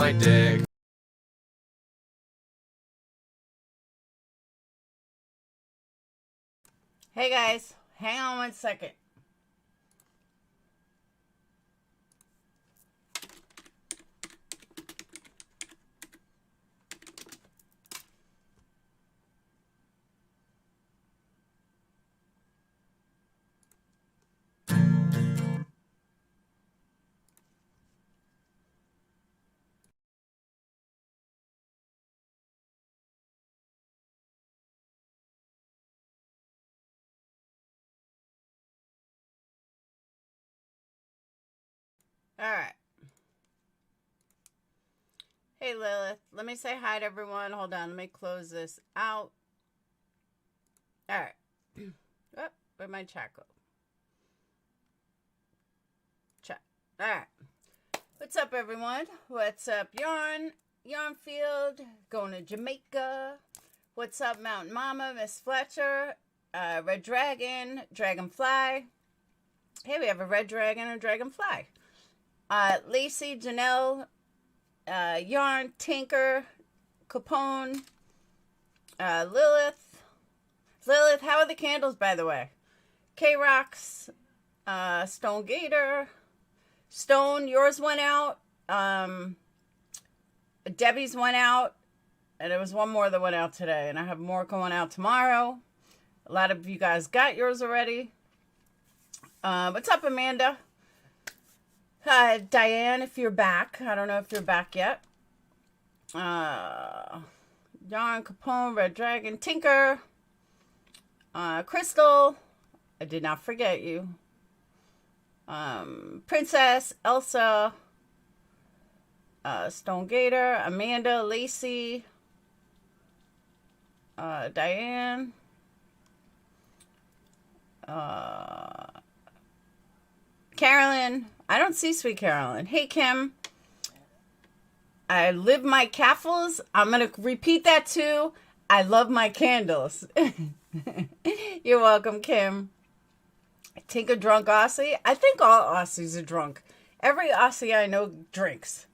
my dick. Hey guys, hang on 1 second. Alright. Hey Lilith, let me say hi to everyone. Hold on, let me close this out. Alright. Oh, where'd my chat go? Chat. Alright. What's up, everyone? What's up, Yarnfield, going to Jamaica. What's up, Mountain Mama, Miss Fletcher, Red Dragon, Dragonfly. Hey, we have a Red Dragon and Dragonfly. Lacey, Janelle, Yarn, Tinker, Capone, Lilith. Lilith, how are the candles, by the way? K-Rocks, Stone Gator. Stone, yours went out. Debbie's went out. And there was one more that went out today. And I have more going out tomorrow. A lot of you guys got yours already. What's up, Amanda? Diane, if you're back. I don't know if you're back yet. Yarn, Capone, Red Dragon, Tinker. Crystal. I did not forget you. Princess, Elsa, Stone Gator, Amanda, Lacey, Diane, Carolyn. I don't see Sweet Carolyn. Hey, Kim. I live my caffles. I'm going to repeat that too. I love my candles. You're welcome, Kim. Tinker drunk Aussie. I think all Aussies are drunk. Every Aussie I know drinks.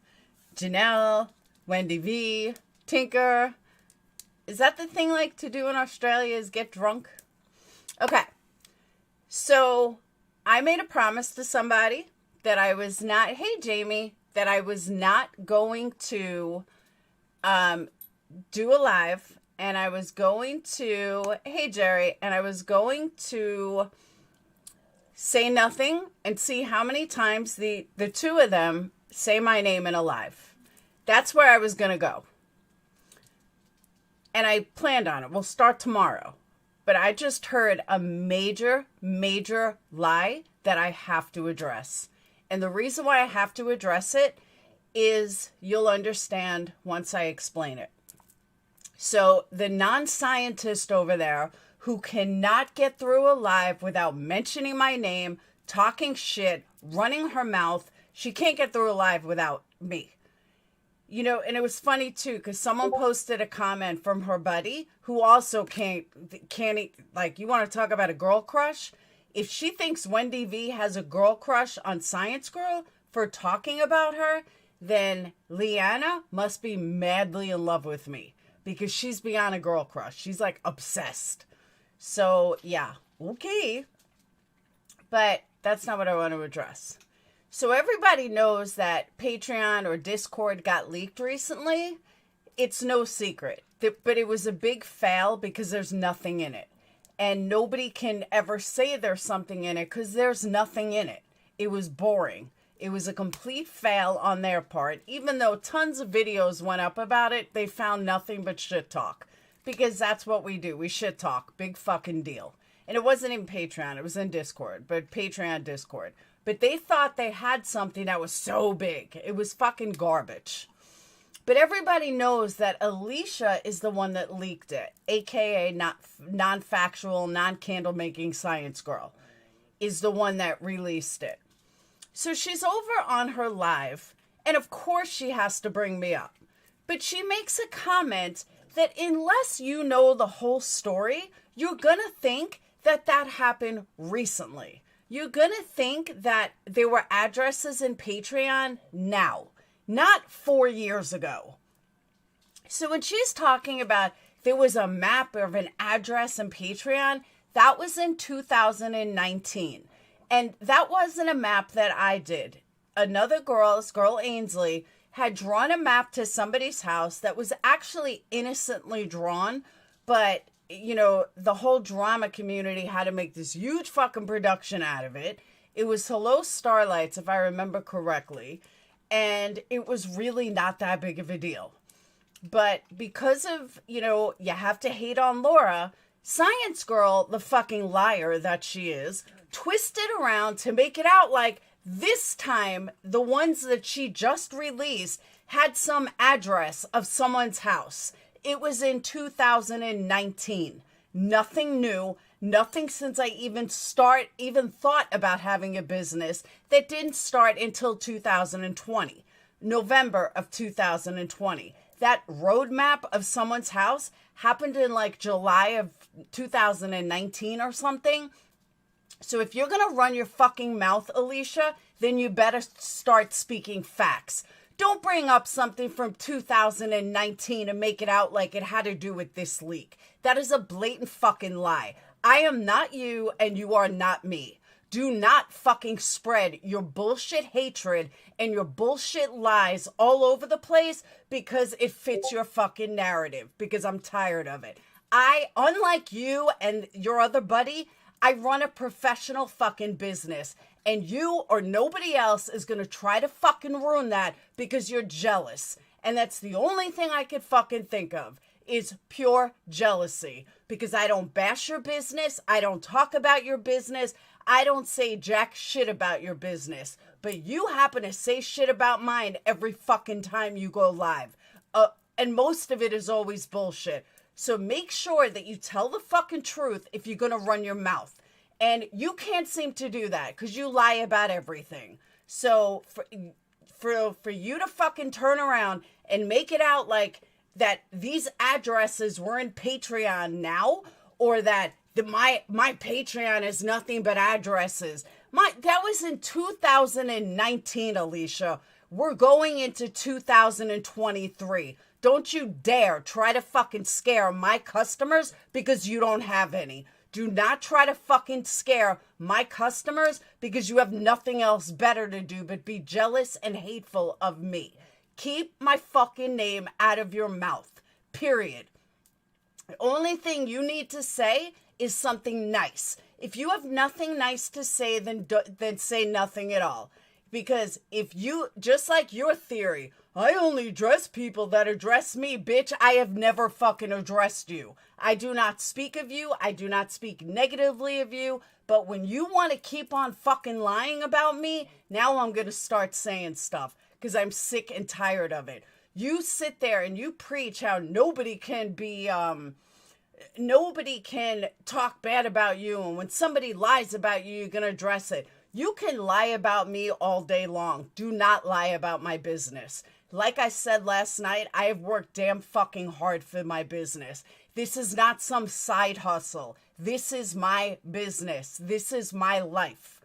Janelle, Wendy V, Tinker. Is that the thing like to do in Australia is get drunk? Okay. So I made a promise to somebody that I was not, hey Jamie, that I was not going to do a live, and I was going to, hey Jerry, and I was going to say nothing and see how many times the two of them say my name in a live. That's where I was going to go. And I planned on it. We'll start tomorrow. But I just heard a major, major lie that I have to address. And the reason why I have to address it is you'll understand once I explain it. So the non-scientist over there who cannot get through a live without mentioning my name, talking shit, running her mouth, she can't get through a live without me. You know, and it was funny too, because someone posted a comment from her buddy who also can't, like, you want to talk about a girl crush? If she thinks Wendy V has a girl crush on Science Girl for talking about her, then Leanna must be madly in love with me because she's beyond a girl crush. She's like obsessed. So yeah, okay. But that's not what I want to address. So everybody knows that Patreon or Discord got leaked recently. It's no secret. But it was a big fail because there's nothing in it. And nobody can ever say there's something in it because there's nothing in it. It was boring. It was a complete fail on their part. Even though tons of videos went up about it, they found nothing but shit talk. Because that's what we do. We shit talk. Big fucking deal. And it wasn't in Patreon. It was in Discord. But Patreon, Discord. But they thought they had something that was so big. It was fucking garbage. But everybody knows that Alicia is the one that leaked it. AKA non-factual, non-candle-making science girl. Is the one that released it. So she's over on her live. And of course she has to bring me up. But she makes a comment that unless you know the whole story, you're gonna think that that happened recently. You're gonna think that there were addresses in Patreon now. not 4 years ago. So when she's talking about there was a map of an address in Patreon, that was in 2019. And that wasn't a map that I did. Another girl Ainsley, had drawn a map to somebody's house that was actually innocently drawn, but, you know, the whole drama community had to make this huge fucking production out of it. It was Hello Starlights, if I remember correctly, and it was really not that big of a deal. But because of, you know, you have to hate on Laura, Science Girl, the fucking liar that she is, twisted around to make it out like this time the ones that she just released had some address of someone's house. It was in 2019. Nothing new, nothing since I even thought about having a business that didn't start until 2020, November of 2020. That roadmap of someone's house happened in like July of 2019 or something. So if you're going to run your fucking mouth, Alicia, then you better start speaking facts. Don't bring up something from 2019 and make it out like it had to do with this leak. That is a blatant fucking lie. I am not you and you are not me. Do not fucking spread your bullshit hatred and your bullshit lies all over the place because it fits your fucking narrative, because I'm tired of it. Unlike you and your other buddy, I run a professional fucking business, and you or nobody else is going to try to fucking ruin that because you're jealous. And that's the only thing I could fucking think of is pure jealousy, because I don't bash your business. I don't talk about your business. I don't say jack shit about your business, but you happen to say shit about mine every fucking time you go live. And most of it is always bullshit. So make sure that you tell the fucking truth if you're going to run your mouth. And you can't seem to do that because you lie about everything. So for you to fucking turn around and make it out like that these addresses were in Patreon now, or that my Patreon is nothing but addresses. That was in 2019, Alicia. We're going into 2023. Don't you dare try to fucking scare my customers because you don't have any. Do not try to fucking scare my customers because you have nothing else better to do but be jealous and hateful of me. Keep my fucking name out of your mouth. Period. The only thing you need to say is something nice. If you have nothing nice to say, then say nothing at all. Because if you, just like your theory, I only address people that address me, bitch, I have never fucking addressed you. I do not speak of you. I do not speak negatively of you. But when you want to keep on fucking lying about me, now I'm going to start saying stuff because I'm sick and tired of it. You sit there and you preach how nobody can talk bad about you. And when somebody lies about you, you're going to address it. You can lie about me all day long. Do not lie about my business. Like I said last night, I have worked damn fucking hard for my business. This is not some side hustle. This is my business. This is my life.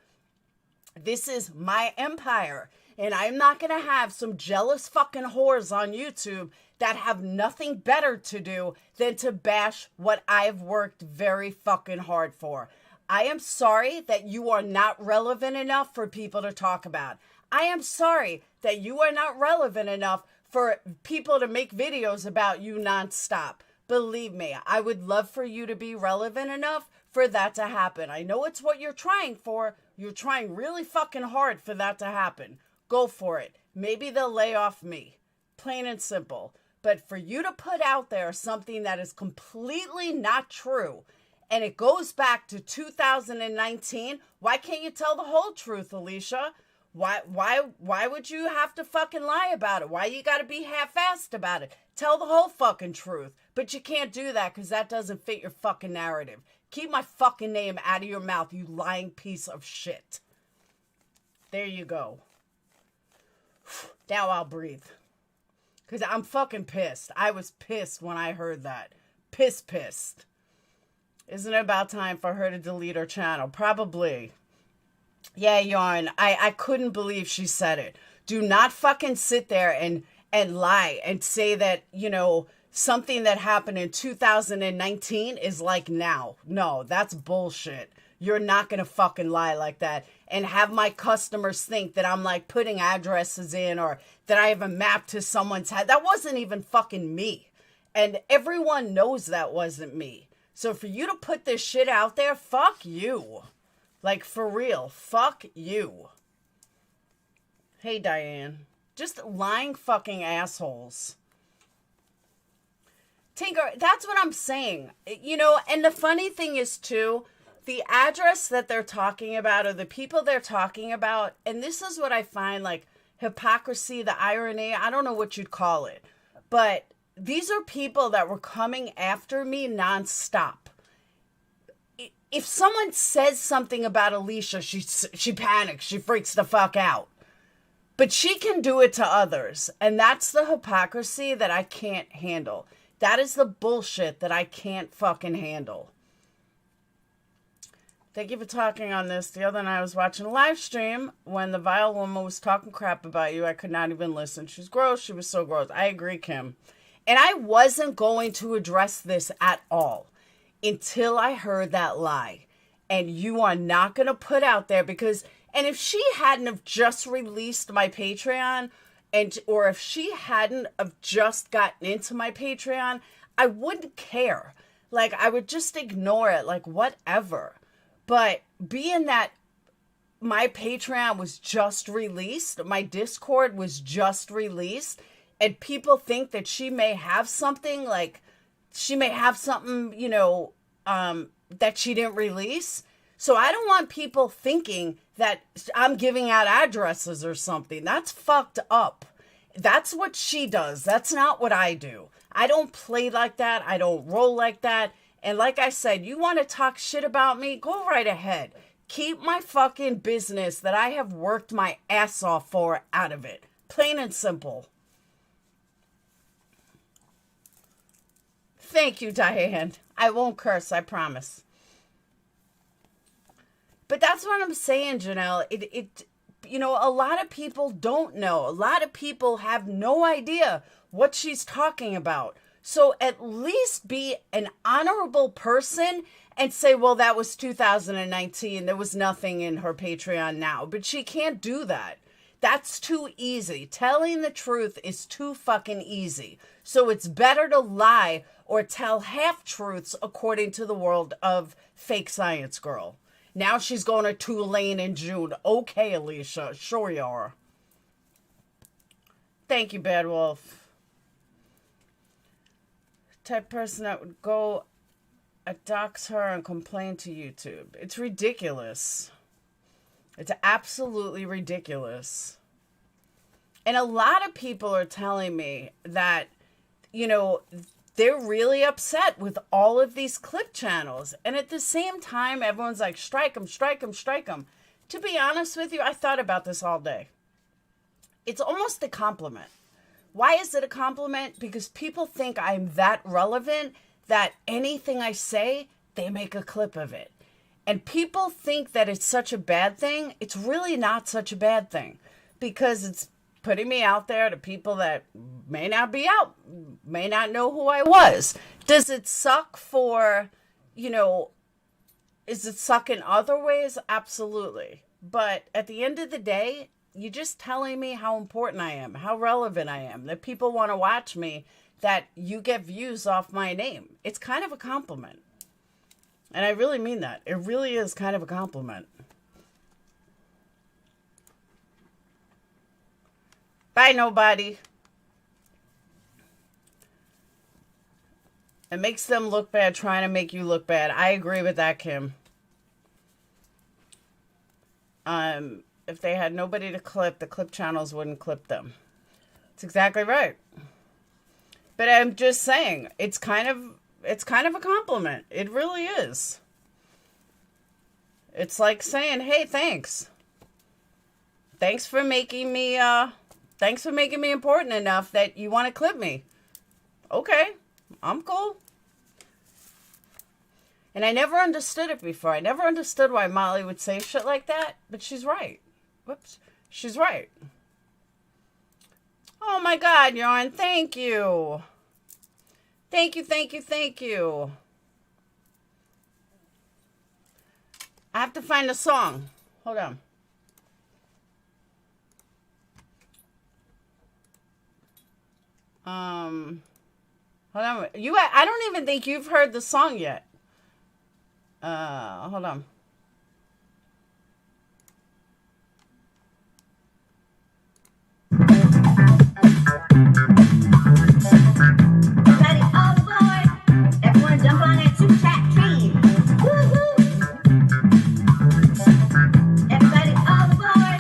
This is my empire. And I'm not going to have some jealous fucking whores on YouTube that have nothing better to do than to bash what I've worked very fucking hard for. I am sorry that you are not relevant enough for people to talk about. I am sorry that you are not relevant enough for people to make videos about you nonstop. Believe me, I would love for you to be relevant enough for that to happen. I know it's what you're trying for. You're trying really fucking hard for that to happen. Go for it. Maybe they'll lay off me. Plain and simple. But for you to put out there something that is completely not true, and it goes back to 2019, why can't you tell the whole truth, Alicia? Why would you have to fucking lie about it? Why you gotta be half-assed about it? Tell the whole fucking truth. But you can't do that because that doesn't fit your fucking narrative. Keep my fucking name out of your mouth, you lying piece of shit. There you go. Now I'll breathe. Because I'm fucking pissed. I was pissed when I heard that. Pissed. Isn't it about time for her to delete her channel? Probably. Yeah, Yarn. I couldn't believe she said it. Do not fucking sit there and lie and say that, you know, something that happened in 2019 is like now. No, that's bullshit. You're not going to fucking lie like that and have my customers think that I'm like putting addresses in or that I have a map to someone's head. That wasn't even fucking me. And everyone knows that wasn't me. So for you to put this shit out there, fuck you. Like, for real, fuck you. Hey, Diane. Just lying fucking assholes. Tinker, that's what I'm saying. You know, and the funny thing is, too, the address that they're talking about or the people they're talking about, and this is what I find, like, hypocrisy, the irony, I don't know what you'd call it, but these are people that were coming after me nonstop. If someone says something about Alicia, she panics, she freaks the fuck out. But she can do it to others, and that's the hypocrisy that I can't handle. That is the bullshit that I can't fucking handle. Thank you for talking on this. The other night I was watching a live stream when the vile woman was talking crap about you. I could not even listen. She's gross. She was so gross. I agree, Kim. And I wasn't going to address this at all until I heard that lie. And you are not going to put out there because... And if she hadn't have just released my Patreon, or if she hadn't have just gotten into my Patreon, I wouldn't care. Like, I would just ignore it, like, whatever. But being that my Patreon was just released, my Discord was just released, and people think that she may have something, like, she may have something, you know, that she didn't release. So I don't want people thinking that I'm giving out addresses or something. That's fucked up. That's what she does. That's not what I do. I don't play like that. I don't roll like that. And like I said, you want to talk shit about me? Go right ahead. Keep my fucking business that I have worked my ass off for out of it. Plain and simple. Thank you, Diane. I won't curse, I promise. But that's what I'm saying, Janelle. You know, a lot of people don't know. A lot of people have no idea what she's talking about. So at least be an honorable person and say, well, that was 2019. There was nothing in her Patreon now. But she can't do that. That's too easy. Telling the truth is too fucking easy. So it's better to lie or tell half-truths according to the world of Fake Science Girl. Now she's going to Tulane in June. Okay, Alicia. Sure you are. Thank you, Bad Wolf. Type person that would go dox her and complain to YouTube. It's ridiculous. It's absolutely ridiculous. And a lot of people are telling me that, you know, they're really upset with all of these clip channels. And at the same time, everyone's like, strike them, strike them, strike them. To be honest with you, I thought about this all day. It's almost a compliment. Why is it a compliment? Because people think I'm that relevant that anything I say, they make a clip of it. And people think that it's such a bad thing. It's really not such a bad thing because it's putting me out there to people that may not be out, may not know who I was. Does it suck for, you know, is it suck in other ways? Absolutely. But at the end of the day, you're just telling me how important I am, how relevant I am, that people want to watch me, that you get views off my name. It's kind of a compliment. And I really mean that. It really is kind of a compliment. Bye, nobody. It makes them look bad trying to make you look bad. I agree with that, Kim. If they had nobody to clip, the clip channels wouldn't clip them. That's exactly right. But I'm just saying, it's kind of a compliment. It really is. It's like saying, hey, thanks. Thanks for making me important enough that you want to clip me. Okay, I'm cool. And I never understood it before. I never understood why Molly would say shit like that, but she's right. Whoops. She's right. Oh my God, Yarn, thank you. Thank you, thank you, thank you. I have to find a song. Hold on. Hold on. I don't even think you've heard the song yet. Hold on. Everybody all aboard. Everyone jump on that super chat train. Woohoo! Everybody all aboard.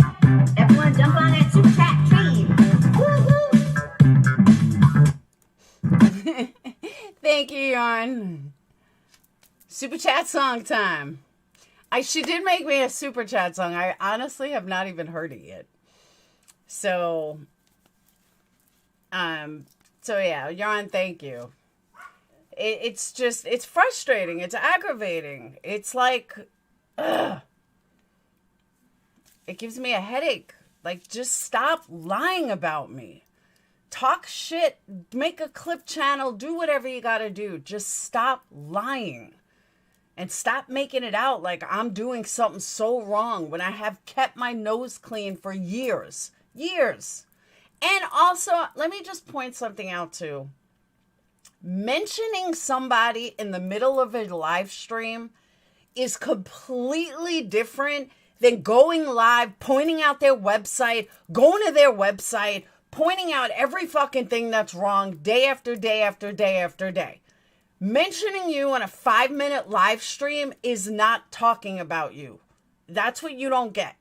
Everyone jump on that super chat train. Woohoo! Thank you, Yarn. Super chat song time. She did make me a super chat song. I honestly have not even heard it yet. So yeah, Yarn, thank you. It's just, it's frustrating. It's aggravating. It's like, ugh. It gives me a headache. Like, just stop lying about me. Talk shit. Make a clip channel. Do whatever you gotta do. Just stop lying. And stop making it out like I'm doing something so wrong when I have kept my nose clean for years. Years. And also, let me just point something out too. Mentioning somebody in the middle of a live stream is completely different than going live, pointing out their website, going to their website, pointing out every fucking thing that's wrong day after day after day after day. Mentioning you on a 5-minute live stream is not talking about you. That's what you don't get.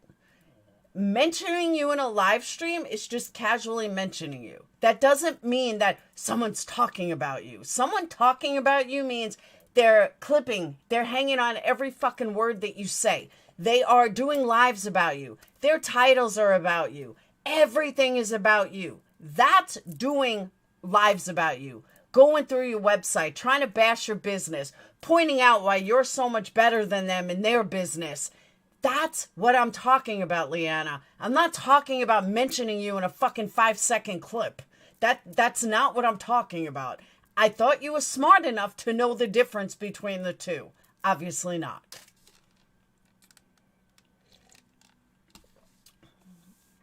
Mentioning you in a live stream is just casually mentioning you. That doesn't mean that someone's talking about you. Someone talking about you means they're clipping, they're hanging on every fucking word that you say. They are doing lives about you. Their titles are about you. Everything is about you. That's doing lives about you. Going through your website, trying to bash your business, pointing out why you're so much better than them in their business. That's what I'm talking about, Leanna. I'm not talking about mentioning you in a fucking 5-second clip. That's not what I'm talking about. I thought you were smart enough to know the difference between the two. Obviously not.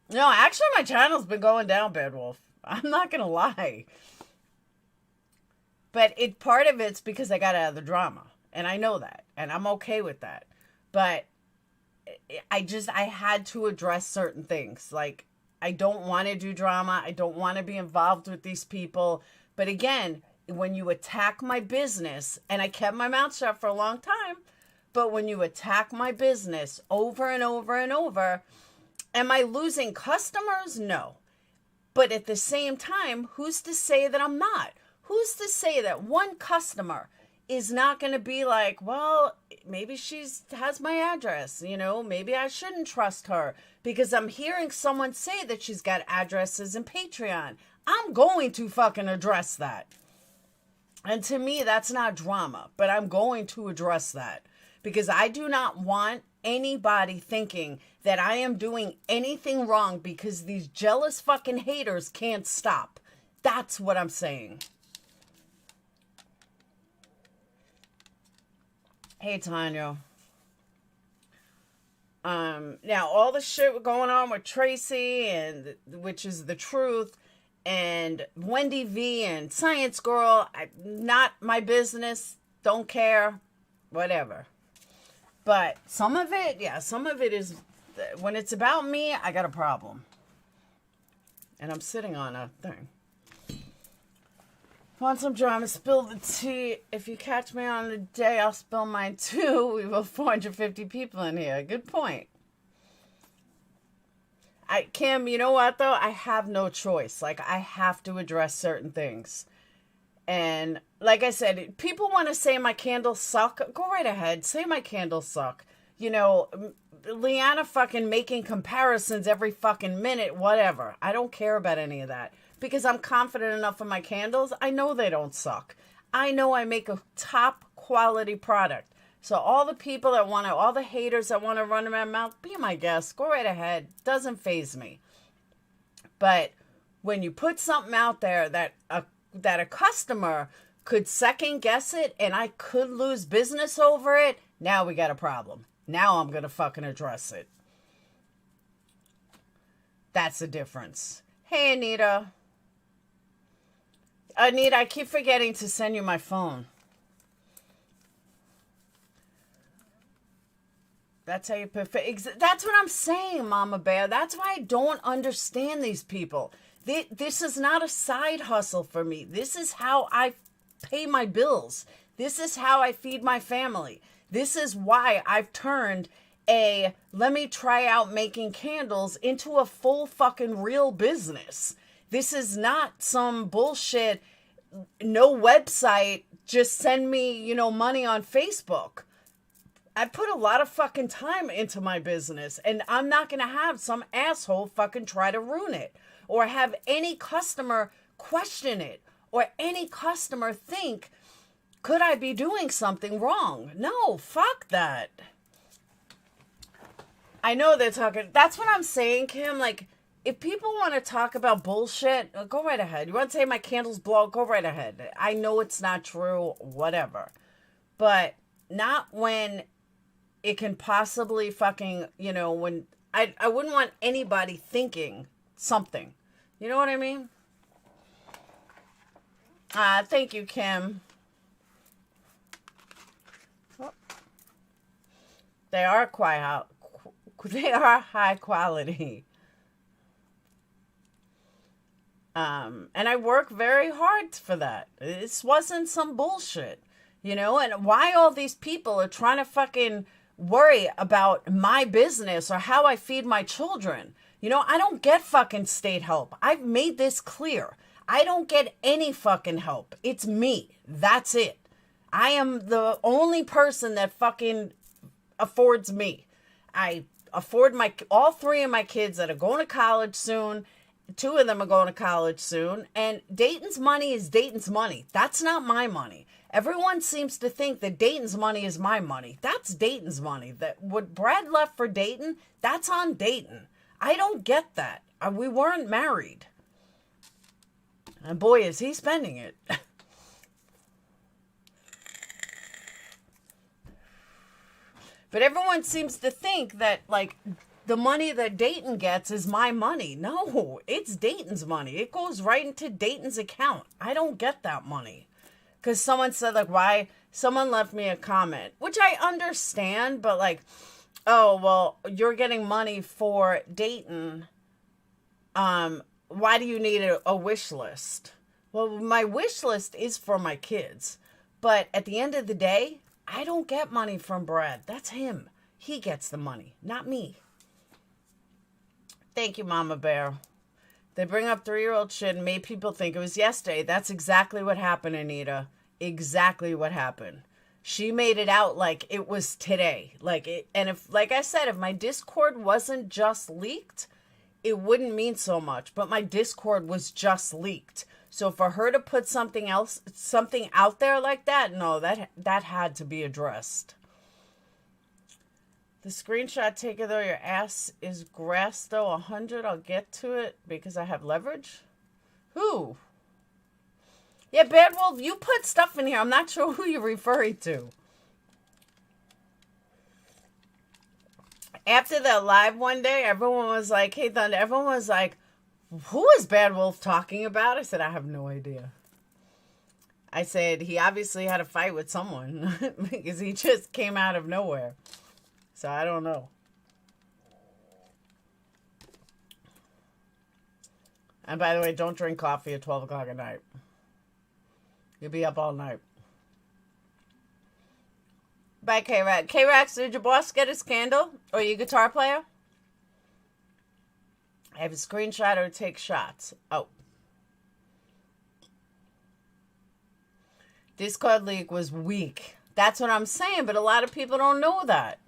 No, actually my channel's been going down, Bad Wolf. I'm not gonna lie. But part of it's because I got out of the drama. And I know that. And I'm okay with that. But I had to address certain things. Like, I don't want to do drama. I don't want to be involved with these people. But again, when you attack my business, and I kept my mouth shut for a long time, but when you attack my business over and over and over, am I losing customers? No. But at the same time, who's to say that I'm not? Who's to say that one customer is not going to be like, well, maybe she has my address, maybe I shouldn't trust her because I'm hearing someone say that she's got addresses in Patreon. I'm going to fucking address that. And to me, that's not drama, but I'm going to address that because I do not want anybody thinking that I am doing anything wrong because these jealous fucking haters can't stop. That's what I'm saying. Hey, Tanya. Now all the shit going on with Tracy, and which is the truth, and Wendy V and Science Girl, not my business. Don't care, whatever. But some of it is, when it's about me, I got a problem, and I'm sitting on a thing. Want some drama, spill the tea. If you catch me on the day, I'll spill mine too. We have 450 people in here. Good point. Kim, you know what though? I have no choice. Like, I have to address certain things. And like I said, people want to say my candles suck. Go right ahead. Say my candles suck. Leanna fucking making comparisons every fucking minute, whatever. I don't care about any of that. Because I'm confident enough in my candles, I know they don't suck. I know I make a top quality product. So all the people that all the haters that want to run in my mouth, be my guest. Go right ahead. Doesn't faze me. But when you put something out there that a customer could second guess it and I could lose business over it, now we got a problem. Now I'm going to fucking address it. That's the difference. Hey, Anita. Anita, I keep forgetting to send you my phone. That's how you put. That's what I'm saying, Mama Bear. That's why I don't understand these people. This is not a side hustle for me. This is how I pay my bills. This is how I feed my family. This is why I've turned let me try out making candles into a full fucking real business. This is not some bullshit, no website, just send me, money on Facebook. I put a lot of fucking time into my business, and I'm not going to have some asshole fucking try to ruin it or have any customer question it or any customer think, could I be doing something wrong? No, fuck that. I know they're talking. That's what I'm saying, Kim. Like, if people want to talk about bullshit, go right ahead. You want to say my candles blow? Go right ahead. I know it's not true, whatever. But not when it can possibly fucking, when I wouldn't want anybody thinking something. You know what I mean? Thank you, Kim. They are they are high quality. And I work very hard for that. This wasn't some bullshit, and why all these people are trying to fucking worry about my business or how I feed my children. I don't get fucking state help. I've made this clear. I don't get any fucking help. It's me. That's it. I am the only person that fucking affords me. I afford all three of my kids that are going to college soon. 2 of them are going to college soon. And Dayton's money is Dayton's money. That's not my money. Everyone seems to think that Dayton's money is my money. That's Dayton's money. That what Brad left for Dayton, that's on Dayton. I don't get that. We weren't married. And boy, is he spending it. But everyone seems to think that, like, the money that Dayton gets is my money. No, it's Dayton's money. It goes right into Dayton's account. I don't get that money. Because someone said, like, why? Someone left me a comment, which I understand, but, like, oh, well, you're getting money for Dayton. Why do you need a wish list? Well, my wish list is for my kids. But at the end of the day, I don't get money from Brad. That's him. He gets the money, not me. Thank you, Mama Bear. They bring up 3-year-old shit and made people think it was yesterday. That's exactly what happened, Anita. Exactly what happened. She made it out like it was today. And if, like I said, if my Discord wasn't just leaked, it wouldn't mean so much. But my Discord was just leaked. So for her to put something out there like that, no, that had to be addressed. The screenshot taken though your ass is grass though 100. I'll get to it because I have leverage. Who? Yeah, Bad Wolf, you put stuff in here. I'm not sure who you're referring to. After the live one day, everyone was like, hey, Thunder, everyone was like, who is Bad Wolf talking about? I said, I have no idea. I said, he obviously had a fight with someone because he just came out of nowhere. So I don't know. And by the way, don't drink coffee at 12 o'clock at night. You'll be up all night. Bye, K-Rax. K-Rax, did your boss get his candle? Or your guitar player? I have a screenshot or take shots. Oh. Discord leak was weak. That's what I'm saying, but a lot of people don't know that.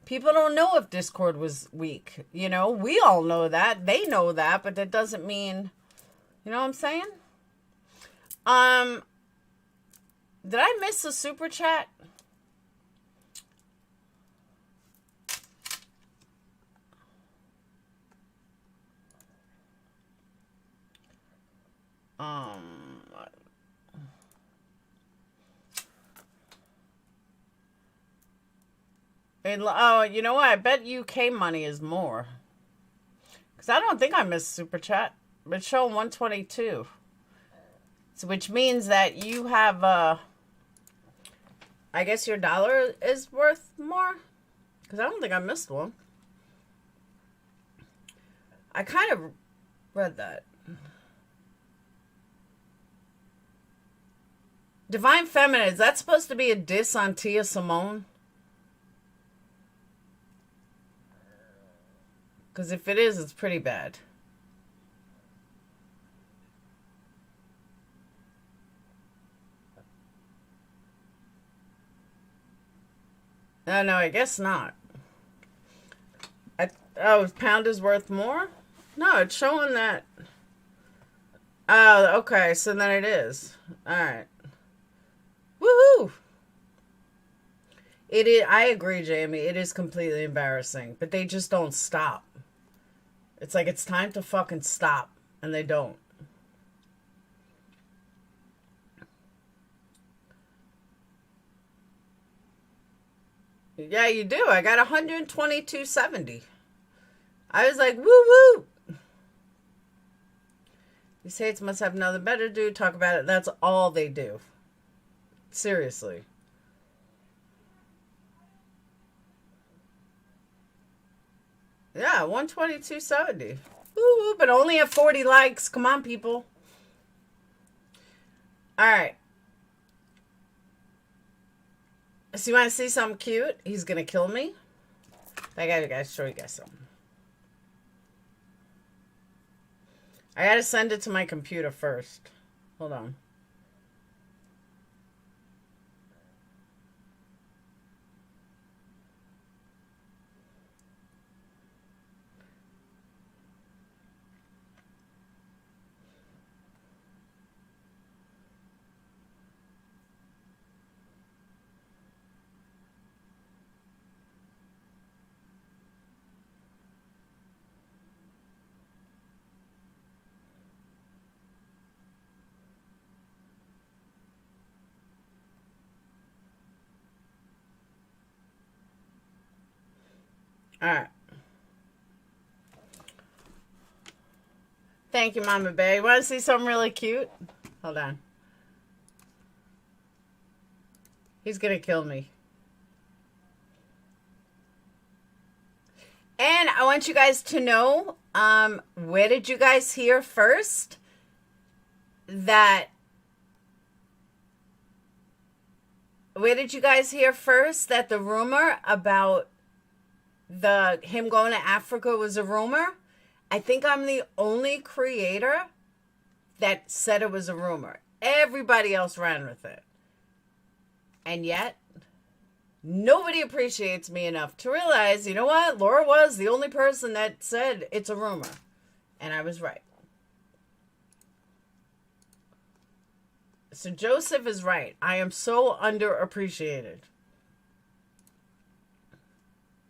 People don't know if Discord was weak. We all know that. They know that, but that doesn't mean, you know what I'm saying? Did I miss a super chat? And, oh, you know what? I bet UK money is more. Because I don't think I missed Super Chat. It's showing 122. So, which means that you have, I guess your dollar is worth more. Because I don't think I missed one. I kind of read that. Divine Feminine, is that supposed to be a diss on Tia Simone? Because if it is, it's pretty bad. No, I guess not. Oh, pound is worth more? No, it's showing that. Oh, okay, so then it is. Alright. Woohoo! It is, I agree, Jamie. It is completely embarrassing. But they just don't stop. It's like it's time to fucking stop. And they don't. Yeah, you do. I got 122.70. I was like, woo woo. These hates must have nothing better to do. Talk about it. That's all they do. Seriously. Yeah, 122.70. Woo, but only at 40 likes. Come on, people. All right. So you want to see something cute? He's going to kill me. I got to show you guys something. I got to send it to my computer first. Hold on. All right. Thank you, Mama Bay. You want to see something really cute? Hold on. He's going to kill me. And I want you guys to know, where did you guys hear first that... Where did you guys hear first that the rumor about him going to Africa was a rumor? I think I'm the only creator that said it was a rumor. Everybody else ran with it. And yet, nobody appreciates me enough to realize, you know what? Laura was the only person that said it's a rumor. And I was right. So Joseph is right. I am so underappreciated.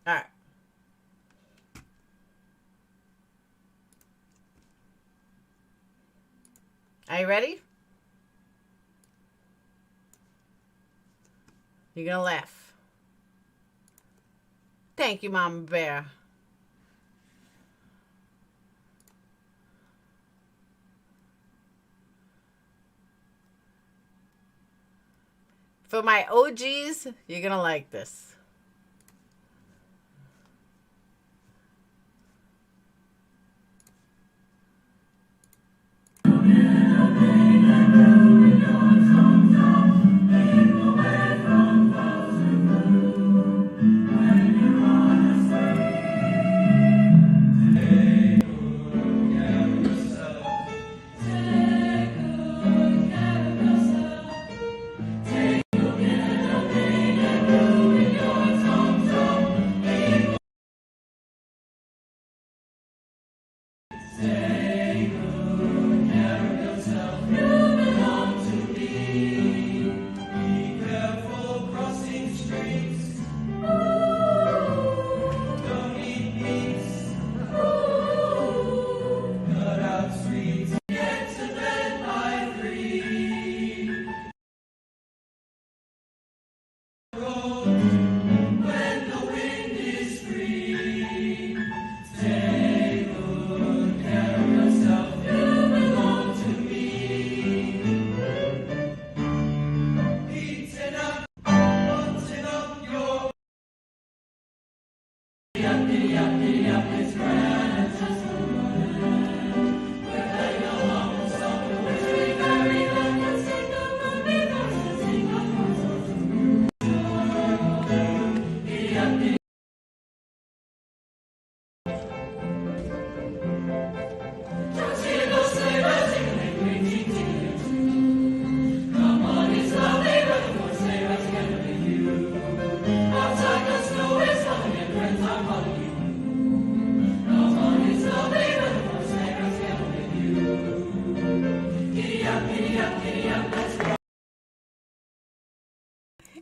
All right. Are you ready? You're going to laugh. Thank you, Mama Bear. For my OGs, you're going to like this.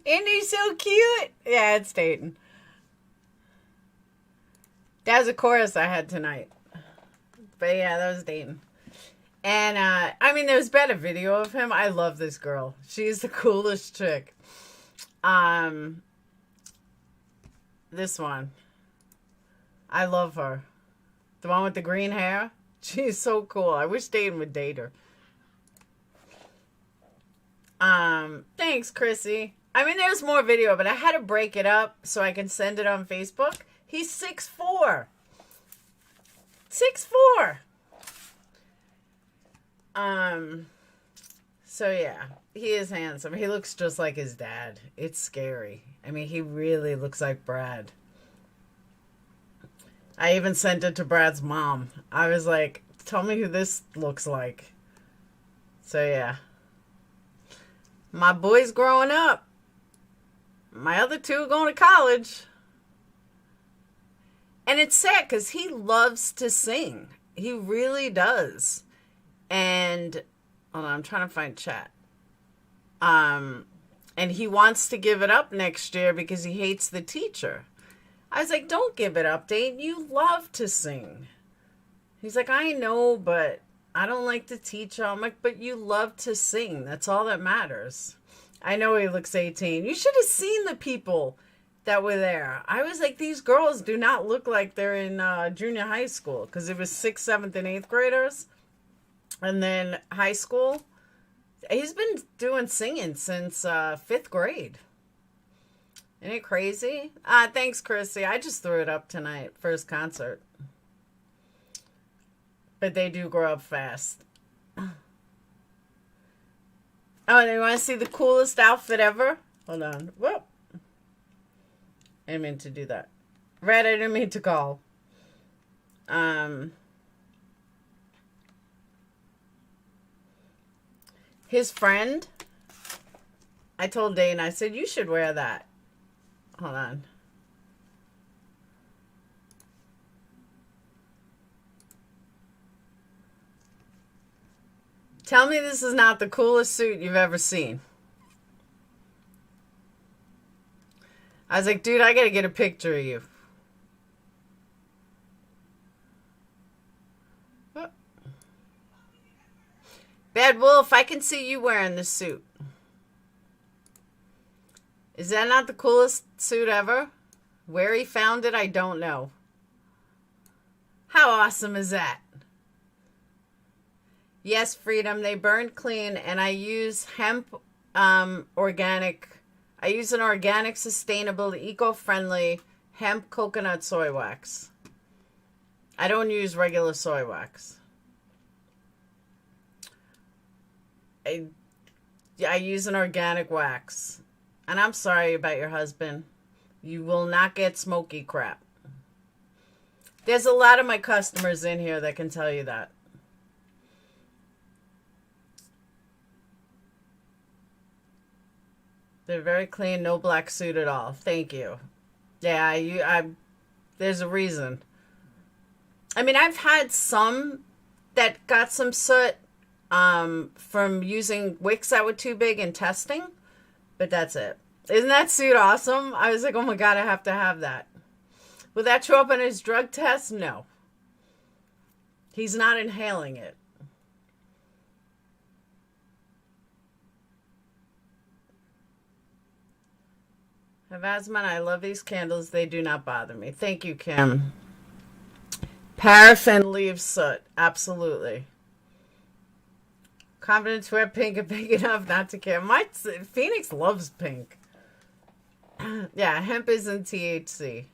Indy's so cute. Yeah, it's Dayton. That was a chorus I had tonight. But yeah, that was Dayton. And, I mean, there's been a video of him. I love this girl. She's the coolest chick. This one. I love her. The one with the green hair. She's so cool. I wish Dayton would date her. Thanks, Chrissy. I mean, there's more video, but I had to break it up so I can send it on Facebook. He's 6'4". 6'4". So yeah, he is handsome. He looks just like his dad. It's scary. I mean, he really looks like Brad. I even sent it to Brad's mom. I was like, tell me who this looks like. So yeah. My boy's growing up. My other two are going to college. And it's sad because he loves to sing. He really does. And hold on, I'm trying to find chat. And he wants to give it up next year because he hates the teacher. I was like, don't give it up, Dane. You love to sing. He's like, I know, but I don't like to teach. I'm like, but you love to sing. That's all that matters. I know he looks 18. You should have seen the people that were there. I was like, these girls do not look like they're in junior high school because it was 6th, 7th, and 8th graders. And then high school. He's been doing singing since 5th grade. Isn't it crazy? Thanks, Chrissy. I just threw it up tonight for his concert. But they do grow up fast. Oh, and you want to see the coolest outfit ever? Hold on. Whoop. I didn't mean to do that. Red, I didn't mean to call. His friend, I told Dane, I said, you should wear that. Hold on. Tell me this is not the coolest suit you've ever seen. I was like, dude, I gotta get a picture of you. Oh. Bad Wolf, I can see you wearing this suit. Is that not the coolest suit ever? Where he found it, I don't know. How awesome is that? Yes, Freedom, they burn clean, and I use hemp organic. I use an organic, sustainable, eco-friendly hemp coconut soy wax. I don't use regular soy wax. I use an organic wax. And I'm sorry about your husband. You will not get smoky crap. There's a lot of my customers in here that can tell you that. They're very clean, no black suit at all. Thank you. Yeah, there's a reason. I mean, I've had some that got some soot from using wicks that were too big and testing. But that's it. Isn't that suit awesome? I was like, oh my God, I have to have that. Will that show up on his drug test? No. He's not inhaling it. Have asthma, and I love these candles. They do not bother me. Thank you, Kim. Paraffin leaves soot. Absolutely. Confident to wear pink and big enough not to care. Phoenix loves pink. Yeah, hemp isn't THC.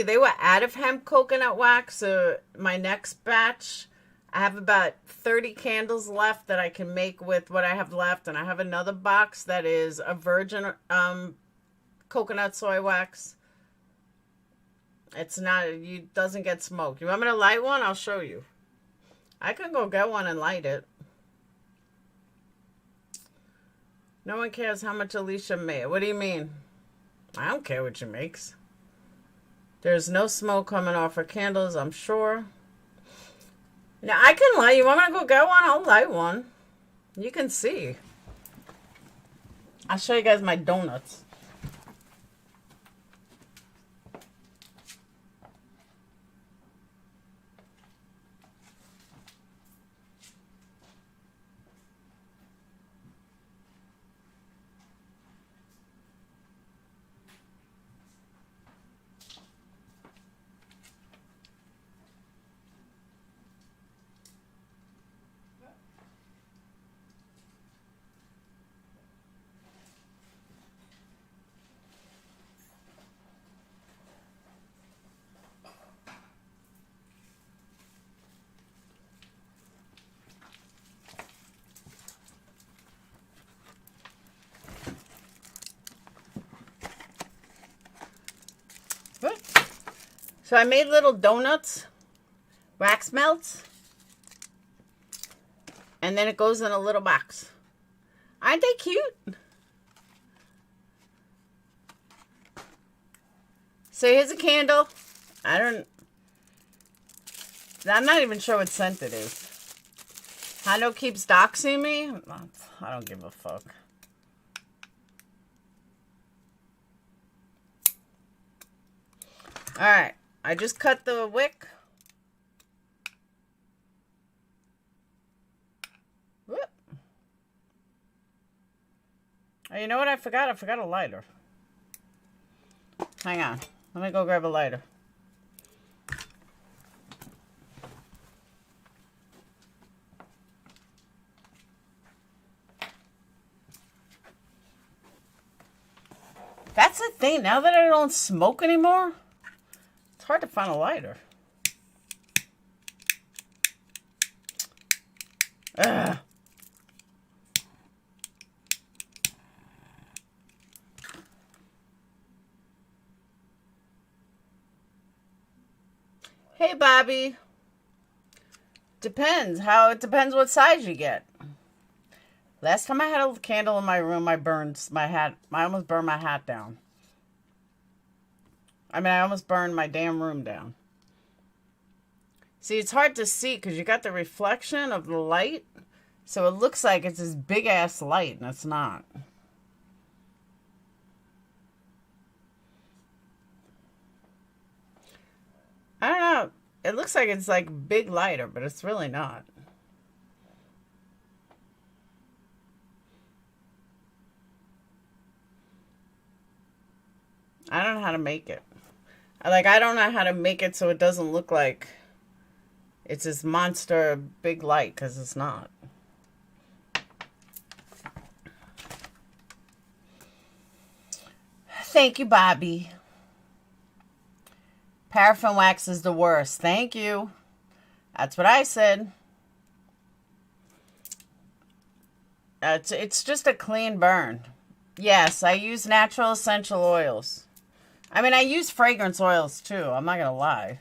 They were out of hemp coconut wax, so my next batch, I have about 30 candles left that I can make with what I have left, and I have another box that is a virgin coconut soy wax. It doesn't get smoked. You want me to light one? I'll show you. I can go get one and light it. No one cares how much Alicia made. What do you mean? I don't care what she makes. There's no smoke coming off her candles, I'm sure. Now, I can light. You want me to go get one? I'll light one. You can see. I'll show you guys my donuts. Good. So I made little donuts, wax melts, and then it goes in a little box. Aren't they cute? So here's a candle. I'm not even sure what scent it is. Hondo keeps doxing me. I don't give a fuck. Alright, I just cut the wick. Whoop. Oh, you know what I forgot? I forgot a lighter. Hang on. Let me go grab a lighter. That's the thing. Now that I don't smoke anymore, it's hard to find a lighter. Ugh. Hey, Bobby. Depends. It depends what size you get. Last time I had a candle in my room, I burned my hat. I almost burned my hat down. I mean, I almost burned my damn room down. See, it's hard to see because you got the reflection of the light. So it looks like it's this big-ass light, and it's not. I don't know. It looks like it's like big lighter, but it's really not. I don't know how to make it. I don't know how to make it so it doesn't look like it's this monster big light, because it's not. Thank you, Bobby. Paraffin wax is the worst. Thank you. That's what I said. It's just a clean burn. Yes, I use natural essential oils. I mean, I use fragrance oils too. I'm not going to lie.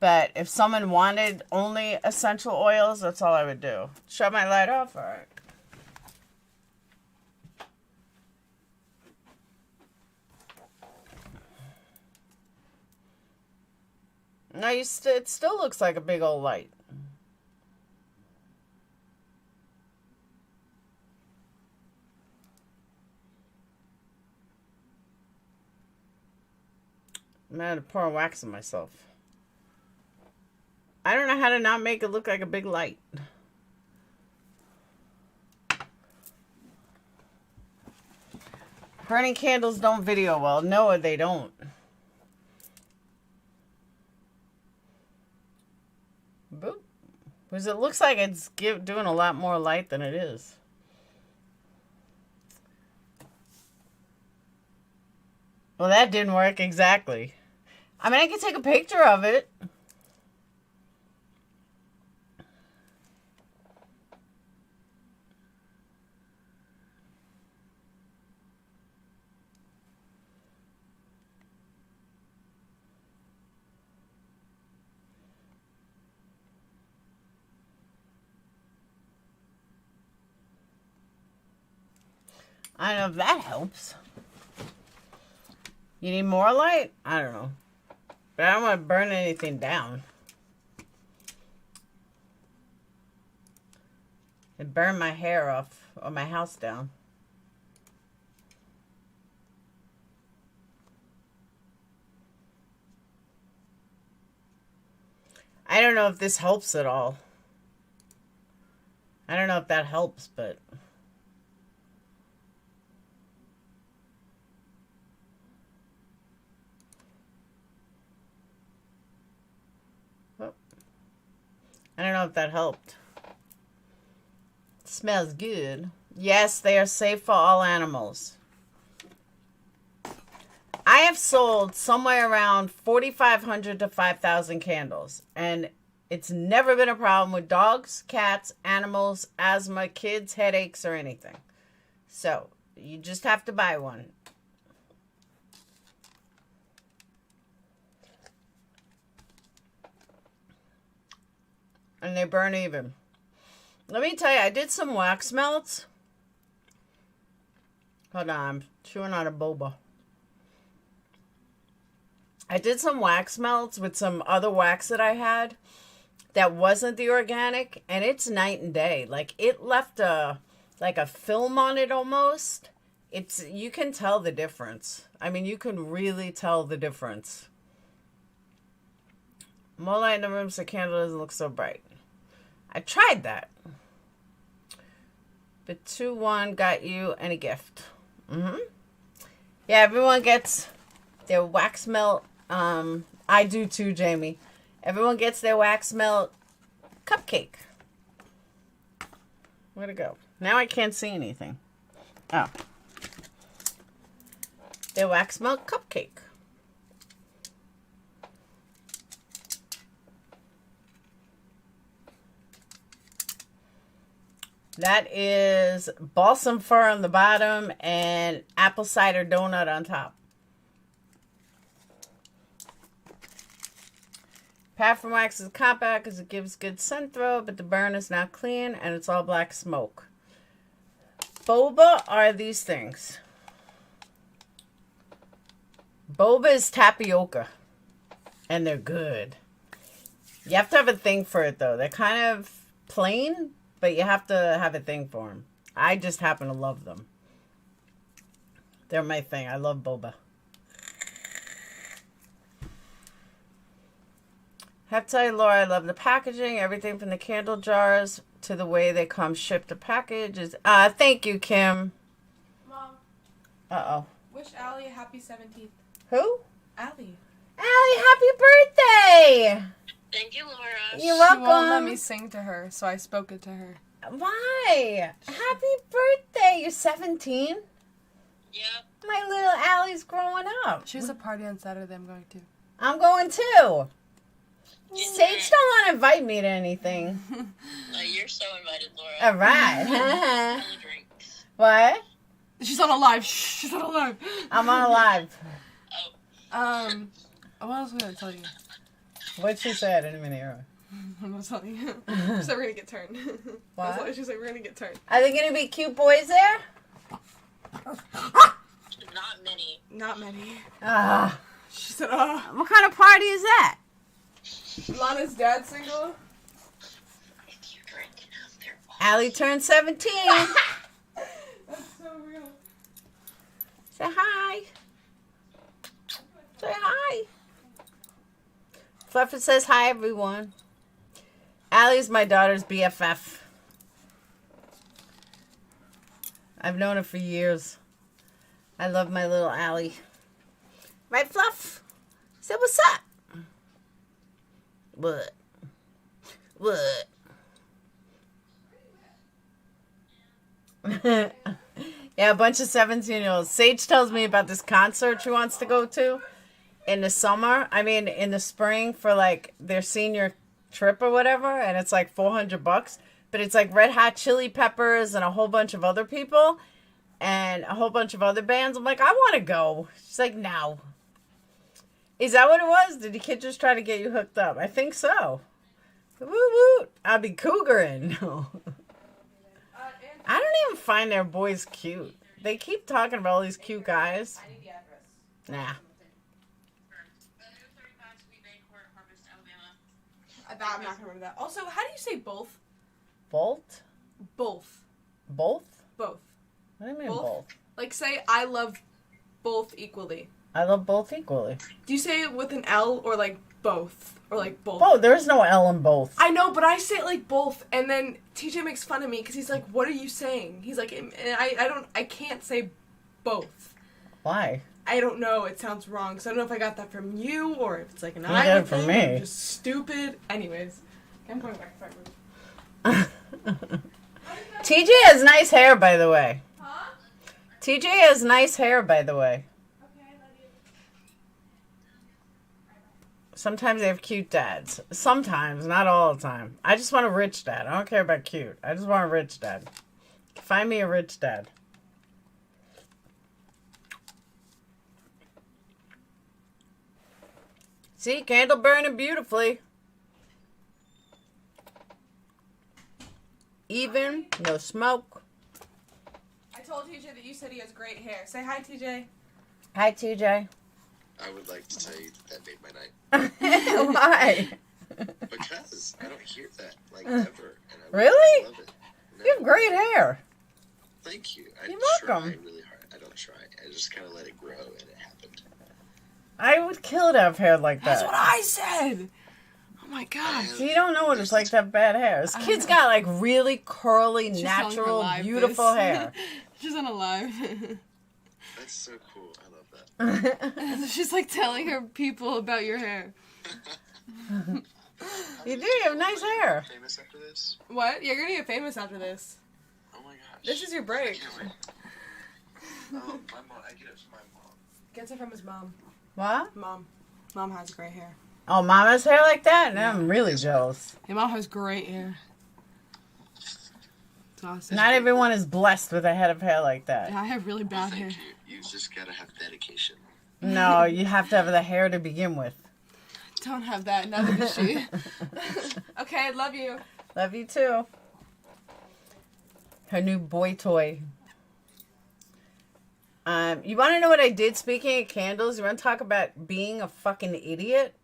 But if someone wanted only essential oils, that's all I would do. Shut my light off? All right. No, it still looks like a big old light. I'm going to pour wax on myself. I don't know how to not make it look like a big light. Burning candles don't video well. No, they don't. Boop. Because it looks like it's doing a lot more light than it is. Well, that didn't work exactly. I mean, I can take a picture of it. I don't know if that helps. You need more light? I don't know. But I don't want to burn anything down. It burned my hair off or my house down. don't know if this helps at all. I don't know if that helps, but... I don't know if that helped. It smells good. Yes, they are safe for all animals. I have sold somewhere around 4,500 to 5,000 candles. And it's never been a problem with dogs, cats, animals, asthma, kids, headaches, or anything. So, you just have to buy one. And they burn even. Let me tell you, I did some wax melts. Hold on, I'm chewing on a boba. I did some wax melts with some other wax that I had that wasn't the organic, and it's night and day. Like, it left a film on it almost. You can tell the difference. I mean, you can really tell the difference. More light in the room so the candle doesn't look so bright. I tried that. But 2-1 got you and a gift. Yeah, everyone gets their wax melt. I do too, Jamie. Everyone gets their wax melt cupcake. Where'd it go? Now I can't see anything. Oh. Their wax melt cupcake. That is balsam fir on the bottom and apple cider donut on top. Paraffin wax is a cop-out because it gives good sun throw, but the burn is not clean and it's all black smoke. Boba are these things. Boba is tapioca, and they're good. You have to have a thing for it, though. They're kind of plain, but you have to have a thing for them. I just happen to love them. They're my thing. I love boba. I have to tell you, Laura, I love the packaging. Everything from the candle jars to the way they come shipped to package is... thank you, Kim. Mom. Uh-oh. Wish Allie a happy 17th. Who? Allie. Allie, happy birthday! Thank you, Laura. You're welcome. She won't let me sing to her, so I spoke it to her. Why? Happy birthday. You're 17? Yep. My little Allie's growing up. She has a party on Saturday I'm going to. I'm going too. Yeah. Sage don't want to invite me to anything. You're so invited, Laura. All right. All the drinks. What? She's on a live. She's on a live. I'm on a live. Oh. What else was I going to tell you? What'd she say? I didn't even hear her. I'm not telling you. She said we're going to get turned. What? That's why she said we're going to get turned. Are there going to be cute boys there? Not many. Not many. Ah. She said, What kind of party is that? Lana's dad single? If you drink enough, they're all... Allie turned 17. That's so real. Say hi. Say hi. Fluffy says hi, everyone. Allie's my daughter's BFF. I've known her for years. I love my little Allie. Right, Fluff? Say what's up. What? What? Yeah, a bunch of 17-year-olds. Sage tells me about this concert she wants to go to in the summer. I mean, in the spring for like their senior trip or whatever, and it's like $400. But it's like Red Hot Chili Peppers and a whole bunch of other people and a whole bunch of other bands. I'm like, I want to go. She's like, no. Is that what it was? Did the kid just try to get you hooked up? I think so. Woo woo. I'll be cougaring. I don't even find their boys cute. They keep talking about all these cute guys. I need the address. Nah. I'm not going to remember that. Also, how do you say both? Bolt? Both. Both? Both. What do you mean Both? both? Like, say, I love both equally. I love both equally. Do you say it with an L or, like, both. Or like both. Oh, there's no L in both. I know, but I say it like both, and then TJ makes fun of me because he's like, "What are you saying?" He's like, and I can't say both. Why? I don't know. It sounds wrong. So I don't know if I got that from you or if it's like an You got it thing. from me. Or just stupid. Anyways, I'm going back to my room. TJ has nice hair, by the way. Huh? TJ has nice hair, by the way. Okay, I love you. Sometimes they have cute dads. Sometimes, not all the time. I just want a rich dad. I don't care about cute. I just want a rich dad. Find me a rich dad. See, candle burning beautifully. Even, no smoke. I told TJ that you said he has great hair. Say hi, TJ. Hi, TJ. I would like to tell you that made my night. Why? Because I don't hear that, like, ever. And I Really? love it. No, You have great hair. Thank you. I You're try welcome. really hard. I don't try. I just kind of let it grow, and it happened. I would kill to have hair like That's what that. I said. Oh my god. So you don't know what it's like to have bad hair. This kid's got like really curly, She's telling her natural, live beautiful this. hair. She's on a live. That's so cool. I love that. She's like telling her people about your hair. You do. You have nice hair. Famous after this? What? You're gonna get famous after this. Oh my gosh. This is your I break. can't wait. Oh, my mom. I get it from my mom. Gets it from his mom. What? Mom. Mom has great hair. Oh, mama's hair like that? Now I'm really jealous. Your mom has great hair. It's awesome. Not everyone is blessed with a head of hair like that. I have really Well, bad hair. thank you. You just gotta have dedication. No, you have to have the hair to begin with. Don't have that. Neither does she. Okay, I love you. Love you too. Her new boy toy. You want to know what I did? Speaking of candles, you want to talk about being a fucking idiot?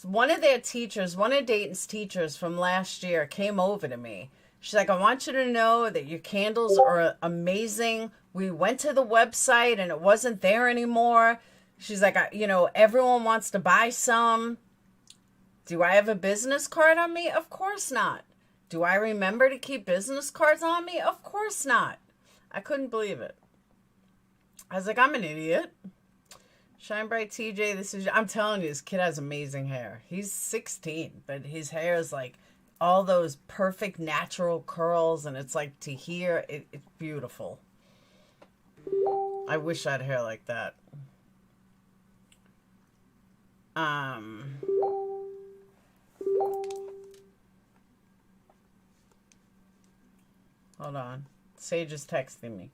One of their teachers, one of Dayton's teachers from last year came over to me. She's like, I want you to know that your candles are amazing. We went to the website and it wasn't there anymore. She's like, everyone wants to buy some. Do I have a business card on me? Of course not. Do I remember to keep business cards on me? Of course not. I couldn't believe it. I was like, I'm an idiot. Shine Bright TJ, I'm telling you, this kid has amazing hair. He's 16, but his hair is like all those perfect natural curls, and it's like to hear, it's beautiful. I wish I had hair like that. Hold on. Sage is texting me.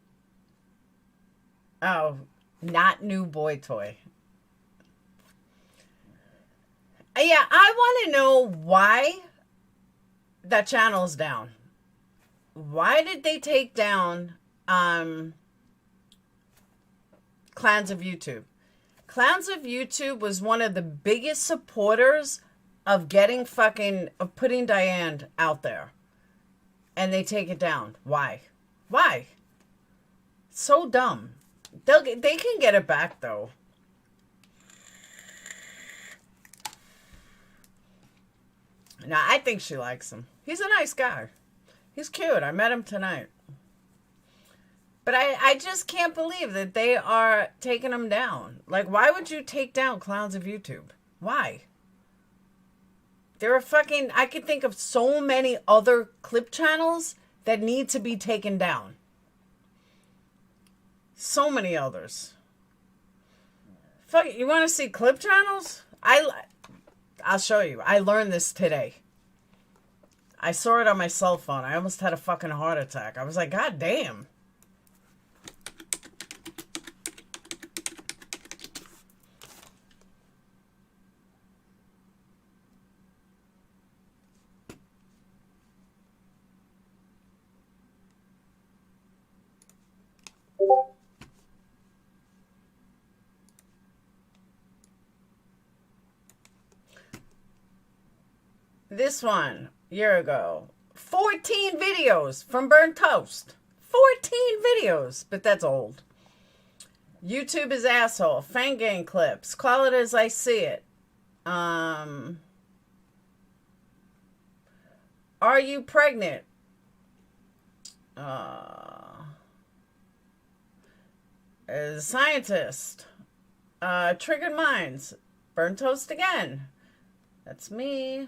Oh, not new boy toy. Yeah, I want to know why that channel's down. Why did they take down Clans of YouTube? Clans of YouTube was one of the biggest supporters of putting Diane out there. And they take it down. Why? Why? So dumb. They can get it back though. Now I think she likes him. He's a nice guy. He's cute. I met him tonight. But I just can't believe that they are taking him down. Like, why would you take down Clowns of YouTube? Why? There are I could think of so many other clip channels that need to be taken down. So many others. You want to see clip channels? I'll show you. I learned this today. I saw it on my cell phone. I almost had a fucking heart attack. I was like, God damn. This one, year ago. 14 videos from Burnt Toast. 14 videos, but that's old. YouTube is asshole. Fang Gang clips. Call it as I see it. Are you pregnant? As a scientist. Triggered minds. Burnt toast again. That's me.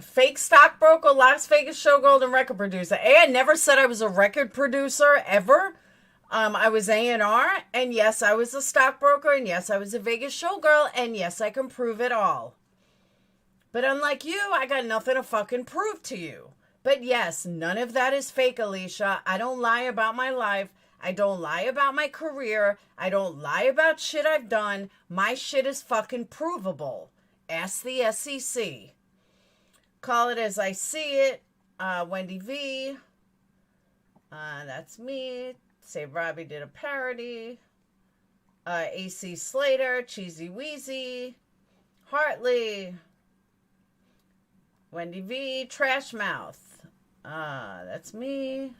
Fake stockbroker, Las Vegas showgirl, and record producer. I never said I was a record producer ever. I was A&R, and yes, I was a stockbroker, and yes, I was a Vegas showgirl, and yes, I can prove it all. But unlike you, I got nothing to fucking prove to you. But yes, none of that is fake, Alicia. I don't lie about my life. I don't lie about my career. I don't lie about shit I've done. My shit is fucking provable. Ask the SEC. Call it as I see it. Wendy V. That's me. Save Robbie did a parody. AC Slater. Cheesy Wheezy. Hartley. Wendy V. Trash Mouth. That's me.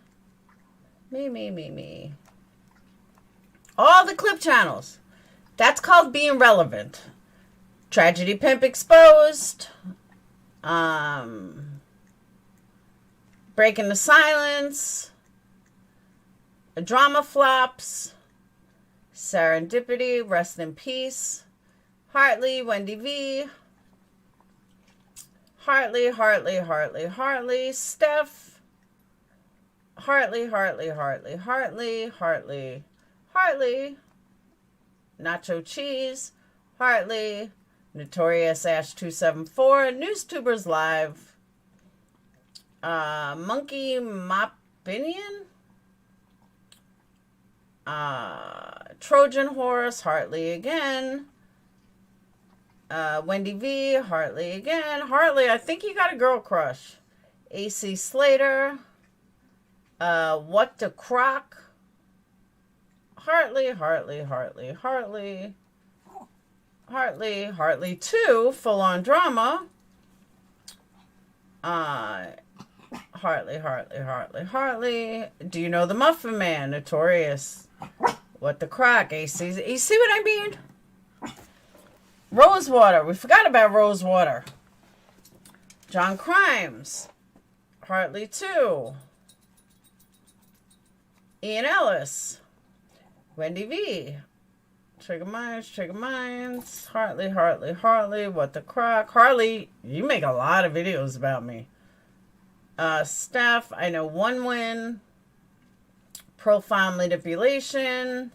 Me. All the clip channels. That's called being relevant. Tragedy Pimp Exposed. Breaking the Silence. Drama Flops. Serendipity. Rest in Peace. Hartley. Wendy V. Hartley. Steph. Hartley. Nacho Cheese. Hartley. Notorious Ash 274. Newstubers Live. Monkey Mopinion. Trojan Horse. Hartley again. Wendy V. Hartley again. Hartley, I think you got a girl crush. AC Slater. What the Croc. Hartley 2, full on drama. Hartley. Do you know the Muffin Man? Notorious. What the Croc. AC. You see what I mean? Rosewater. We forgot about Rosewater. John Crimes. Hartley 2. Ian Ellis. Wendy V. Trigger Minds. Hartley. What the Croc. Harley, you make a lot of videos about me. Steph, I know one win. Profile manipulation.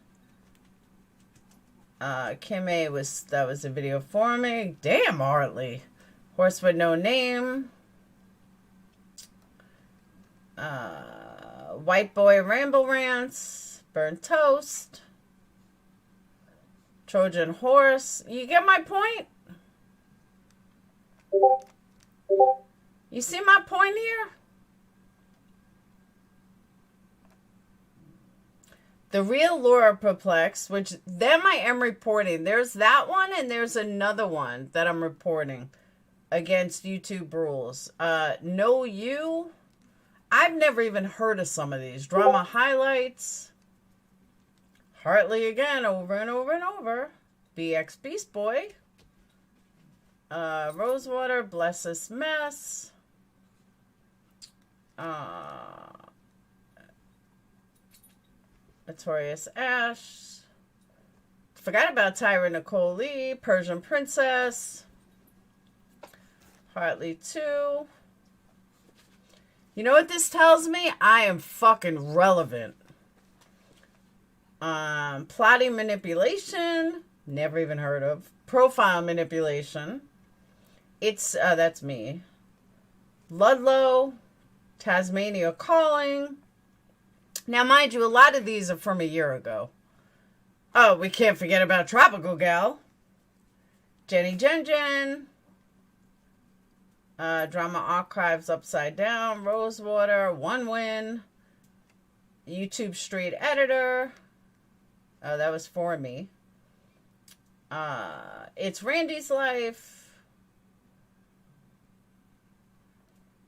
Kim A that was a video for me. Damn, Hartley. Horse with no name. White Boy Ramble Rants. Burnt Toast. Trojan Horse. You get my point? You see my point here? The Real Laura Perplex, which them I am reporting. There's that one and there's another one that I'm reporting against YouTube rules. Know You. I've never even heard of some of these. Drama Highlights. Hartley again, over and over. BX Beast Boy. Rosewater, Bless This Mess. Notorious Ash. Forgot about Tyra Nicole Lee. Persian Princess. Hartley 2. You know what this tells me? I am fucking relevant. Plotting Manipulation. Never even heard of. Profile Manipulation. That's me. Ludlow. Tasmania Calling. Now, mind you, a lot of these are from a year ago. Oh, we can't forget about Tropical Gal. Jenny Jen. Drama Archives Upside Down. Rosewater. One Win. YouTube Street Editor. Oh, that was for me. It's Randy's Life.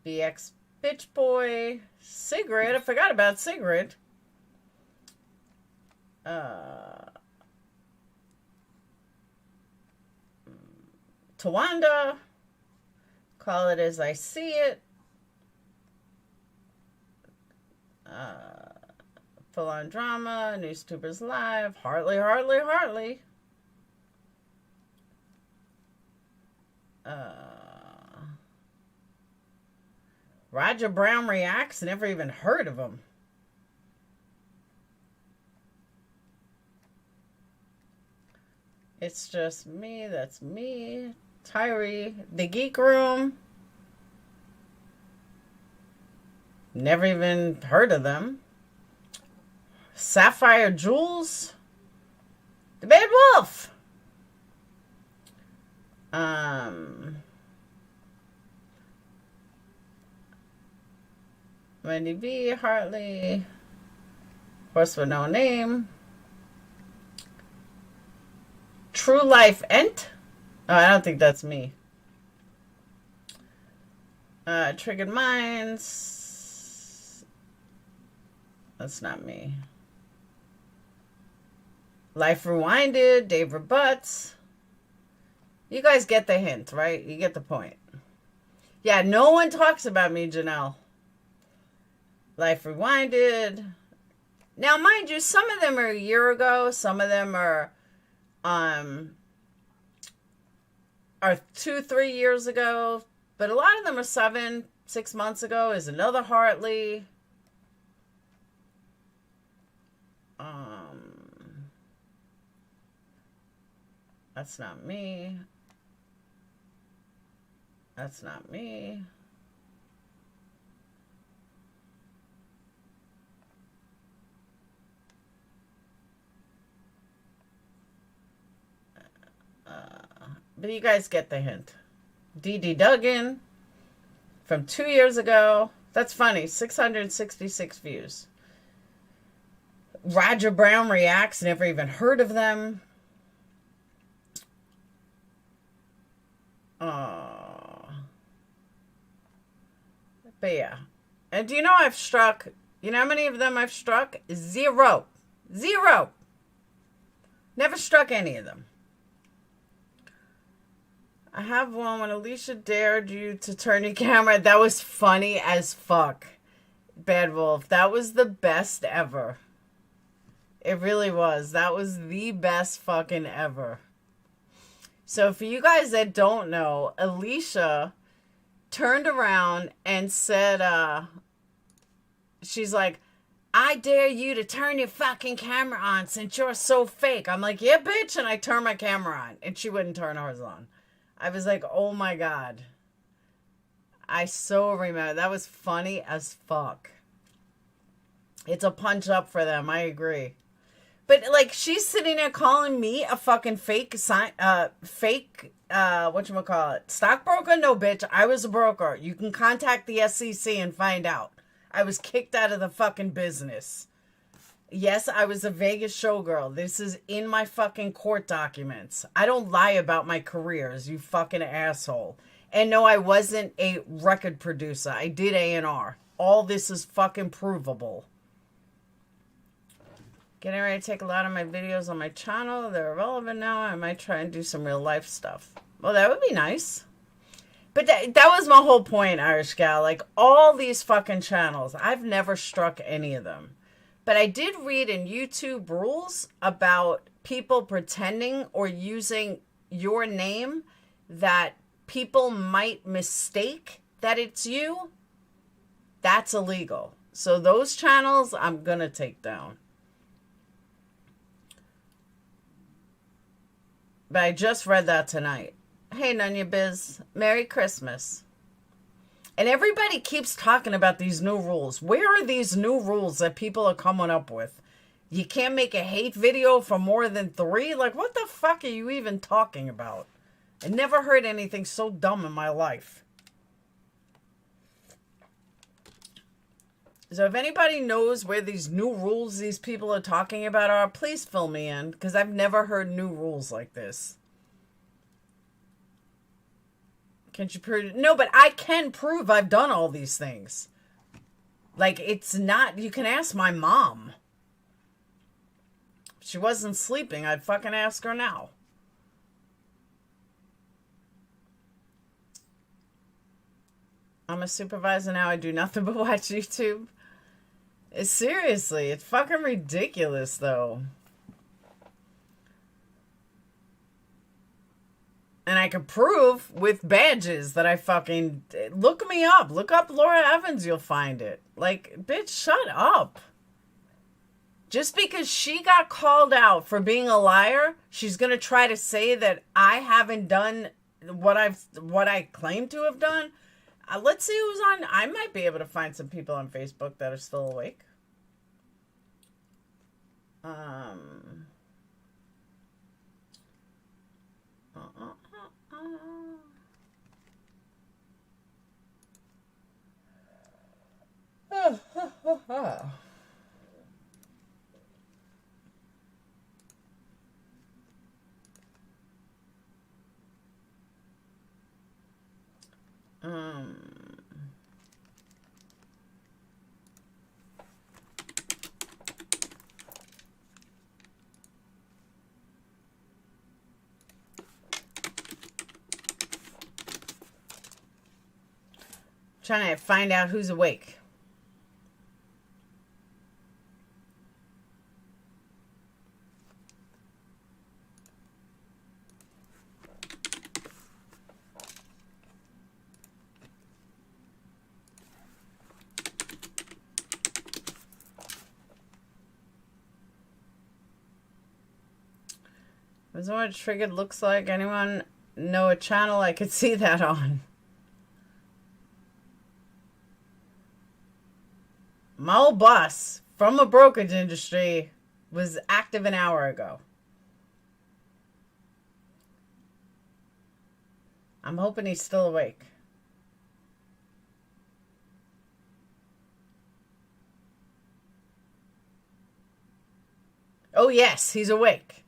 BX Bitch Boy, Sigrid. I forgot about Sigrid. Tawanda. Call it as I see it. Full on drama. Newstubers Live. Hartley. Roger Brown Reacts. Never even heard of him. It's just me. That's me. Tyree. The Geek Room. Never even heard of them. Sapphire Jules. The Bad Wolf. Wendy B. Hartley. Horse with No Name. True Life Ent. Oh, I don't think that's me. Triggered Minds. That's not me. Life Rewinded. Dave Rebuts. You guys get the hint, right? You get the point. Yeah, no one talks about me, Janelle. Life Rewinded. Now, mind you, some of them are a year ago. Some of them are 2-3 years ago. But a lot of them are 7-6 months ago. Is another Hartley. That's not me. That's not me. But you guys get the hint. D.D. Duggan from 2 years ago. That's funny. 666 views. Roger Brown Reacts. Never even heard of them. But yeah. And do you know I've struck... You know how many of them I've struck? 0. 0. Never struck any of them. I have one when Alicia dared you to turn your camera. That was funny as fuck. Bad Wolf. That was the best ever. It really was. That was the best fucking ever. So for you guys that don't know, Alicia turned around and said, she's like, I dare you to turn your fucking camera on since you're so fake. I'm like, yeah, bitch. And I turned my camera on. And she wouldn't turn hers on. I was like, oh my God. I so remember. That was funny as fuck. It's a punch up for them. I agree. But like, she's sitting there calling me a fucking whatchamacallit, stockbroker? No, bitch. I was a broker. You can contact the SEC and find out. I was kicked out of the fucking business. Yes, I was a Vegas showgirl. This is in my fucking court documents. I don't lie about my careers, you fucking asshole. And no, I wasn't a record producer. I did A&R. All this is fucking provable. Getting ready to take a lot of my videos on my channel. They're irrelevant now. I might try and do some real life stuff. Well, that would be nice. But that was my whole point, Irish Gal. Like, all these fucking channels, I've never struck any of them. But I did read in YouTube rules about people pretending or using your name that people might mistake that it's you. That's illegal. So those channels I'm going to take down. But I just read that tonight. Hey, Nunya Biz. Merry Christmas. And everybody keeps talking about these new rules. Where are these new rules that people are coming up with? You can't make a hate video for more than 3? Like, what the fuck are you even talking about? I never heard anything so dumb in my life. So if anybody knows where these new rules these people are talking about are, please fill me in, because I've never heard new rules like this. Can't you prove it? No, but I can prove I've done all these things. Like, it's not... You can ask my mom. If she wasn't sleeping, I'd fucking ask her now. I'm a supervisor now. I do nothing but watch YouTube. Seriously, it's fucking ridiculous, though. And I can prove with badges that I fucking... Look me up. Look up Laura Evans. You'll find it. Like, bitch, shut up. Just because she got called out for being a liar, she's going to try to say that I haven't done what I claim to have done. Let's see who's on. I might be able to find some people on Facebook that are still awake. Trying to find out who's awake. Is that what triggered looks like? Anyone know a channel I could see that on? My old boss from a brokerage industry was active an hour ago. I'm hoping he's still awake. Oh yes, he's awake.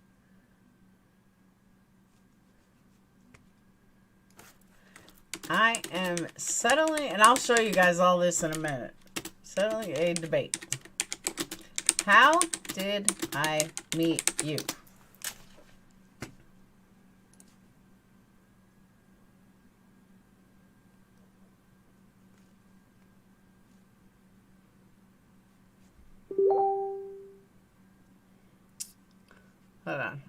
I am settling, and I'll show you guys all this in a minute. Settling a debate. How did I meet you? Hold on.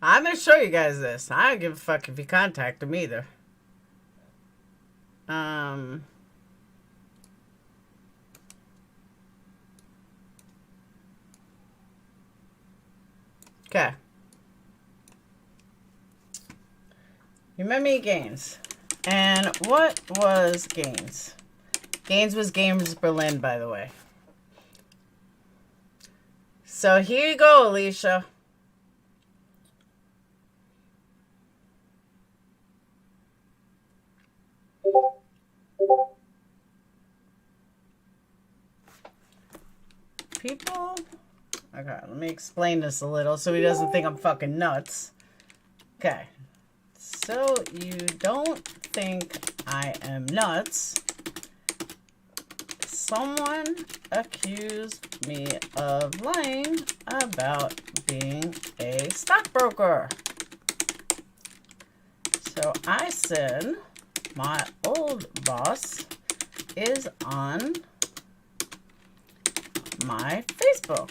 I'm going to show you guys this. I don't give a fuck if you contact him either. Okay. You met me at Gaines. And what was Gaines? Gaines was Games Berlin, by the way. So here you go, Alicia. People... Okay, let me explain this a little so he doesn't think I'm fucking nuts. Okay. So you don't think I am nuts. Someone accused me of lying about being a stockbroker. So I said my old boss is on my Facebook.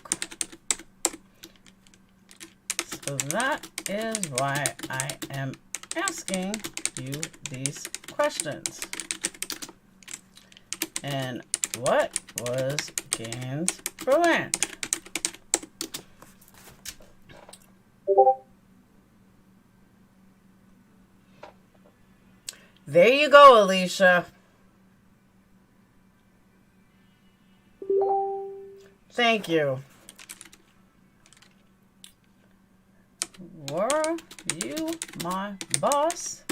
So that is why I am asking you these questions. And what was Gaines Berlin? There you go, Alicia. Thank you. Were you my boss?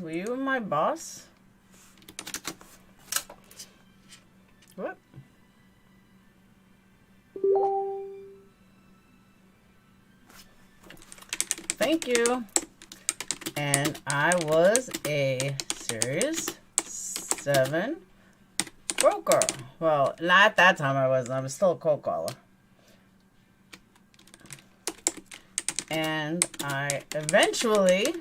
Were you my boss? What? Thank you. And I was a Series 7 broker. Well, not at that time I wasn't. I was still a cold caller. And I eventually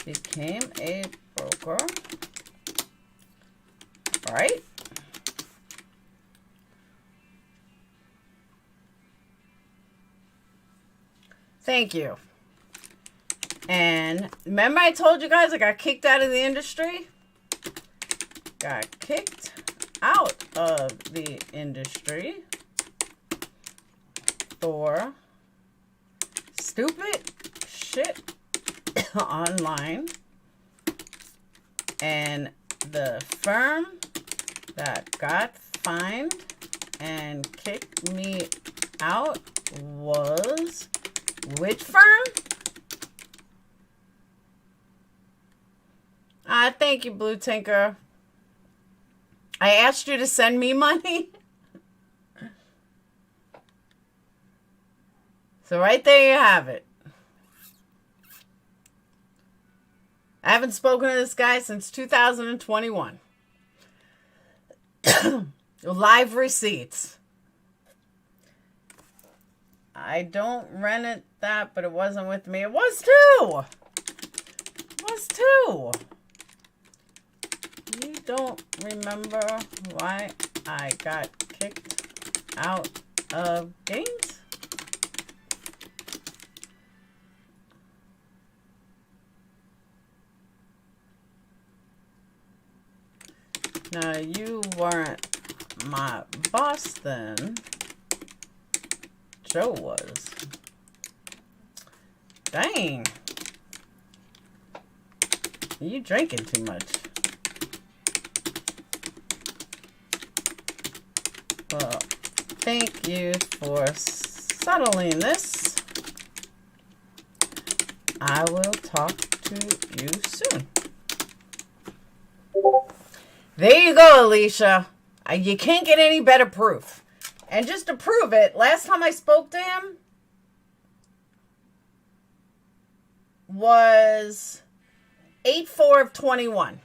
became a broker. Right? Thank you. And remember I told you guys I got kicked out of the industry? Got kicked out of the industry for stupid shit online. And the firm that got fined and kicked me out was which firm? Thank you, Blue Tinker. I asked you to send me money. So right there you have it. I haven't spoken to this guy since 2021. Live receipts. I don't rent it that, but it wasn't with me. It was too. It was too. You don't remember why I got kicked out of games? Now, you weren't my boss then. Joe was. Dang. You drinking too much. Well, thank you for settling this. I will talk to you soon. There you go, Alicia. You can't get any better proof. And just to prove it, last time I spoke to him was 8/4 of 21.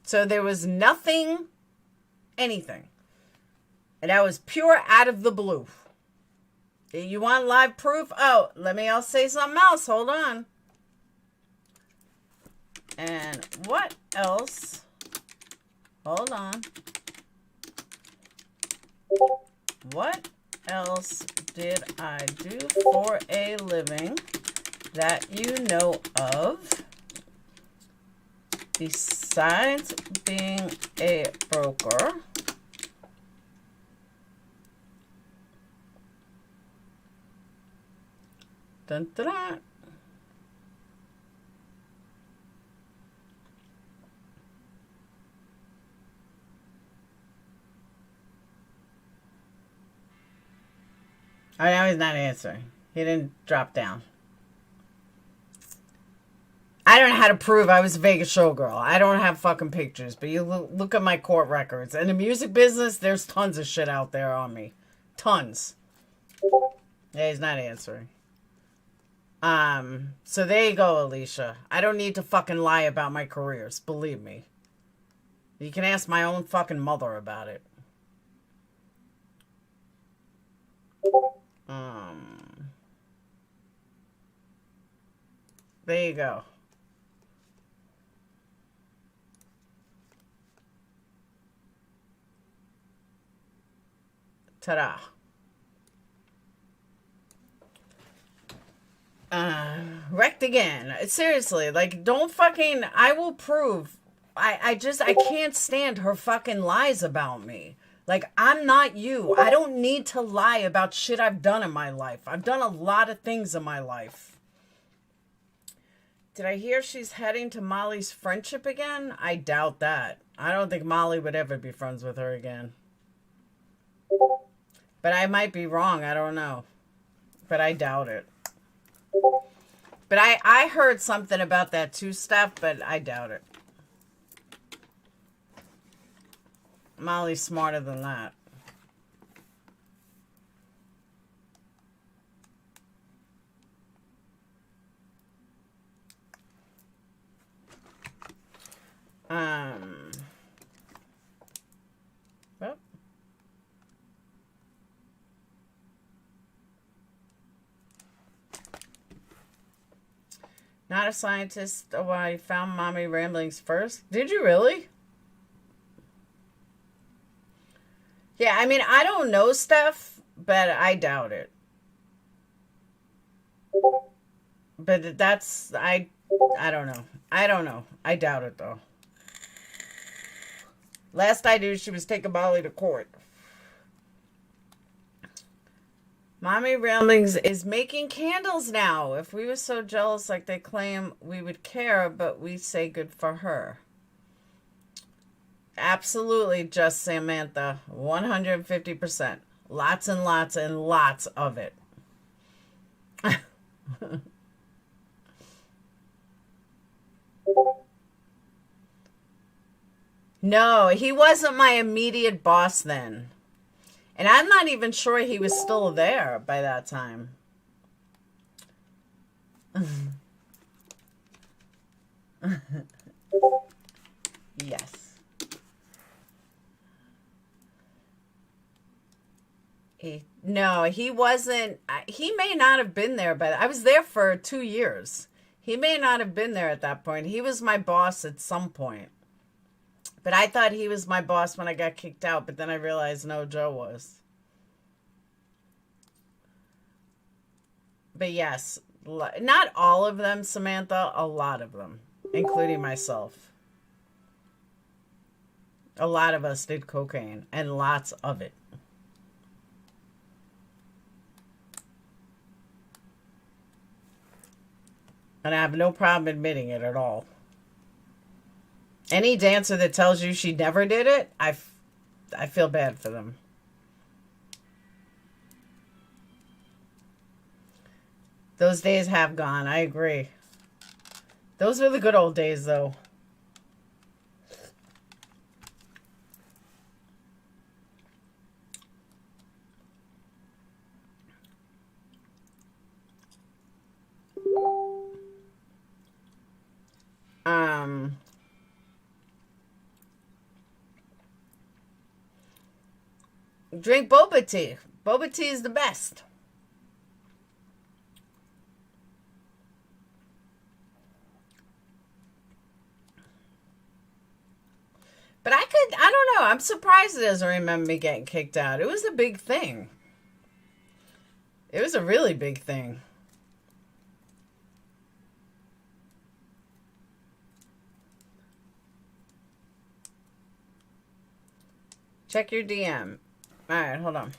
So there was nothing, anything. And that was pure out of the blue. You want live proof? Oh, let me else say something else. Hold on. And what else? Hold on. What else did I do for a living that you know of besides being a broker? Dun, dun, dun. Oh, now he's not answering. He didn't drop down. I don't know how to prove I was a Vegas showgirl. I don't have fucking pictures, but you look at my court records. In the music business, there's tons of shit out there on me. Tons. Yeah, he's not answering. So there you go, Alicia. I don't need to fucking lie about my careers. Believe me. You can ask my own fucking mother about it. There you go. Ta-da. Wrecked again. Seriously, like, don't fucking, I will prove. I can't stand her fucking lies about me. Like, I'm not you. I don't need to lie about shit I've done in my life. I've done a lot of things in my life. Did I hear she's heading to Molly's friendship again? I doubt that. I don't think Molly would ever be friends with her again. But I might be wrong. I don't know. But I doubt it. But I heard something about that too, Steph, but I doubt it. Molly's smarter than that. Not a scientist. Oh, I found mommy ramblings first. Did you really? Yeah, I mean, I don't know stuff, but I doubt it. But that's, I don't know. I don't know. I doubt it, though. Last I knew, she was taking Molly to court. Mommy Ramblings is making candles now. If we were so jealous like they claim, we would care, but we say good for her. Absolutely, just Samantha. 150%. Lots and lots and lots of it. No, he wasn't my immediate boss then. And I'm not even sure he was still there by that time. Yes. No, he wasn't. He may not have been there, but I was there for 2 years. He may not have been there at that point. He was my boss at some point. But I thought he was my boss when I got kicked out, but then I realized no, Joe was. But yes, not all of them, Samantha, a lot of them, including myself. A lot of us did cocaine, and lots of it. And I have no problem admitting it at all. Any dancer that tells you she never did it, I feel bad for them. Those days have gone. I agree. Those were the good old days, though. Drink boba tea. Boba tea is the best. But I don't know. I'm surprised it doesn't remember me getting kicked out. It was a big thing. It was a really big thing. Check your DM. All right, hold on.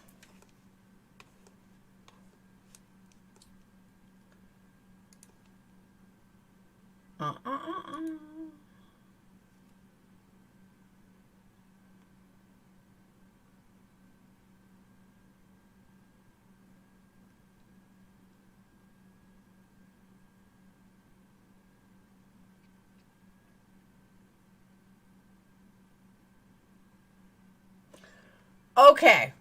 Okay.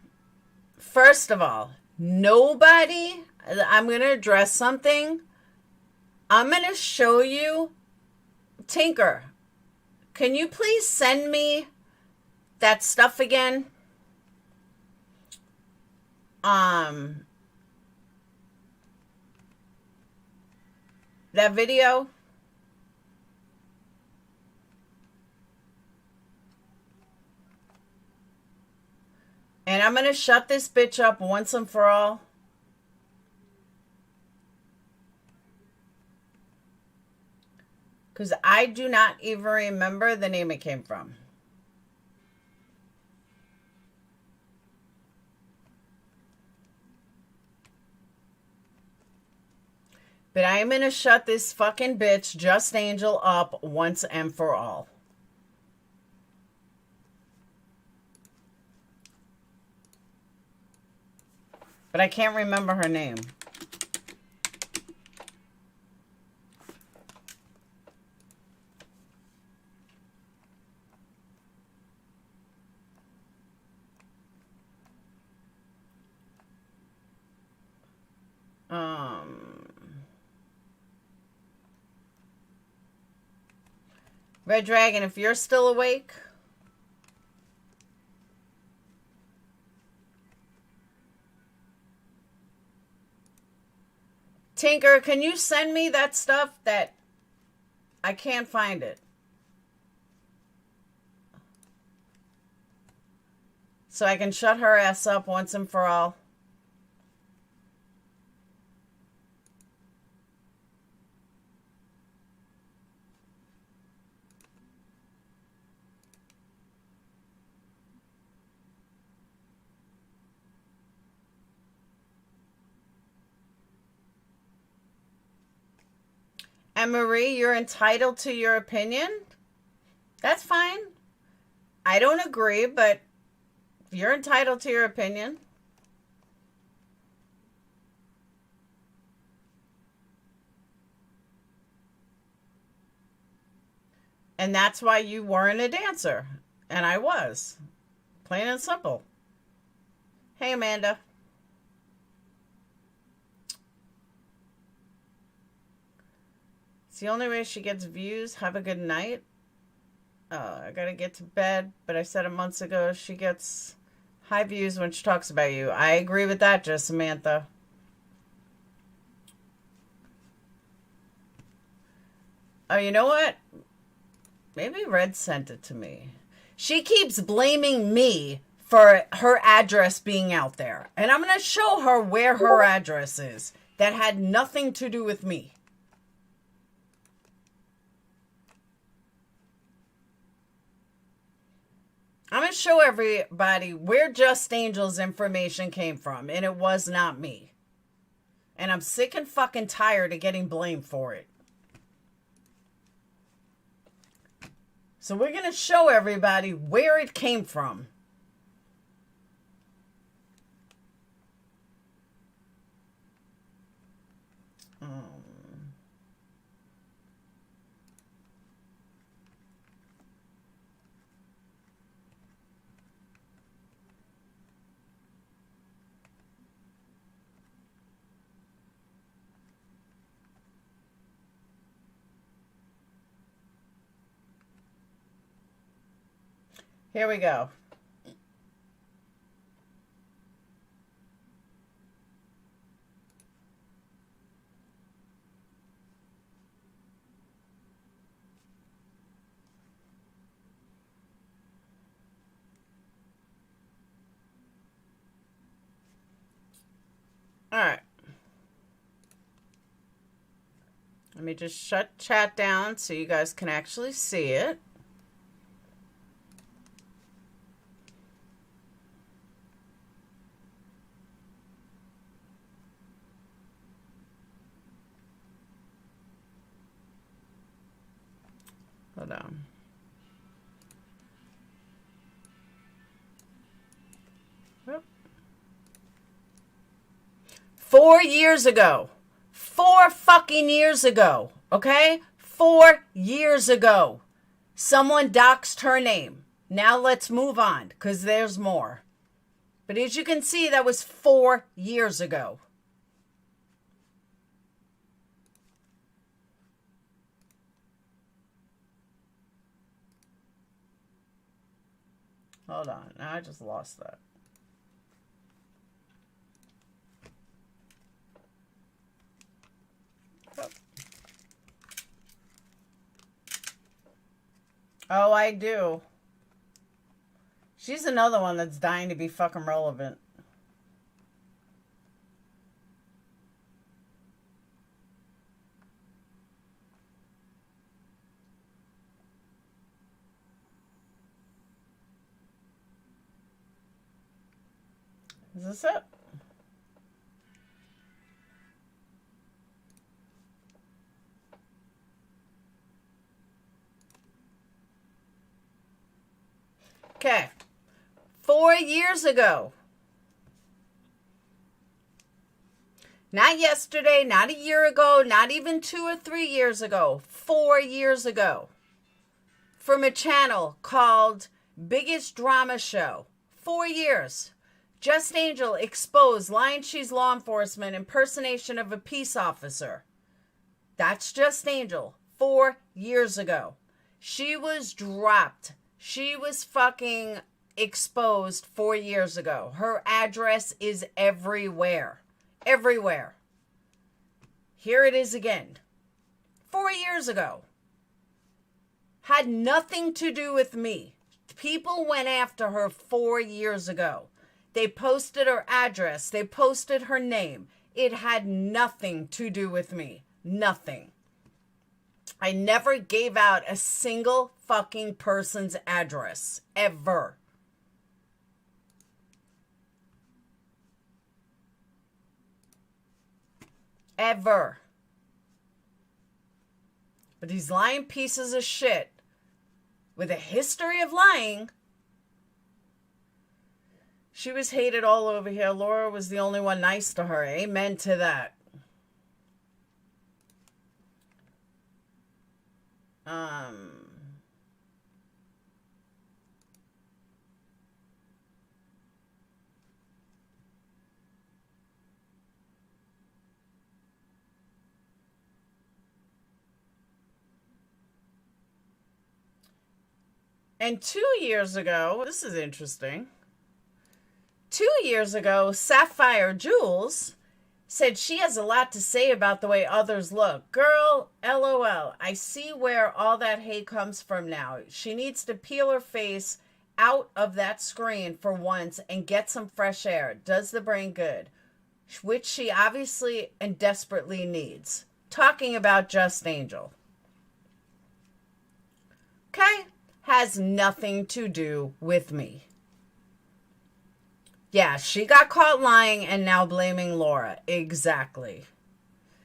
First of all, nobody, I'm going to address something. I'm going to show you. Tinker, can you please send me that stuff again? That video? And I'm going to shut this bitch up once and for all. Because I do not even remember the name it came from. But I am going to shut this fucking bitch, Just Angel, up once and for all. But I can't remember her name. Red Dragon, if you're still awake. Tinker, can you send me that stuff that I can't find it. So I can shut her ass up once and for all. And Marie, you're entitled to your opinion. That's fine. I don't agree, but you're entitled to your opinion. And that's why you weren't a dancer. And I was. Plain and simple. Hey, Amanda. It's the only way she gets views. Have a good night. I gotta get to bed, but I said it months ago. She gets high views when she talks about you. I agree with that, just Samantha. Oh, you know what? Maybe Red sent it to me. She keeps blaming me for her address being out there. And I'm going to show her where her address is. That had nothing to do with me. I'm going to show everybody where Just Angel's information came from. And it was not me. And I'm sick and fucking tired of getting blamed for it. So we're going to show everybody where it came from. Here we go. All right. Let me just shut chat down so you guys can actually see it. Hold on. Yep. 4 years ago. 4 fucking years ago. Okay? 4 years ago. Someone doxed her name. Now let's move on, because there's more. But as you can see, that was 4 years ago. Hold on. Now I just lost that. Oh, I do. She's another one that's dying to be fucking relevant. Is this it? Okay. 4 years ago. Not yesterday, not a year ago, not even 2 or 3 years ago. 4 years ago. From a channel called Biggest Drama Show. 4 years. Just Angel exposed lying she's law enforcement impersonation of a peace officer. That's Just Angel. 4 years ago. She was dropped. She was fucking exposed 4 years ago. Her address is everywhere. Everywhere. Here it is again. 4 years ago. Had nothing to do with me. People went after her 4 years ago. They posted her address. They posted her name. It had nothing to do with me. Nothing. I never gave out a single fucking person's address. Ever. Ever. But these lying pieces of shit with a history of lying. She was hated all over here. Laura was the only one nice to her. Amen to that. And 2 years ago, this is interesting. 2 years ago, Sapphire Jules said she has a lot to say about the way others look. Girl, LOL, I see where all that hate comes from now. She needs to peel her face out of that screen for once and get some fresh air. Does the brain good, which she obviously and desperately needs. Talking about Just Angel. Okay? Has nothing to do with me. Yeah, she got caught lying and now blaming Laura. Exactly.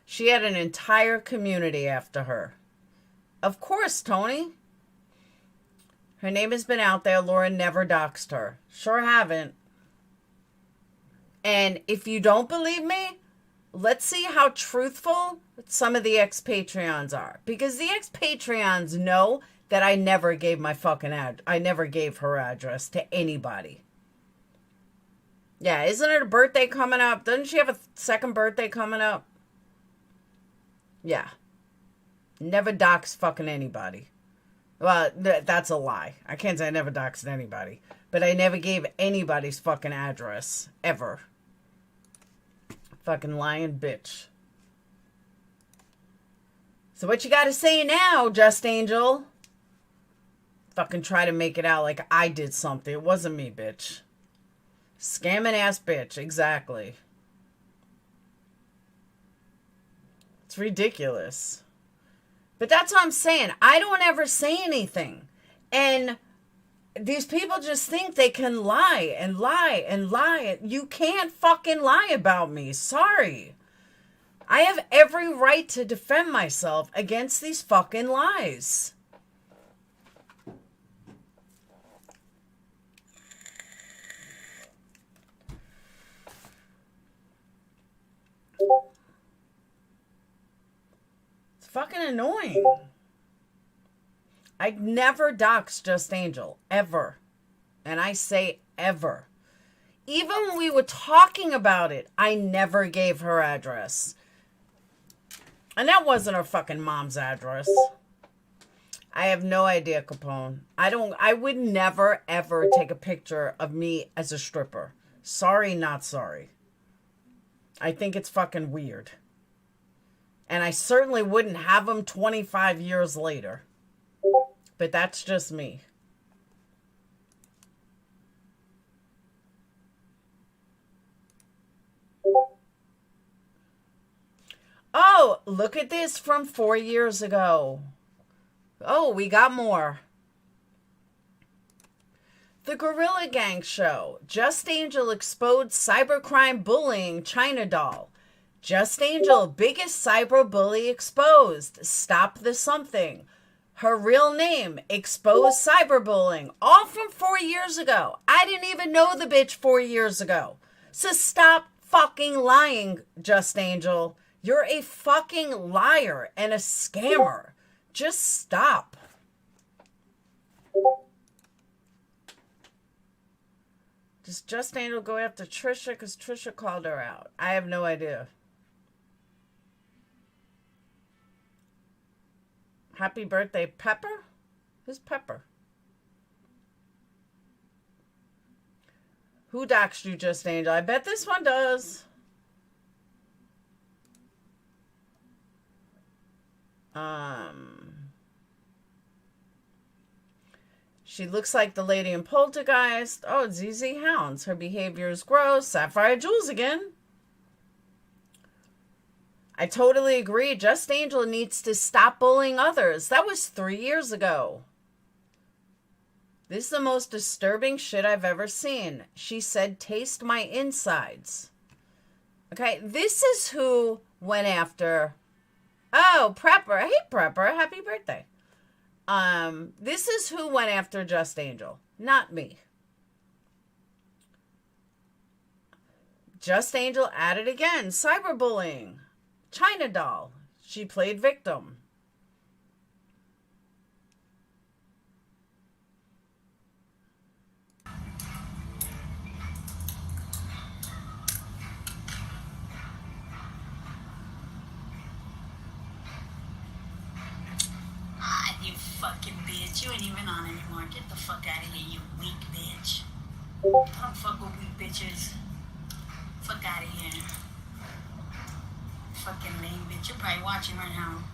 She had an entire community after her. Of course, Tony. Her name has been out there. Laura never doxed her. Sure haven't. And if you don't believe me, let's see how truthful some of the ex-Patreons are. Because the ex-Patreons know that I never gave my fucking I never gave her address to anybody. Yeah, isn't her birthday coming up? Doesn't she have a second birthday coming up? Yeah. Never doxed fucking anybody. Well, that's a lie. I can't say I never doxed anybody. But I never gave anybody's fucking address. Ever. Fucking lying bitch. So what you gotta say now, Just Angel? Fucking try to make it out like I did something. It wasn't me, bitch. Scamming ass bitch. Exactly. It's ridiculous. But that's what I'm saying. I don't ever say anything. And these people just think they can lie and lie and lie. You can't fucking lie about me. Sorry. I have every right to defend myself against these fucking lies. It's fucking annoying. I never doxed Just Angel. Ever. And I say ever. Even when we were talking about it, I never gave her address. And that wasn't her fucking mom's address. I have no idea, Capone. I would never, ever take a picture of me as a stripper. Sorry, not sorry. I think it's fucking weird. And I certainly wouldn't have them 25 years later. But that's just me. Oh, look at this from 4 years ago. Oh, we got more. The Gorilla Gang Show. Just Angel exposed cybercrime bullying China doll. Just Angel, biggest cyber bully exposed. Stop the something. Her real name, exposed cyberbullying. All from 4 years ago. I didn't even know the bitch 4 years ago. So stop fucking lying, Just Angel. You're a fucking liar and a scammer. Just stop. Does Just Angel go after Trisha because Trisha called her out? I have no idea. Happy birthday, Pepper? Who's Pepper? Who doxed you, Just Angel? I bet this one does. She looks like the lady in Poltergeist. Oh, ZZ Hounds. Her behavior is gross. Sapphire Jules again. I totally agree. Just Angel needs to stop bullying others. That was 3 years ago. This is the most disturbing shit I've ever seen. She said, taste my insides. Okay, this is who went after... Oh, Prepper. Hey, Prepper. Happy birthday. This is who went after Just Angel, not me. Just Angel at it again. Cyberbullying. China Doll. She played victim. You fucking bitch. You ain't even on anymore. Get the fuck out of here, you weak bitch. Don't fuck with weak bitches. Fuck out of here. Fucking lame bitch. You're probably watching right now.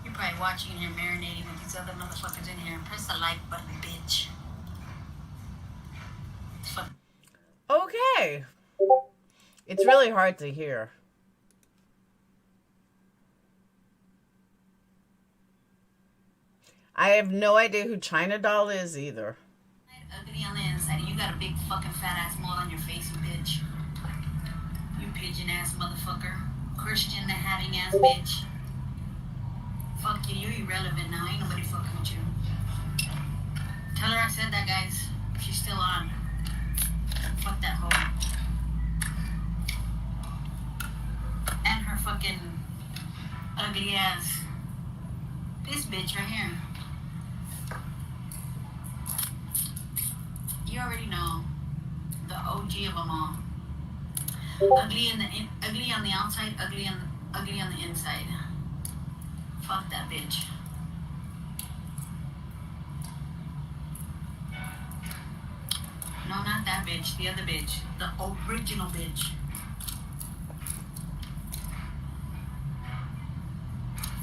You're probably watching here marinating with these other motherfuckers in here. Press the like button, bitch. Fuck. Okay. It's really hard to hear. I have no idea who China Doll is either. Ugly on the inside. You got a big fucking fat ass mole on your face, you bitch. You pigeon ass motherfucker. Christian the having ass bitch. Fuck you. You're irrelevant now. Ain't nobody fucking with you. Tell her I said that, guys. She's still on. Fuck that hoe. And her fucking ugly ass. This bitch right here. You already know the OG of them all. Ugly ugly on the outside, ugly on the inside. Fuck that bitch. No, not that bitch. The other bitch. The original bitch.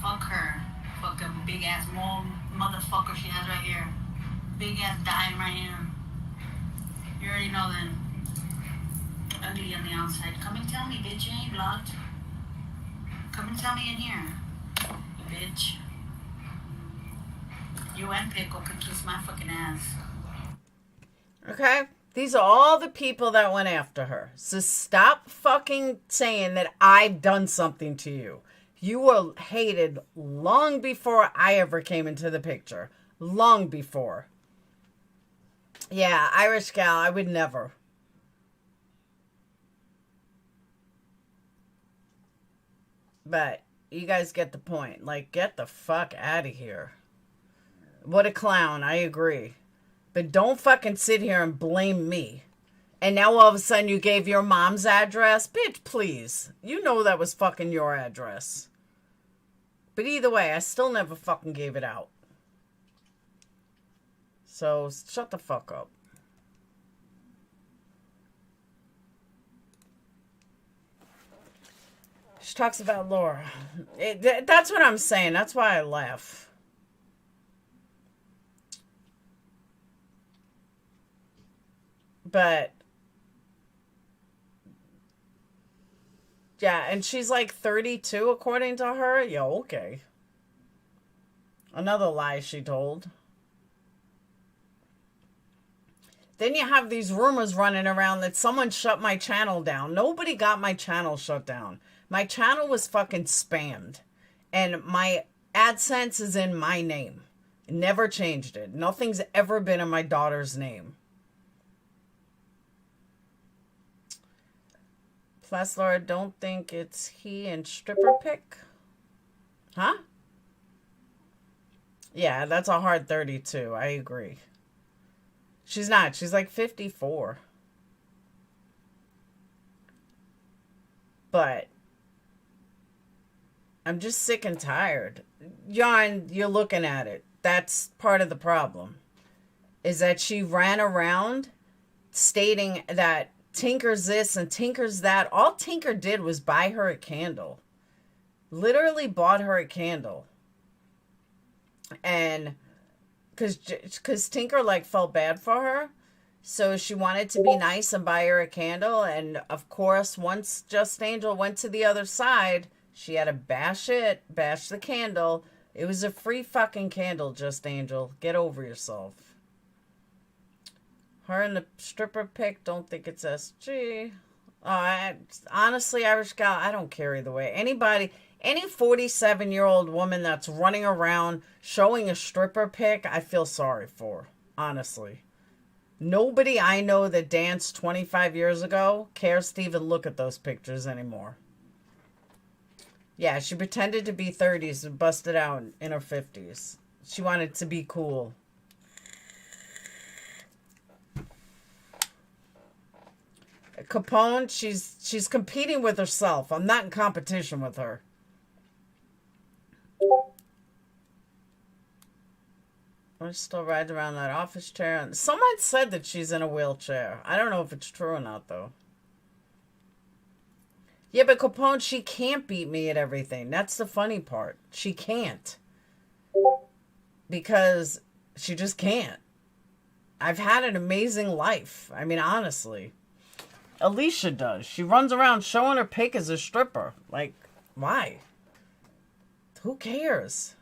Fuck her. Fucking big ass mole motherfucker she has right here. Big ass dime right here. You already know then. Ugly on the outside. Come and tell me, bitch. You ain't blocked. Come and tell me in here. You bitch. You and Pickle could kiss my fucking ass. Okay? These are all the people that went after her. So stop fucking saying that I've done something to you. You were hated long before I ever came into the picture. Long before. Yeah, Irish gal, I would never. But you guys get the point. Like, get the fuck out of here. What a clown, I agree. But don't fucking sit here and blame me. And now all of a sudden you gave your mom's address? Bitch, please. You know that was fucking your address. But either way, I still never fucking gave it out. So, shut the fuck up. She talks about Laura. That's what I'm saying. That's why I laugh. But, yeah, and she's like 32 according to her. Yeah, okay. Another lie she told. Then you have these rumors running around that someone shut my channel down. Nobody got my channel shut down. My channel was fucking spammed. And my AdSense is in my name. Never changed it. Nothing's ever been in my daughter's name. Plus, Laura, don't think it's he and stripper pick. Huh? Yeah, that's a hard 32. I agree. She's not. She's like 54. But I'm just sick and tired. Yarn, you're looking at it. That's part of the problem. Is that she ran around stating that Tinker's this and Tinker's that. All Tinker did was buy her a candle. Literally bought her a candle. And because Tinker like felt bad for her. So she wanted to be nice and buy her a candle. And of course, once Just Angel went to the other side, she had to bash the candle. It was a free fucking candle, Just Angel. Get over yourself. Her and the stripper pic, don't think it's SG. Honestly, Irish Gal, I don't care either way. Any 47-year-old woman that's running around showing a stripper pic, I feel sorry for. Honestly. Nobody I know that danced 25 years ago cares to even look at those pictures anymore. Yeah, she pretended to be 30s and busted out in her 50s. She wanted to be cool. Capone, she's competing with herself. I'm not in competition with her. I'm still riding around that office chair. Someone said that she's in a wheelchair. I don't know if it's true or not, though. Yeah, but Capone, she can't beat me at everything. That's the funny part. She can't. Because she just can't. I've had an amazing life. I mean, honestly. Alicia does. She runs around showing her pic as a stripper. Like, why? Who cares?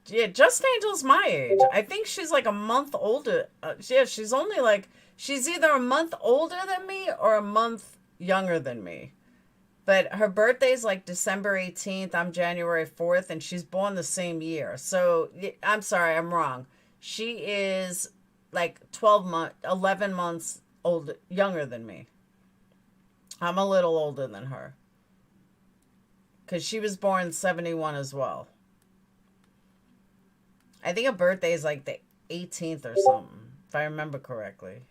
Yeah, Just Angel's my age. I think she's like a month older. Yeah, she's only like, she's either a month older than me or a month younger than me. But her birthday's like December 18th. I'm January 4th, and she's born the same year. So, I'm sorry, I'm wrong. She is like 11 months older, younger than me. I'm a little older than her. Because she was born 71 as well. I think her birthday is like the 18th or something, if I remember correctly.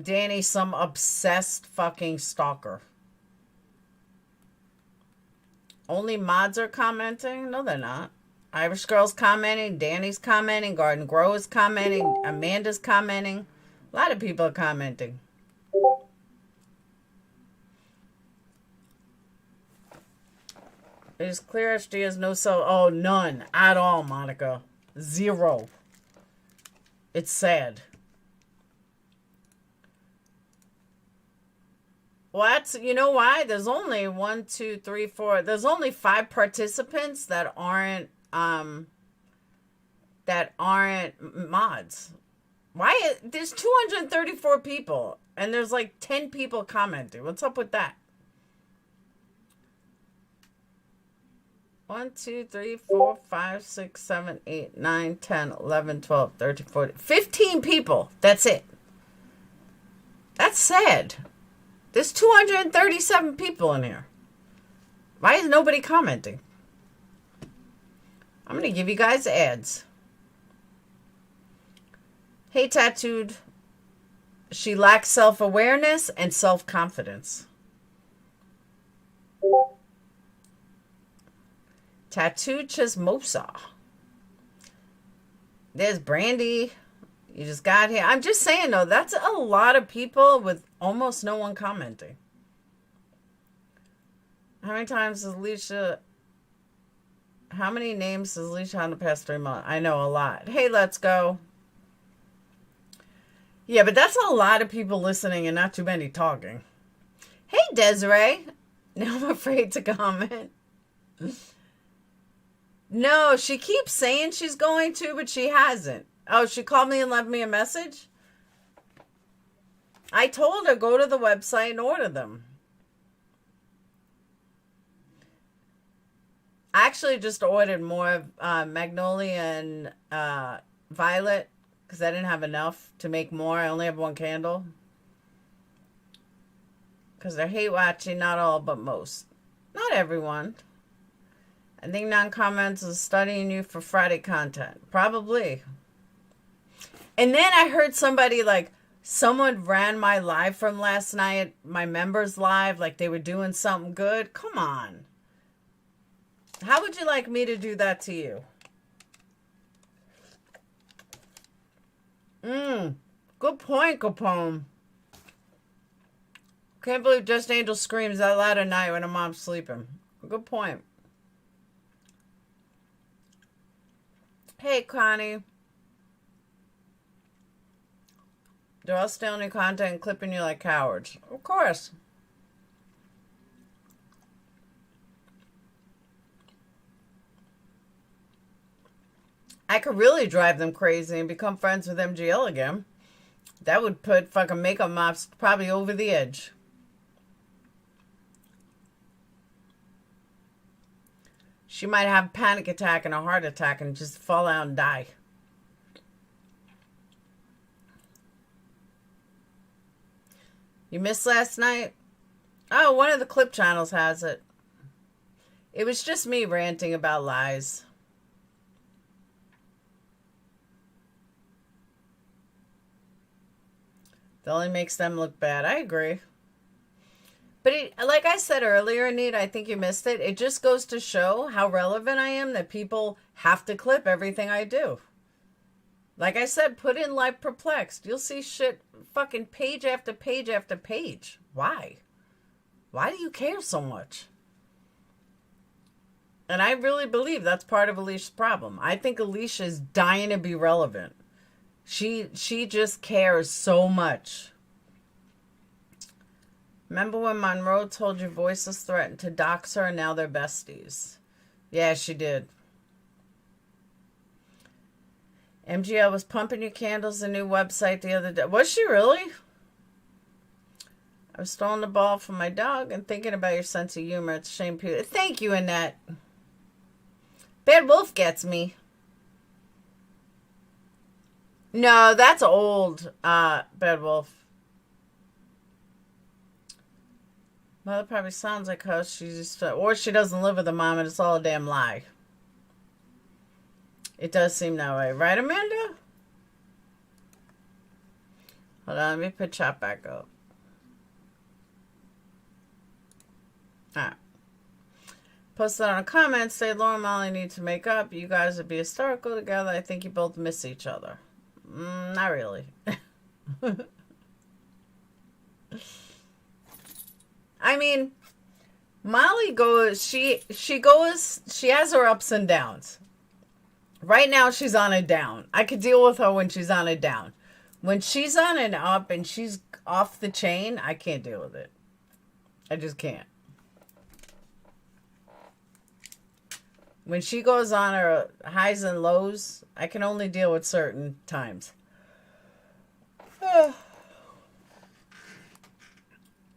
Danny's some obsessed fucking stalker. Only mods are commenting? No, they're not. Irish Girl's commenting, Danny's commenting, Garden Grow is commenting, Amanda's commenting. A lot of people are commenting. It is clear SG has no cell. Oh, none at all, Monica. Zero. It's sad. What? You know why? There's only 1, 2, 3, 4. There's only 5 participants that aren't mods. Why? There's 234 people, and there's like 10 people commenting. What's up with that? 1, 2, 3, 4, 5, 6, 7, 8, 9, 10, 11, 12, 13, 14, 15 people. That's it. That's sad. There's 237 people in here. Why is nobody commenting? I'm going to give you guys ads. Hey, Tattooed. She lacks self-awareness and self-confidence. Tattooed Chismosa. There's Brandy. You just got here. I'm just saying, though, that's a lot of people with almost no one commenting. How many times has Alicia... How many names has Alicia had in the past 3 months? I know, a lot. Hey, let's go. Yeah, but that's a lot of people listening and not too many talking. Hey, Desiree. Now I'm afraid to comment. No, she keeps saying she's going to, but she hasn't. Oh, she called me and left me a message? I told her, go to the website and order them. I actually just ordered more Magnolia and Violet because I didn't have enough to make more. I only have 1 candle. Because they're hate watching, not all, but most. Not everyone. I think non-comments is studying you for Friday content. Probably. And then I heard somebody someone ran my live from last night, my members live, like they were doing something good. Come on. How would you like me to do that to you? Good point, Capone. Can't believe Just Angel screams that loud at night when her mom's sleeping. Good point. Hey, Connie. They're all stealing your content and clipping you like cowards. Of course. I could really drive them crazy and become friends with MGL again. That would put fucking makeup mops probably over the edge. She might have a panic attack and a heart attack and just fall out and die. You missed last night? Oh, one of the clip channels has it. It was just me ranting about lies. That only makes them look bad. I agree. But like I said earlier, Anita, I think you missed it. It just goes to show how relevant I am that people have to clip everything I do. Like I said, put in Live Perplexed. You'll see shit fucking page after page after page. Why? Why do you care so much? And I really believe that's part of Alicia's problem. I think Alicia's dying to be relevant. She just cares so much. Remember when Monroe told you Voices threatened to dox her and now they're besties? Yeah, she did. MGL was pumping your candles a new website the other day. Was she really? I was throwing the ball for my dog and thinking about your sense of humor. It's a shame people... Thank you, Annette. Bad Wolf gets me. No, that's old, Bad Wolf. Mother probably sounds like her. She's just, or she doesn't live with her mom and it's all a damn lie. It does seem that way. Right, Amanda? Hold on, let me put chat back up. Alright. Posted on a comment, say Laura and Molly need to make up. You guys would be hysterical together. I think you both miss each other. Not really. I mean, Molly goes, she has her ups and downs. Right now she's on a down. I could deal with her when she's on a down. When she's on an up and she's off the chain, I can't deal with it. I just can't. When she goes on her highs and lows, I can only deal with certain times.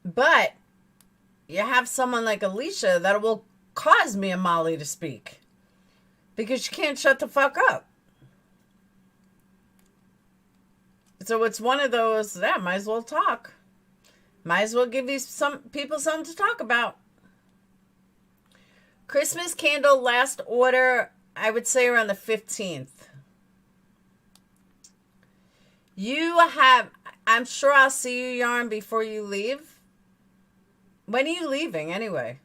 But you have someone like Alicia that will cause me and Molly to speak. Because she can't shut the fuck up. So it's one of those, that might as well talk. Might as well give these some people something to talk about. Christmas candle last order, I would say around the 15th. I'm sure I'll see you, Yarn, before you leave. When are you leaving, anyway?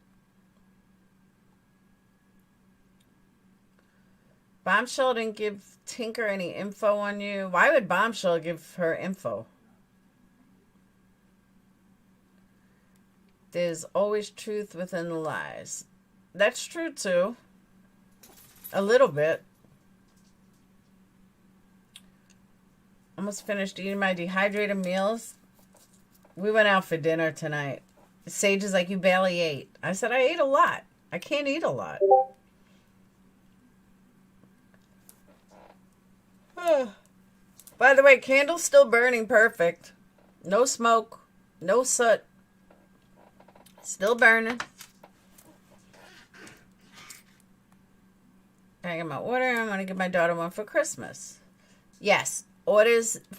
Bombshell didn't give Tinker any info on you. Why would Bombshell give her info? There's always truth within the lies. That's true, too. A little bit. Almost finished eating my dehydrated meals. We went out for dinner tonight. Sage is like, you barely ate. I said, I ate a lot. I can't eat a lot. By the way, candle's still burning perfect. No smoke. No soot. Still burning. I got my order. I'm going to give my daughter one for Christmas. Yes.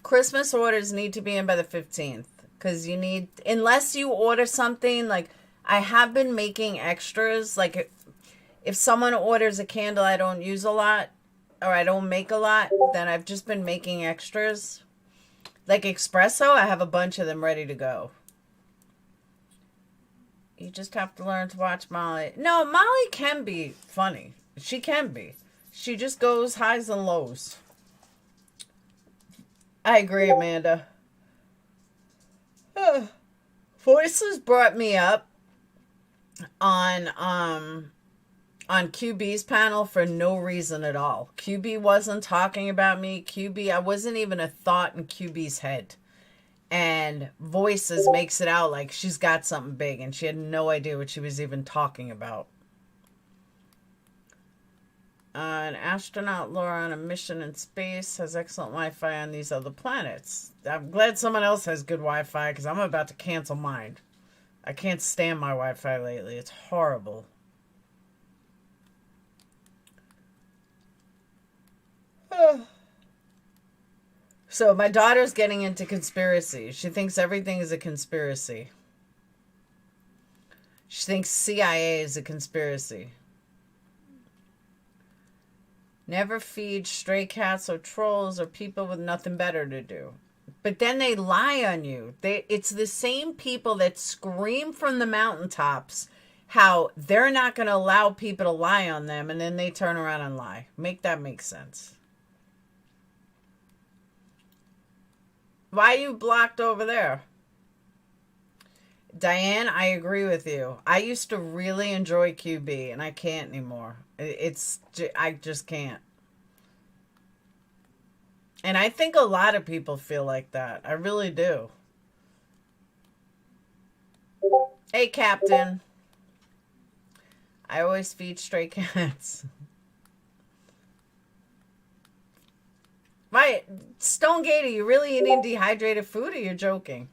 Christmas orders need to be in by the 15th. Because you need, unless you order something, like, I have been making extras. Like, if someone orders a candle I don't use a lot, or I don't make a lot, then I've just been making extras. Like espresso, I have a bunch of them ready to go. You just have to learn to watch Molly. No, Molly can be funny. She can be. She just goes highs and lows. I agree, Amanda. Voices brought me up on on QB's panel for no reason at all. QB wasn't talking about me. I wasn't even a thought in QB's head. And Voices makes it out like she's got something big and she had no idea what she was even talking about. An astronaut Laura on a mission in space has excellent Wi-Fi on these other planets. I'm glad someone else has good Wi-Fi because I'm about to cancel mine. I can't stand my Wi-Fi lately. It's horrible. So my daughter's getting into conspiracy. She thinks everything is a conspiracy. She thinks CIA is a conspiracy. Never feed stray cats or trolls or people with nothing better to do. But then they lie on you. It's the same people that scream from the mountaintops how they're not going to allow people to lie on them, and then they turn around and lie. Make that make sense. Why are you blocked over there? Diane, I agree with you. I used to really enjoy QB, and I can't anymore. I just can't. And I think a lot of people feel like that. I really do. Hey, Captain. I always feed stray cats. Right, Stonegate, are you really eating dehydrated food or you're joking?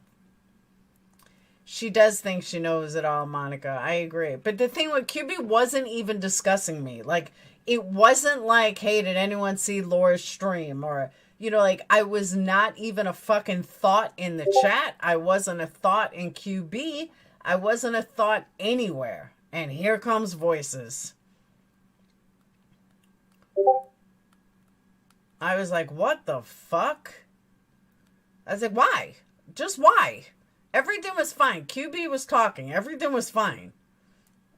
She does think she knows it all, Monica. I agree. But the thing with QB wasn't even discussing me. Like, it wasn't like, hey, did anyone see Laura's stream? Or, you know, like, I was not even a fucking thought in the chat. I wasn't a thought in QB. I wasn't a thought anywhere. And here comes Voices. I was like, what the fuck? I was like, why? Just why? Everything was fine. QB was talking. Everything was fine.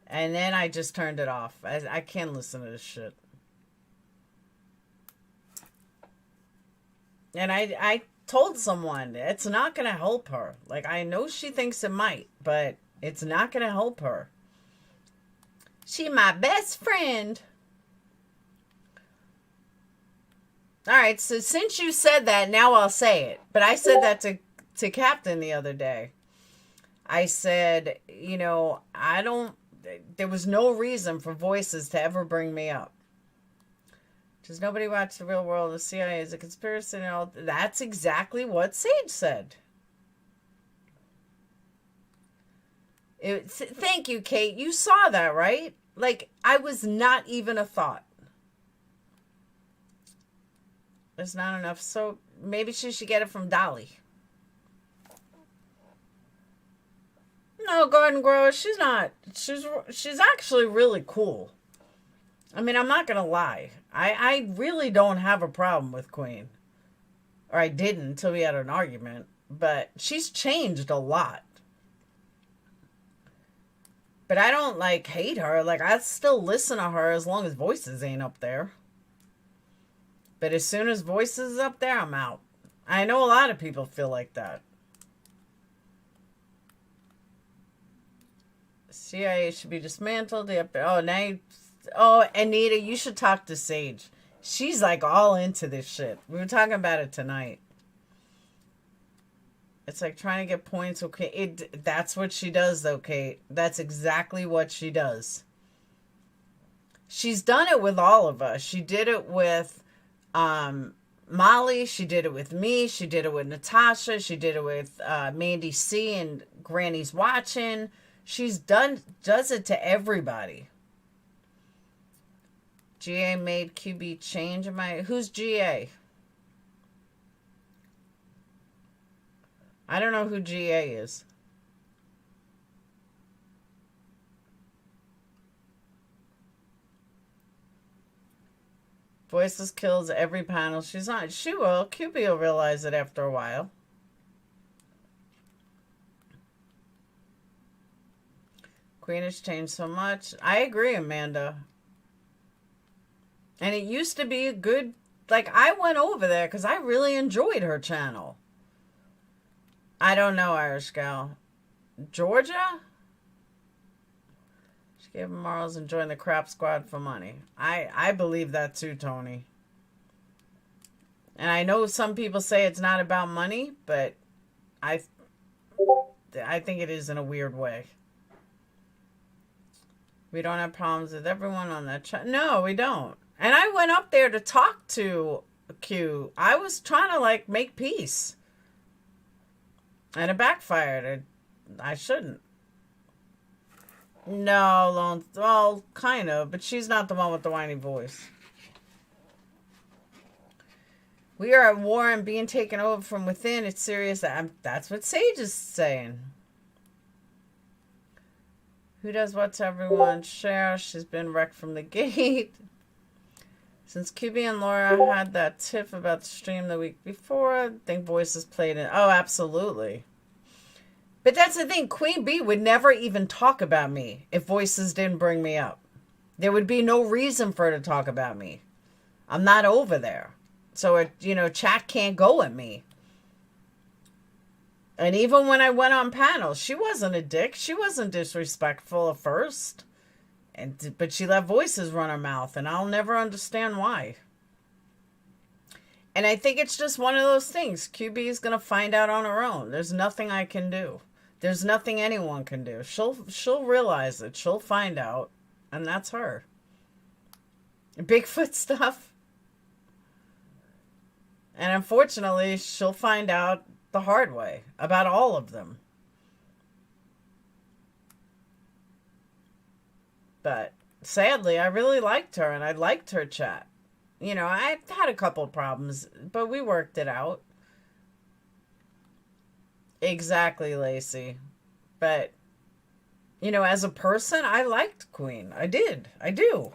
And then I just turned it off. I can't listen to this shit. And I told someone, it's not going to help her. Like, I know she thinks it might, but it's not going to help her. She my best friend. All right, so since you said that, now I'll say it. But I said that to Captain the other day. I said, you know, there was no reason for Voices to ever bring me up. Does nobody watch the real world? The CIA is a conspiracy and all. That's exactly what Sage said. Thank you, Kate. You saw that, right? Like, I was not even a thought. There's not enough. So maybe she should get it from Dolly. No, Garden Grower, she's not. She's actually really cool. I mean, I'm not going to lie. I really don't have a problem with Queen. Or I didn't until we had an argument. But she's changed a lot. But I don't, like, hate her. Like, I still listen to her as long as Voices ain't up there. But as soon as Voices is up there, I'm out. I know a lot of people feel like that. CIA should be dismantled. Oh, Anita, you should talk to Sage. She's like all into this shit. We were talking about it tonight. It's like trying to get points. Okay, that's what she does, though, Kate. That's exactly what she does. She's done it with all of us. She did it with Molly. She did it with me. She did it with Natasha. She did it with Mandy C and Granny's Watching. Does it to everybody. GA made QB change in my... Who's GA? I don't know who GA is. Voices kills every panel she's on. She will. QB will realize it after a while. Queen has changed so much. I agree, Amanda. And it used to be a good... Like, I went over there because I really enjoyed her channel. I don't know, Irish Gal. Georgia? She Give morals and join the crap squad for money. I believe that too, Tony. And I know some people say it's not about money, but I think it is in a weird way. We don't have problems with everyone on that chat. No, we don't. And I went up there to talk to Q. I was trying to, like, make peace. And it backfired. I shouldn't. No, well, kind of. But she's not the one with the whiny voice. We are at war and being taken over from within. It's serious. That's what Sage is saying. Who does what to everyone? Cher, she's been wrecked from the gate. Since QB and Laura had that tiff about the stream the week before, I think Voices played it. Oh, absolutely. But that's the thing. Queen Bee would never even talk about me if Voices didn't bring me up. There would be no reason for her to talk about me. I'm not over there. So, chat can't go at me. And even when I went on panels, she wasn't a dick. She wasn't disrespectful at first. But she let Voices run her mouth, and I'll never understand why. And I think it's just one of those things. QB is going to find out on her own. There's nothing I can do. There's nothing anyone can do. She'll realize it. She'll find out, and that's her. Bigfoot stuff. And unfortunately, she'll find out the hard way about all of them. But sadly, I really liked her, and I liked her chat. I had a couple of problems, but we worked it out. Exactly, Lacey. But, as a person, I liked Queen. I did. I do.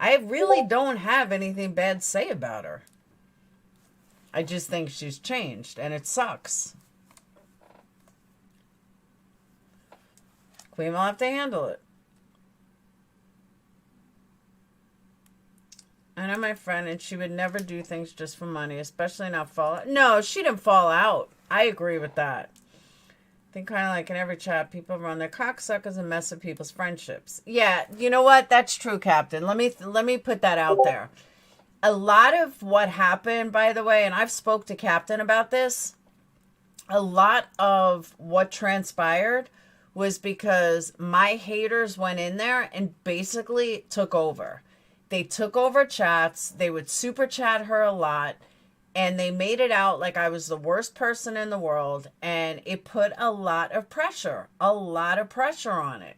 I really don't have anything bad to say about her. I just think she's changed, and it sucks. Queen will have to handle it. I know my friend, and she would never do things just for money, especially not fall out. No, she didn't fall out. I agree with that. I think kind of like in every chat, people run their cocksuckers and mess with people's friendships. Yeah, you know what? That's true, Captain. Let me put that out there. A lot of what happened, by the way, and I've spoke to Captain about this, a lot of what transpired was because my haters went in there and basically took over. They took over chats. They would super chat her a lot. And they made it out like I was the worst person in the world. And it put a lot of pressure on it.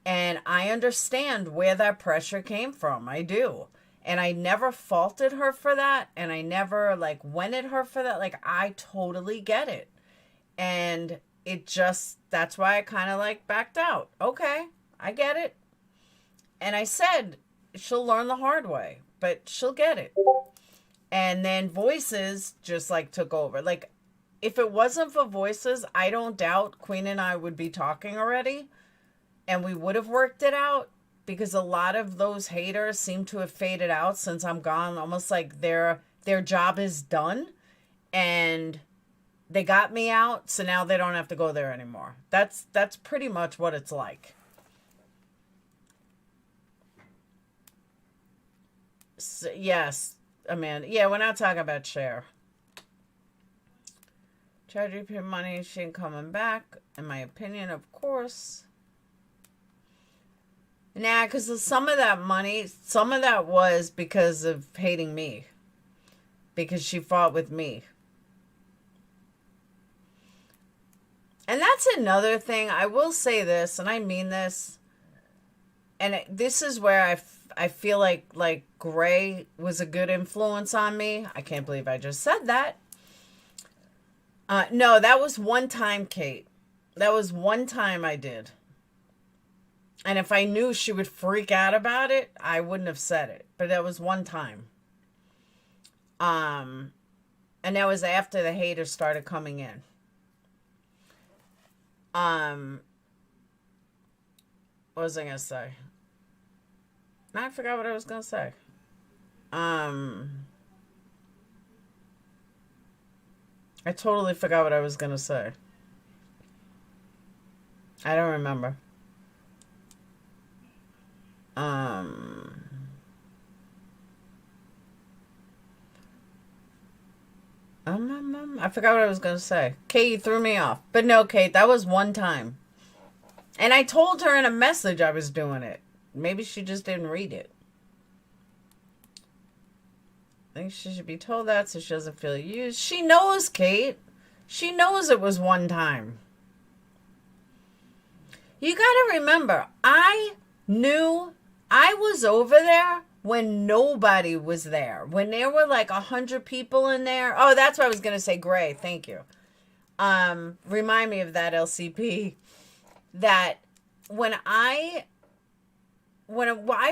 And I understand where that pressure came from. I do. And I never faulted her for that. And I never went at her for that. I totally get it. And it just, that's why I kind of backed out. Okay, I get it. And I said, she'll learn the hard way, but she'll get it. And then Voices just took over. If it wasn't for Voices, I don't doubt Queen and I would be talking already. And we would have worked it out. Because a lot of those haters seem to have faded out since I'm gone. Almost like their job is done. And they got me out. So now they don't have to go there anymore. That's pretty much what it's like. So, yes, Amanda. Yeah, we're not talking about Cher. Tried to pay money. She ain't coming back. In my opinion, of course. Nah, because some of that money, some of that was because of hating me. Because she fought with me. And that's another thing. I will say this, and I mean this. And this is where I feel like Gray was a good influence on me. I can't believe I just said that. No, that was one time, Kate. That was one time I did. And if I knew she would freak out about it, I wouldn't have said it. But that was one time. And that was after the haters started coming in. What was I going to say? Now I forgot what I was going to say. I totally forgot what I was going to say. I don't remember. I forgot what I was going to say. Kate, you threw me off. But no, Kate, that was one time. And I told her in a message I was doing it. Maybe she just didn't read it. I think she should be told that so she doesn't feel used. She knows, Kate. She knows it was one time. You got to remember, I knew I was over there when nobody was there. When there were like 100 people in there. Oh, that's what I was going to say. Gray, thank you. Remind me of that, LCP. That when I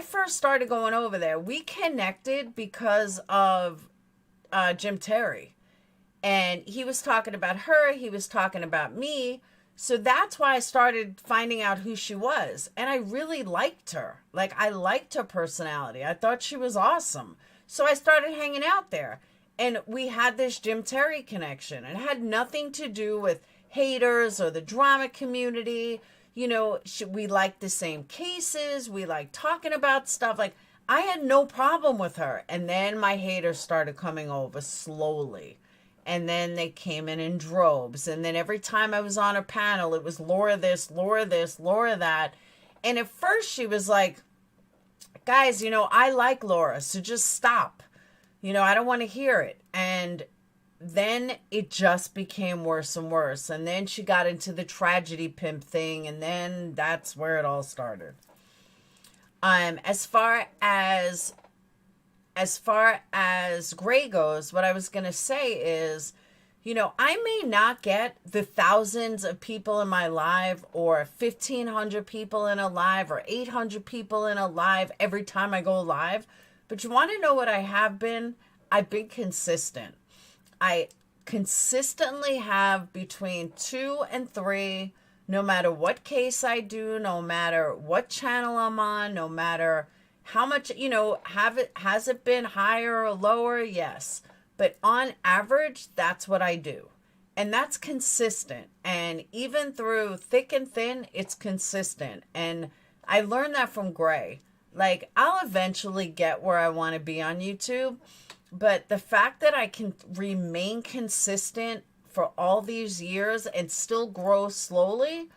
first started going over there, we connected because of Jim Terry. And he was talking about her. He was talking about me. So that's why I started finding out who she was. And I really liked her. Like, I liked her personality. I thought she was awesome. So I started hanging out there. And we had this Jim Terry connection. It had nothing to do with haters or the drama community. You know, we liked the same cases. We liked talking about stuff. Like, I had no problem with her. And then my haters started coming over slowly. And then they came in droves. And then every time I was on a panel, it was Laura this, Laura this, Laura that. And at first she was like, guys, you know, I like Laura, so just stop. You know, I don't want to hear it. And then it just became worse and worse. And then she got into the tragedy pimp thing. And then that's where it all started. As far as Gray goes, what I was going to say is, you know, I may not get the thousands of people in my live or 1,500 people in a live or 800 people in a live every time I go live. But you want to know what I have been? I've been consistent. I consistently have between 2 and 3, no matter what case I do, no matter what channel I'm on, no matter how much, you know, has it been higher or lower? Yes. But on average, that's what I do. And that's consistent. And even through thick and thin, it's consistent. And I learned that from Gray. Like, I'll eventually get where I want to be on YouTube. But the fact that I can remain consistent for all these years and still grow slowly,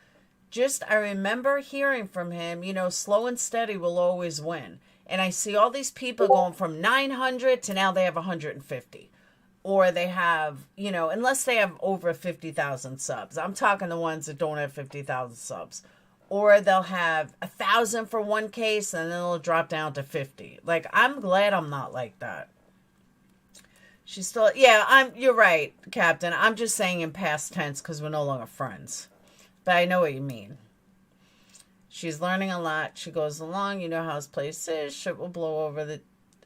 I remember hearing from him, you know, slow and steady will always win. And I see all these people going from 900 to now they have 150. Or they have, you know, unless they have over 50,000 subs. I'm talking the ones that don't have 50,000 subs. Or they'll have 1,000 for one case and then it'll drop down to 50. Like, I'm glad I'm not like that. She's still, you're right, Captain. I'm just saying in past tense because we're no longer friends. But I know what you mean. She's learning a lot. She goes along. You know how this place is. Shit will blow over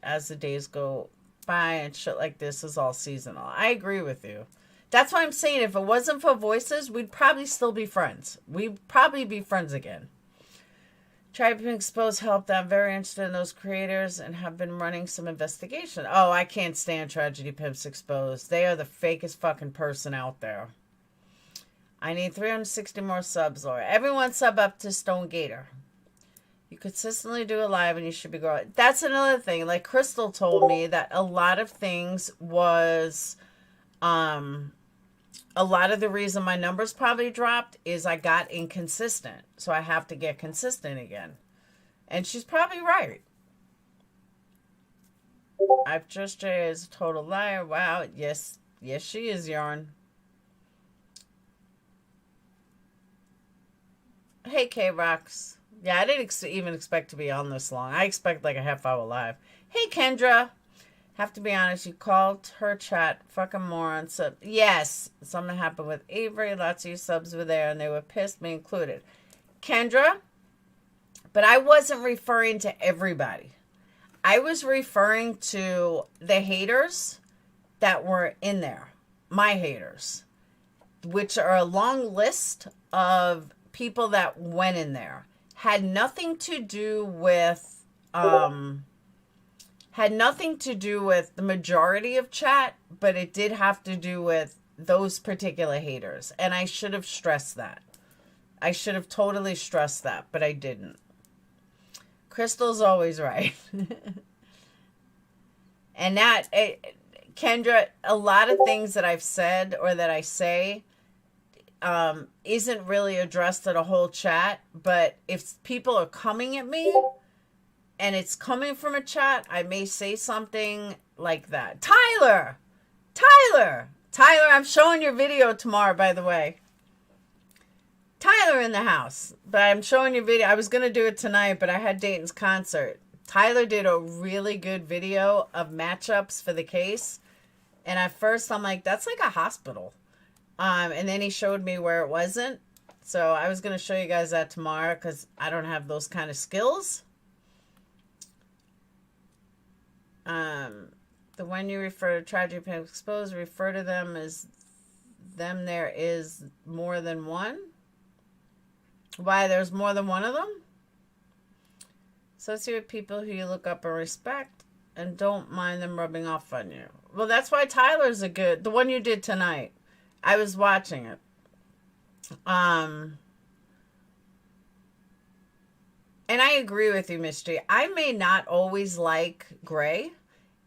as the days go by. And shit like this is all seasonal. I agree with you. That's why I'm saying if it wasn't for voices, we'd probably still be friends. We'd probably be friends again. Tribe Exposed helped. I'm very interested in those creators and have been running some investigation. Oh, I can't stand Tragedy Pimps Exposed. They are the fakest fucking person out there. I need 360 more subs, Laura. Everyone sub up to Stone Gator. You consistently do it live and you should be growing. That's another thing. Like Crystal told me that a lot of things was, a lot of the reason my numbers probably dropped is I got inconsistent. So I have to get consistent again. And she's probably right. I've just Jay is a total liar. Wow. Yes, she is, Yarn. Hey, K-Rocks. Yeah, I didn't even expect to be on this long. I expect like a half-hour live. Hey, Kendra. Have to be honest, you called her chat fucking moron. So, yes, something happened with Avery. Lots of you subs were there, and they were pissed, me included. Kendra, but I wasn't referring to everybody. I was referring to the haters that were in there. My haters. Which are a long list of people that went in there. Had nothing to do with the majority of chat, but it did have to do with those particular haters. And I should have stressed that. I should have totally stressed that, but I didn't. Crystal's always right. And that, Kendra, a lot of things that I've said or that I say isn't really addressed to the whole chat. But if people are coming at me and it's coming from a chat, I may say something like that. Tyler, I'm showing your video tomorrow, by the way. Tyler in the house, but I'm showing you video. I was going to do it tonight, but I had Dayton's concert. Tyler did a really good video of matchups for the case. And at first I'm like, that's like a hospital. And then he showed me where it wasn't. So I was going to show you guys that tomorrow because I don't have those kind of skills. The one you refer to tragedy exposed, refer to them as them. There is more than one. Why, there's more than one of them? Associate with people who you look up and respect and don't mind them rubbing off on you. Well, that's why Tyler's a good... The one you did tonight. I was watching it. And I agree with you, Mystery. I may not always like Gray,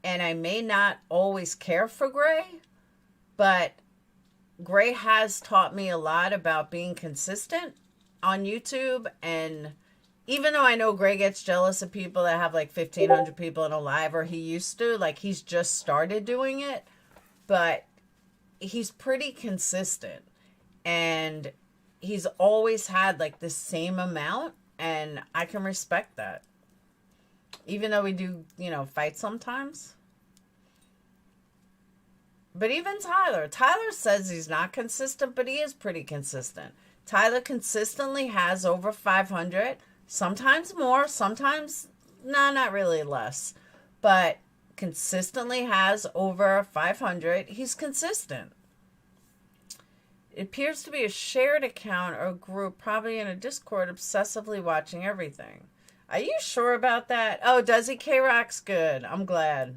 and I may not always care for Gray, but Gray has taught me a lot about being consistent on YouTube. And even though I know Gray gets jealous of people that have like 1,500 people in a live, or he used to, like he's just started doing it, but he's pretty consistent and he's always had like the same amount, and I can respect that. Even though we do, you know, fight sometimes. But even Tyler says he's not consistent, but he is pretty consistent. Tyler consistently has over 500, sometimes more, sometimes, no, not really less, but consistently has over 500. He's consistent. It appears to be a shared account or group, probably in a Discord, obsessively watching everything. Are you sure about that? Oh, does he? K-Rock's good. I'm glad.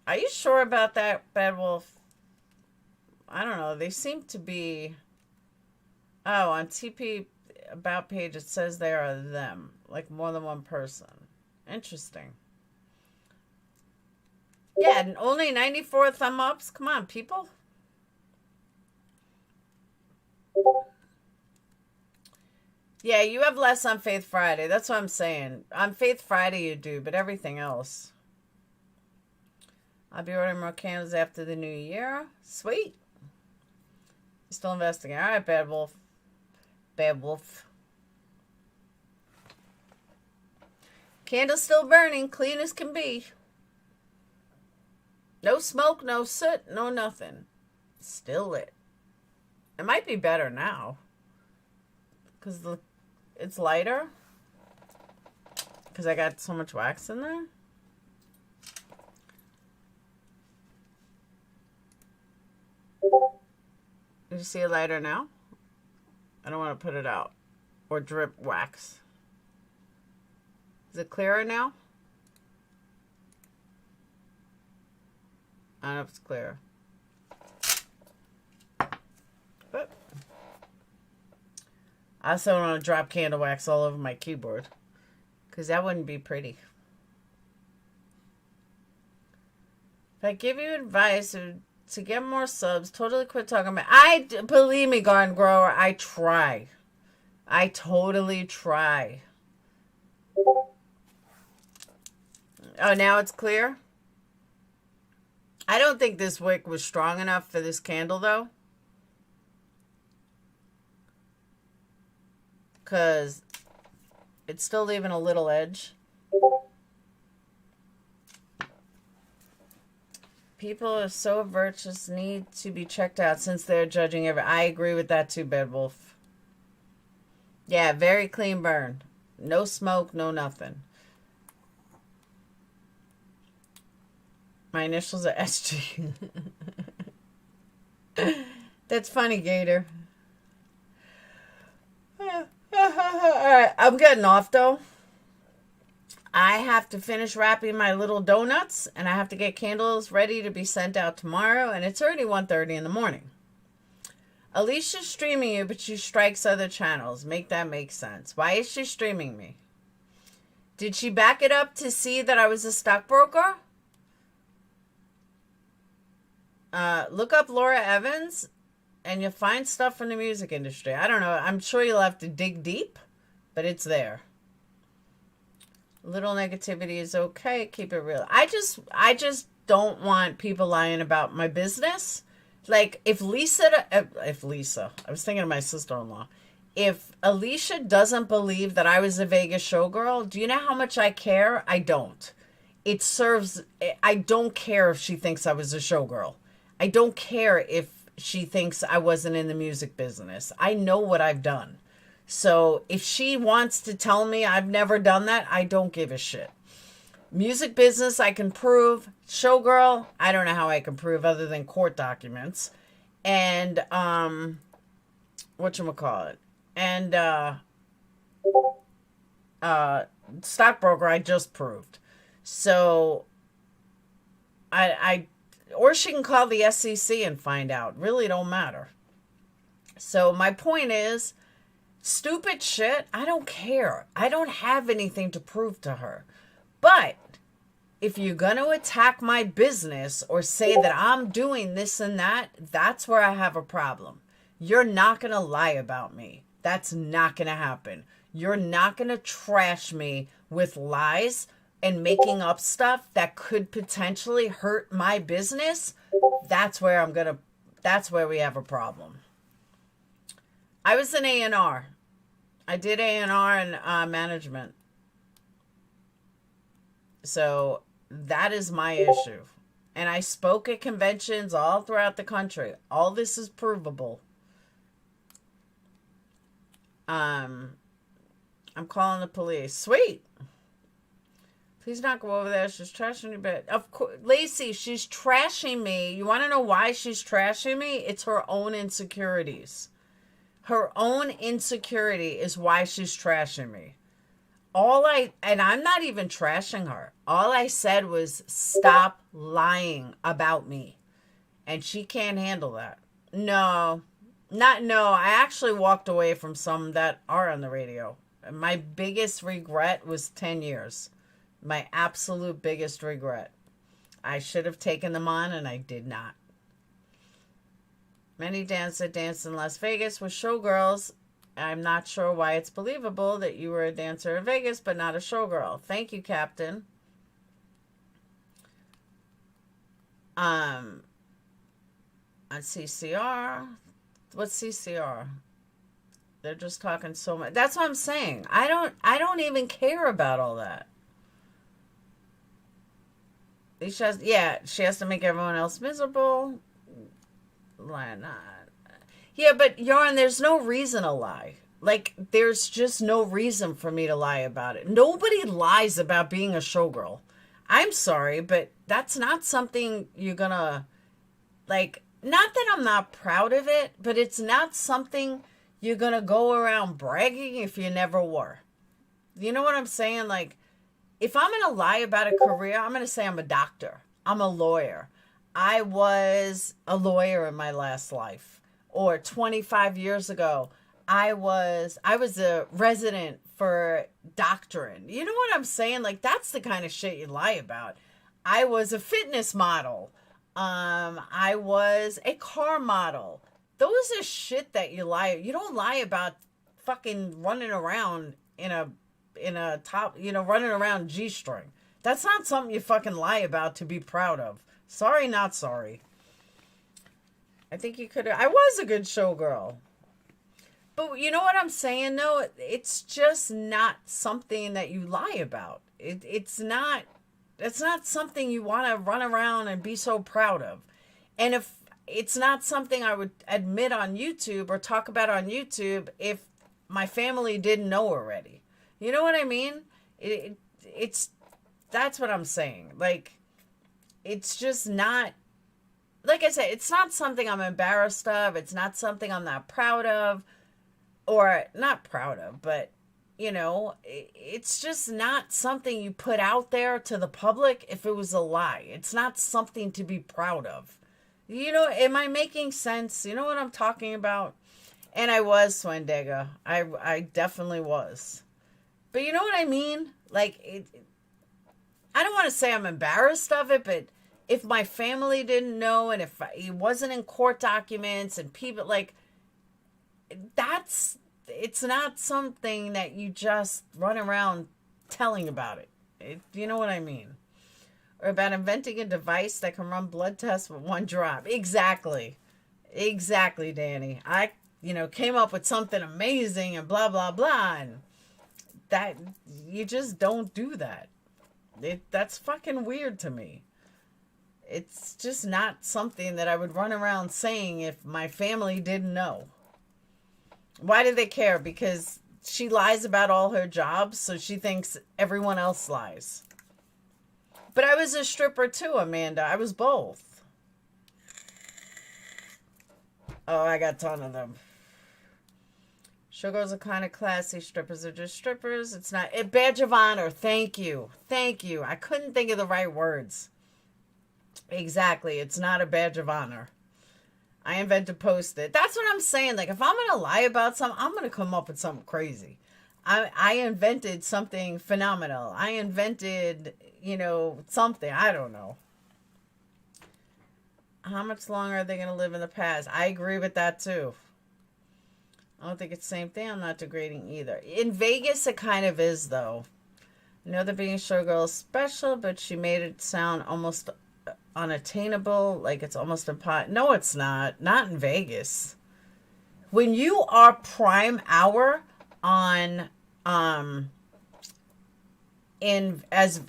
Are you sure about that, Bad Wolf? I don't know. They seem to be... Oh, on TP About page, it says they are them. Like more than one person. Interesting. Yeah, and only 94 thumb ups. Come on, people. Yeah, you have less on Faith Friday. That's what I'm saying. On Faith Friday you do, but everything else. I'll be ordering more candles after the new year. Sweet. Still investigating. All right, Bad Wolf. Bad Wolf. Candle's still burning. Clean as can be. No smoke, no soot, no nothing. Still lit. It might be better now. Because it's lighter. Because I got so much wax in there. Did you see it lighter now? I don't want to put it out. Or drip wax. Is it clearer now? I don't know if it's clearer. But I also don't want to drop candle wax all over my keyboard. Because that wouldn't be pretty. If I give you advice to get more subs, totally quit talking about... Believe me, Garden Grower, I try. I totally try. Oh, now it's clear? I don't think this wick was strong enough for this candle, though. Because it's still leaving a little edge. People are so virtuous, need to be checked out since they're judging every... I agree with that too, Bed Wolf. Yeah, very clean burn. No smoke, no nothing. My initials are SG. That's funny, Gator. Alright, I'm getting off though. I have to finish wrapping my little donuts, and I have to get candles ready to be sent out tomorrow, and it's already 1:30 in the morning. Alicia's streaming you, but she strikes other channels. Make that make sense. Why is she streaming me? Did she back it up to see that I was a stockbroker? Look up Laura Evans and you'll find stuff from the music industry. I don't know. I'm sure you'll have to dig deep, but it's there. Little negativity is okay. Keep it real. I just don't want people lying about my business. Like if Lisa, I was thinking of my sister-in-law. If Alicia doesn't believe that I was a Vegas showgirl, do you know how much I care? I don't. I don't care if she thinks I was a showgirl. I don't care if she thinks I wasn't in the music business. I know what I've done. So if she wants to tell me I've never done that, I don't give a shit. Music business, I can prove. Showgirl, I don't know how I can prove other than court documents. And, whatchamacallit. And, stockbroker, I just proved. So, or she can call the SEC and find out. Really don't matter. So my point is, stupid shit, I don't care. I don't have anything to prove to her. But if you're going to attack my business or say that I'm doing this and that, that's where I have a problem. You're not going to lie about me. That's not going to happen. You're not going to trash me with lies and making up stuff that could potentially hurt my business. That's where we have a problem. I was an A&R. I did A&R and management. So that is my issue. And I spoke at conventions all throughout the country. All this is provable. I'm calling the police. Sweet. Please not go over there. She's trashing you, but of course, Lacey, she's trashing me. You want to know why she's trashing me? It's her own insecurities. Her own insecurity is why she's trashing me. And I'm not even trashing her. All I said was stop lying about me. And she can't handle that. No. I actually walked away from some that are on the radio. My biggest regret was 10 years. My absolute biggest regret. I should have taken them on and I did not. Many dancers danced in Las Vegas with showgirls. I'm not sure why it's believable that you were a dancer in Vegas but not a showgirl. Thank you, Captain. On CCR. What's CCR? They're just talking so much. That's what I'm saying. I don't even care about all that. She has to make everyone else miserable. Lie not. Yeah, but Yarn, there's no reason to lie. Like, there's just no reason for me to lie about it. Nobody lies about being a showgirl. I'm sorry, but that's not something you're gonna, like, not that I'm not proud of it, but it's not something you're gonna go around bragging if you never were. You know what I'm saying? Like, if I'm gonna lie about a career, I'm gonna say I'm a doctor. I'm a lawyer. I was a lawyer in my last life. Or 25 years ago, I was a resident for doctoring. You know what I'm saying? Like, that's the kind of shit you lie about. I was a fitness model. I was a car model. Those are shit that you lie. You don't lie about fucking running around in a top, running around G-string. That's not something you fucking lie about to be proud of. Sorry, not sorry. I think you could have. I was a good showgirl. But you know what I'm saying? No, it's just not something that you lie about. It's not something you want to run around and be so proud of. And if it's not something I would admit on YouTube or talk about on YouTube if my family didn't know already. You know what I mean? That's what I'm saying. Like, it's just not, like I said, it's not something I'm embarrassed of. It's not something I'm not proud of, or not proud of, but it's just not something you put out there to the public if it was a lie. It's not something to be proud of. Am I making sense? You know what I'm talking about? And I was Swandega. I definitely was. But you know what I mean? Like, I don't want to say I'm embarrassed of it, but if my family didn't know and if it wasn't in court documents and people, like, it's not something that you just run around telling about it. You know what I mean? Or about inventing a device that can run blood tests with one drop. Exactly, Danny. I, came up with something amazing and blah, blah, blah. And that, you just don't do that. That's fucking weird to me. It's just not something that I would run around saying if my family didn't know. Why do they care? Because she lies about all her jobs, so she thinks everyone else lies. But I was a stripper too, Amanda. I was both. Oh, I got a ton of them. Showgirls are kind of classy. Strippers are just strippers. It's not a badge of honor. Thank you. I couldn't think of the right words. Exactly. It's not a badge of honor. I invented Post-it. That's what I'm saying. Like, if I'm going to lie about something, I'm going to come up with something crazy. I invented something phenomenal. I invented, something. I don't know. How much longer are they going to live in the past? I agree with that, too. I don't think it's the same thing. I'm not degrading either. In Vegas, it kind of is, though. I know that being a showgirl is special, but she made it sound almost unattainable, like it's almost impossible. No, it's not. Not in Vegas. When you are prime hour on in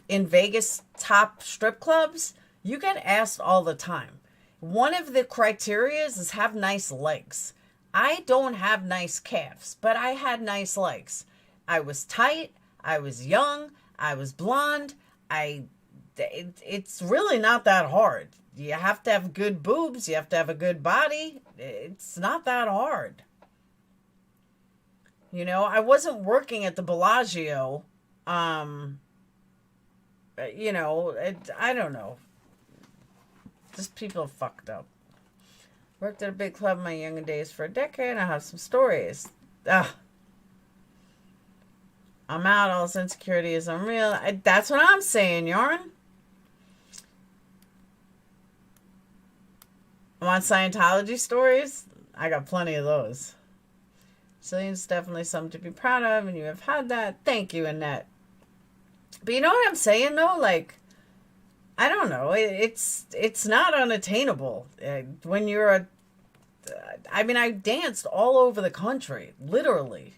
Vegas top strip clubs, you get asked all the time. One of the criteria is have nice legs. I don't have nice calves, but I had nice legs. I was tight. I was young. I was blonde. It's really not that hard. You have to have good boobs. You have to have a good body. It's not that hard. I wasn't working at the Bellagio. I don't know. Just people fucked up. Worked at a big club in my younger days for a decade. I have some stories. I'm out. All this insecurity is unreal. That's what I'm saying, Yarn. I want Scientology stories. I got plenty of those. Cillian's definitely something to be proud of, and you have had that. Thank you, Annette. But you know what I'm saying, though? Like, I don't know. It's not unattainable. When you're I danced all over the country, literally.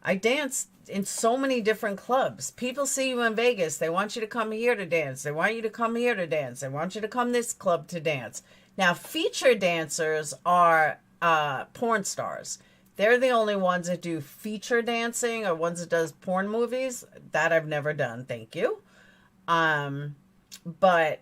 I danced in so many different clubs. People see you in Vegas. They want you to come here to dance. They want you to come here to dance. They want you to come this club to dance. Now, feature dancers are porn stars. They're the only ones that do feature dancing or ones that does porn movies. That I've never done. Thank you. But,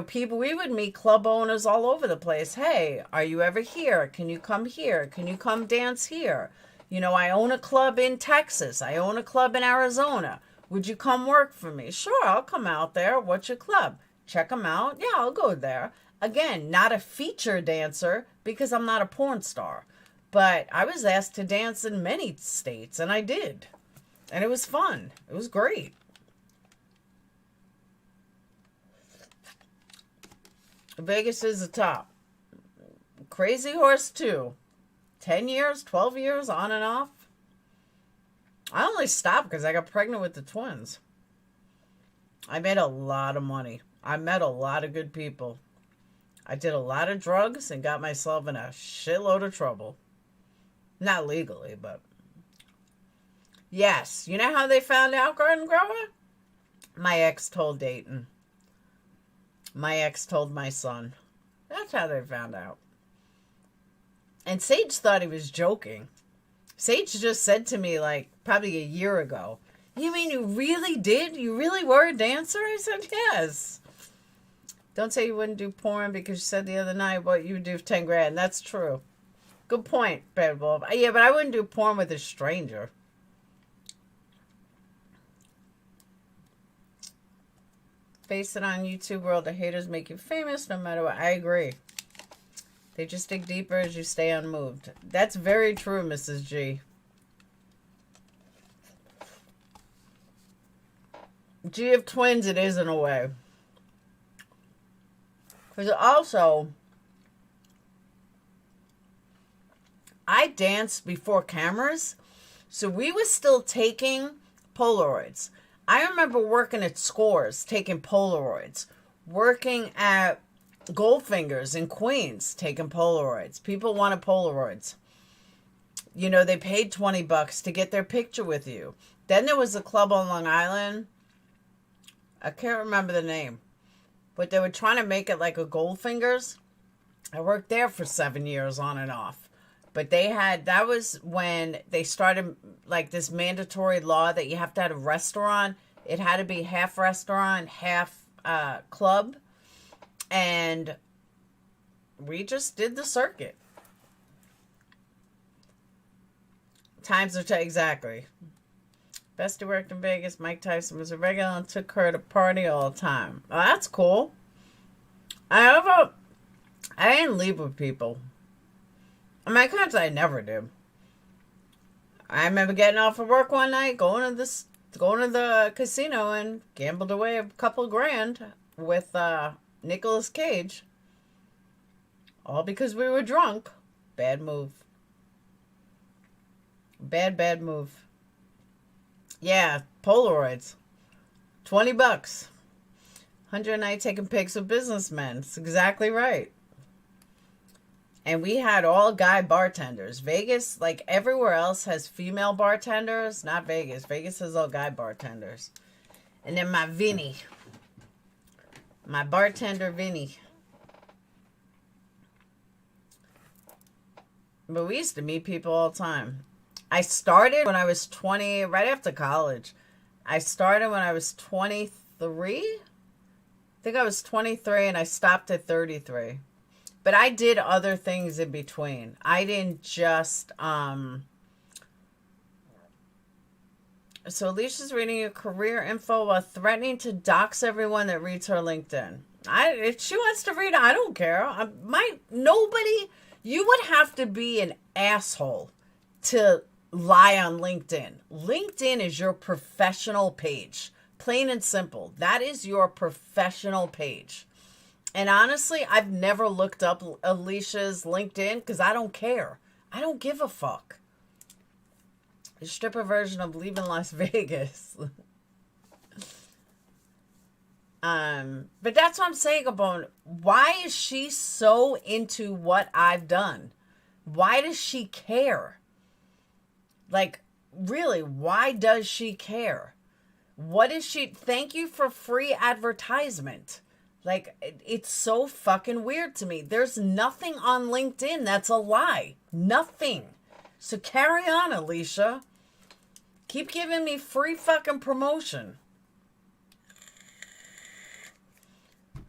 people, we would meet club owners all over the place. Hey, are you ever here? Can you come here? Can you come dance here? I own a club in Texas. I own a club in Arizona. Would you come work for me? Sure, I'll come out there. What's your club? Check them out. Yeah, I'll go there. Again, not a feature dancer because I'm not a porn star. But I was asked to dance in many states, and I did. And it was fun. It was great. Vegas is the top. Crazy Horse, too. 10 years, 12 years, on and off. I only stopped because I got pregnant with the twins. I made a lot of money. I met a lot of good people. I did a lot of drugs and got myself in a shitload of trouble. Not legally, but... Yes. You know how they found out, Garden Grower? My ex told Dayton. My ex told my son. That's how they found out. And Sage thought he was joking. Sage just said to me, probably a year ago, "You mean you really did? You really were a dancer?" I said, "Yes." Don't say you wouldn't do porn because you said the other night what you would do for 10 grand. That's true. Good point, Bad Wolf. Yeah, but I wouldn't do porn with a stranger. Face it, on YouTube world, the haters make you famous no matter what. I agree. They just dig deeper as you stay unmoved. That's very true, Mrs. G. Do you have twins? It is in a way. Because also, I danced before cameras, so we was still taking Polaroids. I remember working at Scores, taking Polaroids. Working at Goldfingers in Queens, taking Polaroids. People wanted Polaroids. You know, they paid $20 to get their picture with you. Then there was a club on Long Island. I can't remember the name. But they were trying to make it like a Goldfingers. I worked there for 7 years on and off. But that was when they started like this mandatory law that you have to have a restaurant. It had to be half restaurant, half club. And we just did the circuit. Times are exactly. Bestie worked in Vegas. Mike Tyson was a regular and took her to party all the time. Oh, that's cool. I didn't leave with people. On my cons, I never did. I remember getting off of work one night, going to the casino and gambled away a couple grand with Nicolas Cage. All because we were drunk. Bad move. Bad move. Yeah, Polaroids. $20. 100 a night taking pics of businessmen. That's exactly right. And we had all guy bartenders. Vegas, like everywhere else, has female bartenders. Not Vegas. Vegas has all guy bartenders. And then my Vinny. My bartender Vinny. But we used to meet people all the time. I started when I was 20, right after college. I started when I was 23. I think I was 23 and I stopped at 33. But I did other things in between. I didn't just, So Alicia's reading your career info while threatening to dox everyone that reads her LinkedIn. If she wants to read, I don't care. Nobody, you would have to be an asshole to lie on LinkedIn. LinkedIn is your professional page. Plain and simple. That is your professional page. And honestly, I've never looked up Alicia's LinkedIn because I don't care. I don't give a fuck. The stripper version of Leaving Las Vegas. But that's what I'm saying about why is she so into what I've done? Why does she care? Like, really, why does she care? What is she? Thank you for free advertisement. Like, it's so fucking weird to me. There's nothing on LinkedIn that's a lie. Nothing. So carry on, Alicia. Keep giving me free fucking promotion.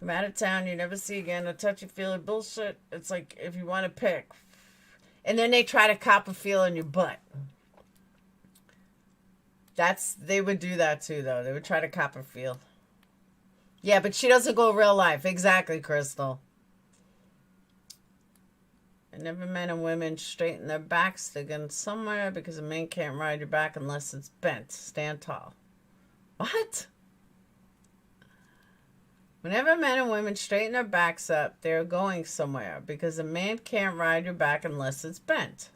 I'm out of town, you never see again. A touchy-feely bullshit. It's like, if you want to pick. And then they try to cop a feel in your butt. They would do that too, though. They would try to cop a feel. Yeah, but she doesn't go real life. Exactly, Crystal. I never men and women straighten their backs again somewhere because a man can't ride your back unless it's bent. Stand tall. What? Whenever men and women straighten their backs up, they're going somewhere because a man can't ride your back unless it's bent.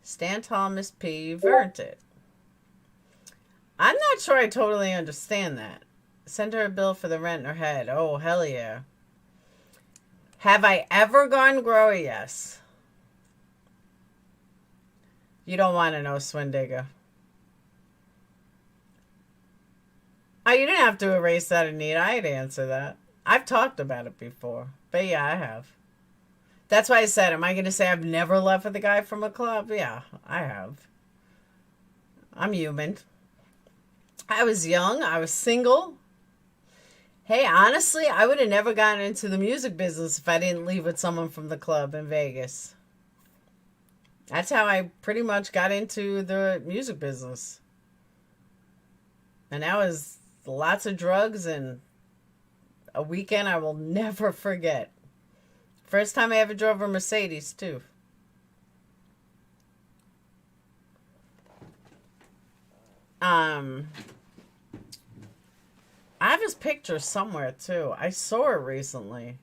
Stand tall, Miss P. You've earned it. I'm not sure I totally understand that. Send her a bill for the rent in her head. Oh, hell yeah. Have I ever gone growy? Yes. You don't want to know, Swindigger. Oh, you didn't have to erase that, Anita. I'd answer that. I've talked about it before. But yeah, I have. That's why I said, am I going to say I've never left with a guy from a club? Yeah, I have. I'm human. I was young. I was single. Hey, honestly, I would have never gotten into the music business if I didn't leave with someone from the club in Vegas. That's how I pretty much got into the music business. And that was lots of drugs and a weekend I will never forget. First time I ever drove a Mercedes, too. I have his picture somewhere too. I saw it recently.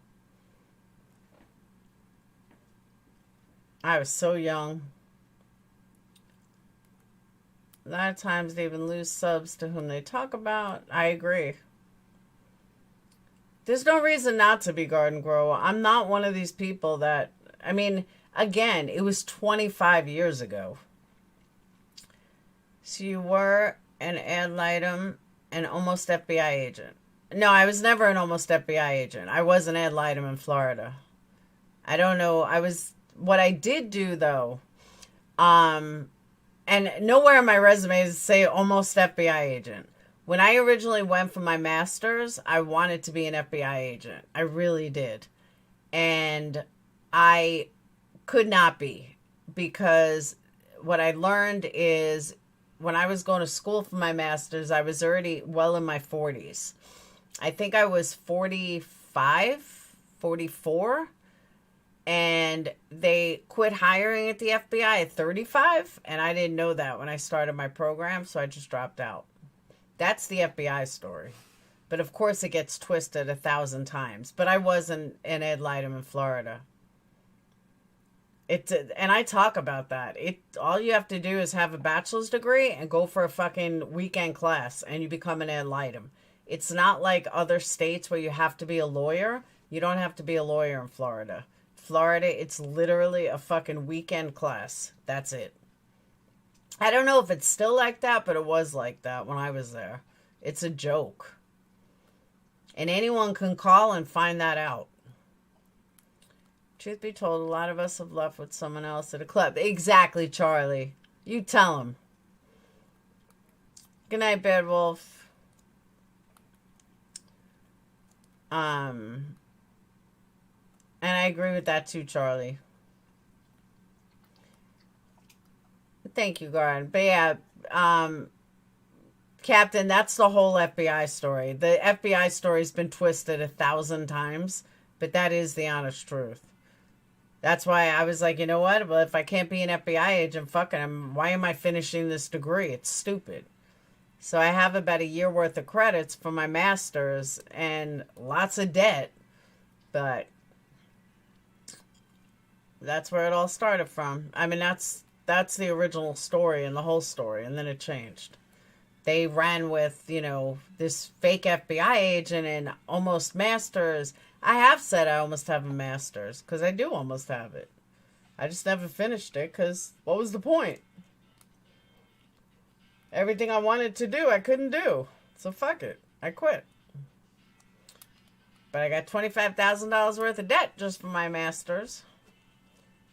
I was so young. A lot of times they even lose subs to whom they talk about. I agree. There's no reason not to be garden grower. I'm not one of these people that, I mean, again, it was 25 years ago. So you were an ad litem and almost FBI agent. No, I was never an almost FBI agent. I was an ad litem in Florida. I don't know. What I did do though, and nowhere in my resume does it say almost FBI agent. When I originally went for my master's, I wanted to be an FBI agent. I really did. And I could not be, because what I learned is when I was going to school for my master's, I was already well in my 40s. I think I was 45, 44. And they quit hiring at the FBI at 35. And I didn't know that when I started my program, so I just dropped out. That's the FBI story. But of course it gets twisted 1,000 times. But I was an ad litem in Florida. And I talk about that. All you have to do is have a bachelor's degree and go for a fucking weekend class and you become an ad litem. It's not like other states where you have to be a lawyer. You don't have to be a lawyer in Florida. Florida, it's literally a fucking weekend class. That's it. I don't know if it's still like that, but it was like that when I was there. It's a joke. And anyone can call and find that out. Truth be told, a lot of us have left with someone else at a club. Exactly, Charlie. You tell him. Good night, Bad Wolf. And I agree with that too, Charlie. Thank you, Guard. But yeah, Captain, that's the whole FBI story. The FBI story's been twisted 1,000 times, but that is the honest truth. That's why I was like, you know what? Well, if I can't be an FBI agent, why am I finishing this degree? It's stupid. So I have about a year worth of credits for my master's and lots of debt, but that's where it all started from. I mean, that's the original story and the whole story, and then it changed. They ran with, this fake FBI agent and almost master's. I have said I almost have a master's, because I do almost have it. I just never finished it, because what was the point? Everything I wanted to do, I couldn't do. So fuck it. I quit. But I got $25,000 worth of debt just for my master's,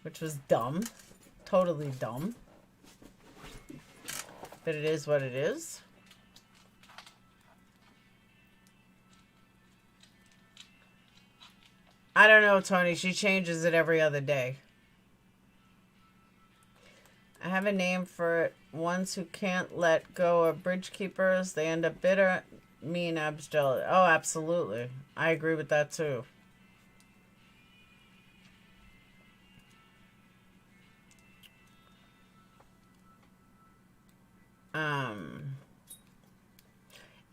which was dumb. Totally dumb. But it is what it is. I don't know, Tony. She changes it every other day. I have a name for it. Ones who can't let go of bridge keepers. They end up bitter, mean, jealous. Oh, absolutely. I agree with that too.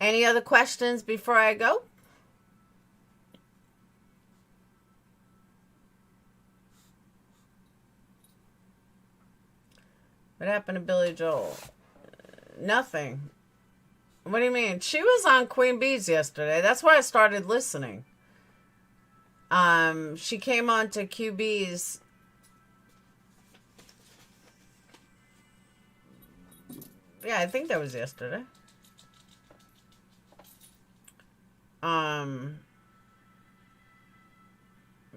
Any other questions before I go? What happened to Billy Joel? Nothing. What do you mean? She was on Queen Bee's yesterday. That's why I started listening. She came on to QB's. Yeah, I think that was yesterday.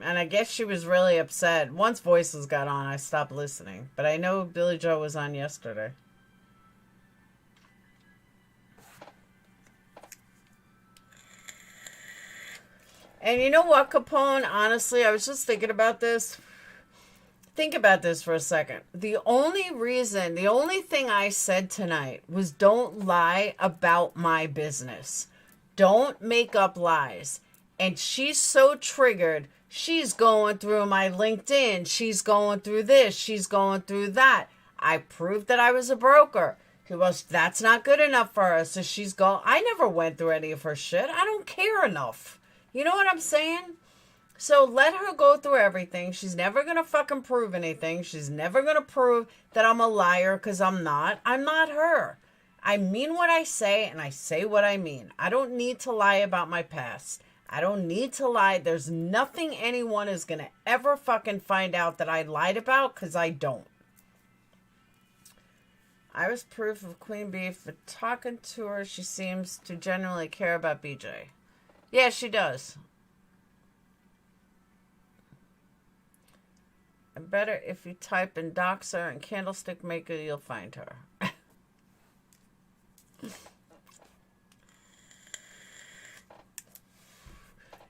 And I guess she was really upset. Once Voices got on, I stopped listening. But I know Billy Joe was on yesterday. And you know what, Capone? Honestly, I was just thinking about this. Think about this for a second. The only thing I said tonight was don't lie about my business. Don't make up lies. And she's so triggered. She's going through my LinkedIn. She's going through this. She's going through that. I proved that I was a broker. Well, that's not good enough for her, so she's gone. I never went through any of her shit. I don't care enough. You know what I'm saying? So let her go through everything. She's never going to fucking prove anything. She's never going to prove that I'm a liar, because I'm not. I'm not her. I mean what I say, and I say what I mean. I don't need to lie about my past. I don't need to lie. There's nothing anyone is going to ever fucking find out that I lied about, because I don't. I was proof of Queen Bee, but talking to her, she seems to genuinely care about BJ. Yeah, she does. And better if you type in doxer and candlestick maker, you'll find her.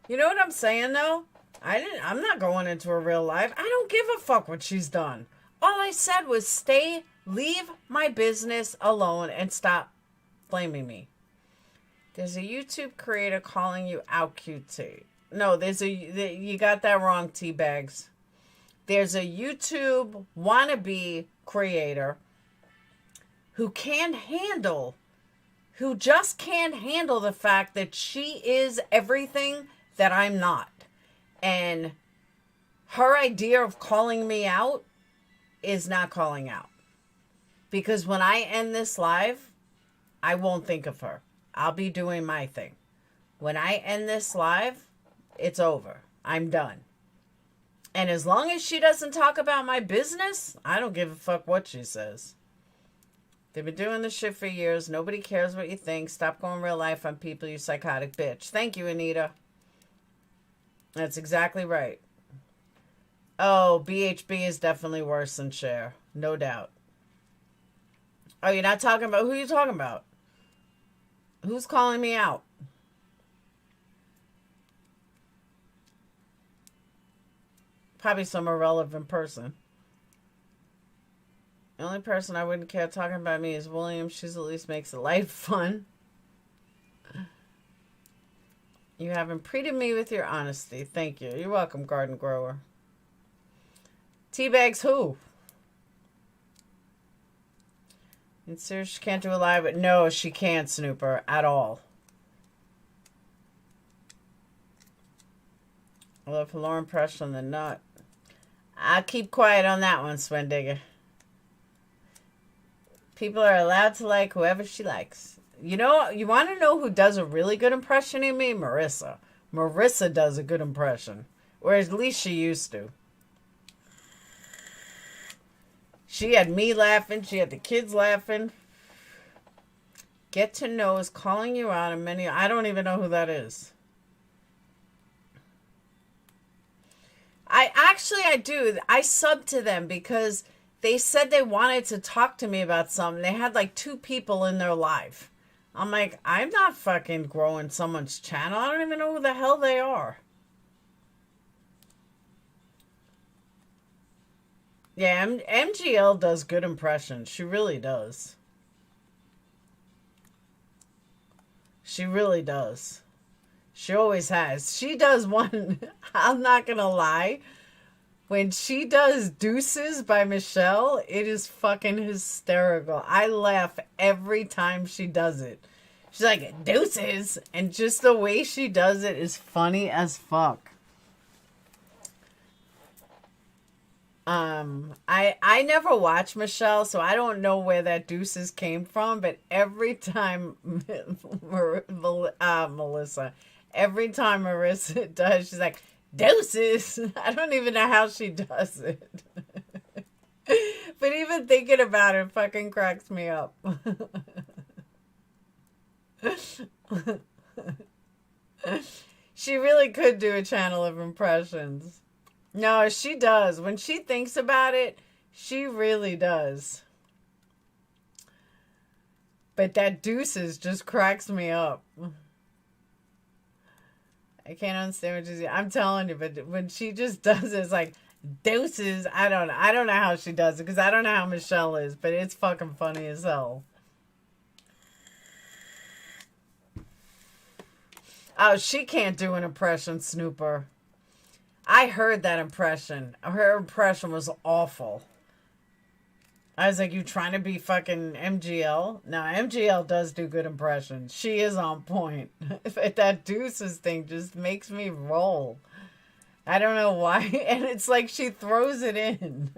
You know what I'm saying, though? I'm not going into her real life. I don't give a fuck what she's done. All I said was leave my business alone and stop blaming me. There's a YouTube creator calling you out, QT. No, you got that wrong, Teabags. There's a YouTube wannabe creator who just can't handle the fact that she is everything that I'm not. And her idea of calling me out is not calling out. Because when I end this live, I won't think of her. I'll be doing my thing. When I end this live, it's over. I'm done. And as long as she doesn't talk about my business, I don't give a fuck what she says. They've been doing this shit for years. Nobody cares what you think. Stop going real life on people, you psychotic bitch. Thank you, Anita. That's exactly right. Oh, BHB is definitely worse than Cher. No doubt. Oh, you're not talking about... Who are you talking about? Who's calling me out? Probably some irrelevant person. The only person I wouldn't care talking about me is William. She's at least makes it light fun. You have imprinted me with your honesty. Thank you. You're welcome, garden grower. Teabags who? And serious, she can't do a live, but no, she can't, Snooper, at all. I love her lower impression than not. I'll keep quiet on that one, Swendigger. People are allowed to like whoever she likes. You know, you want to know who does a really good impression of me? Marissa. Marissa does a good impression. Or at least she used to. She had me laughing. She had the kids laughing. Get to know is calling you out on many... I don't even know who that is. I do. I subbed to them because they said they wanted to talk to me about something. They had like 2 people in their live. I'm like, I'm not fucking growing someone's channel. I don't even know who the hell they are. Yeah, MGL does good impressions. She really does. She really does. She always has. She does one, I'm not going to lie. When she does Deuces by Michelle, it is fucking hysterical. I laugh every time she does it. She's like, Deuces. And just the way she does it is funny as fuck. I never watch Michelle, so I don't know where that Deuces came from, but every time Melissa, every time Marissa does, she's like, Deuces. I don't even know how she does it. But even thinking about it fucking cracks me up. She really could do a channel of impressions. No, she does. When she thinks about it, she really does. But that Deuces just cracks me up. I can't understand what she's... I'm telling you, but when she just does it, it's like, Deuces. I don't know how she does it, because I don't know how Michelle is, but it's fucking funny as hell. Oh, she can't do an impression, Snooper. I heard that impression. Her impression was awful. I was like, you trying to be fucking MGL? No, MGL does do good impressions. She is on point. That deuces thing just makes me roll. I don't know why. And it's like she throws it in.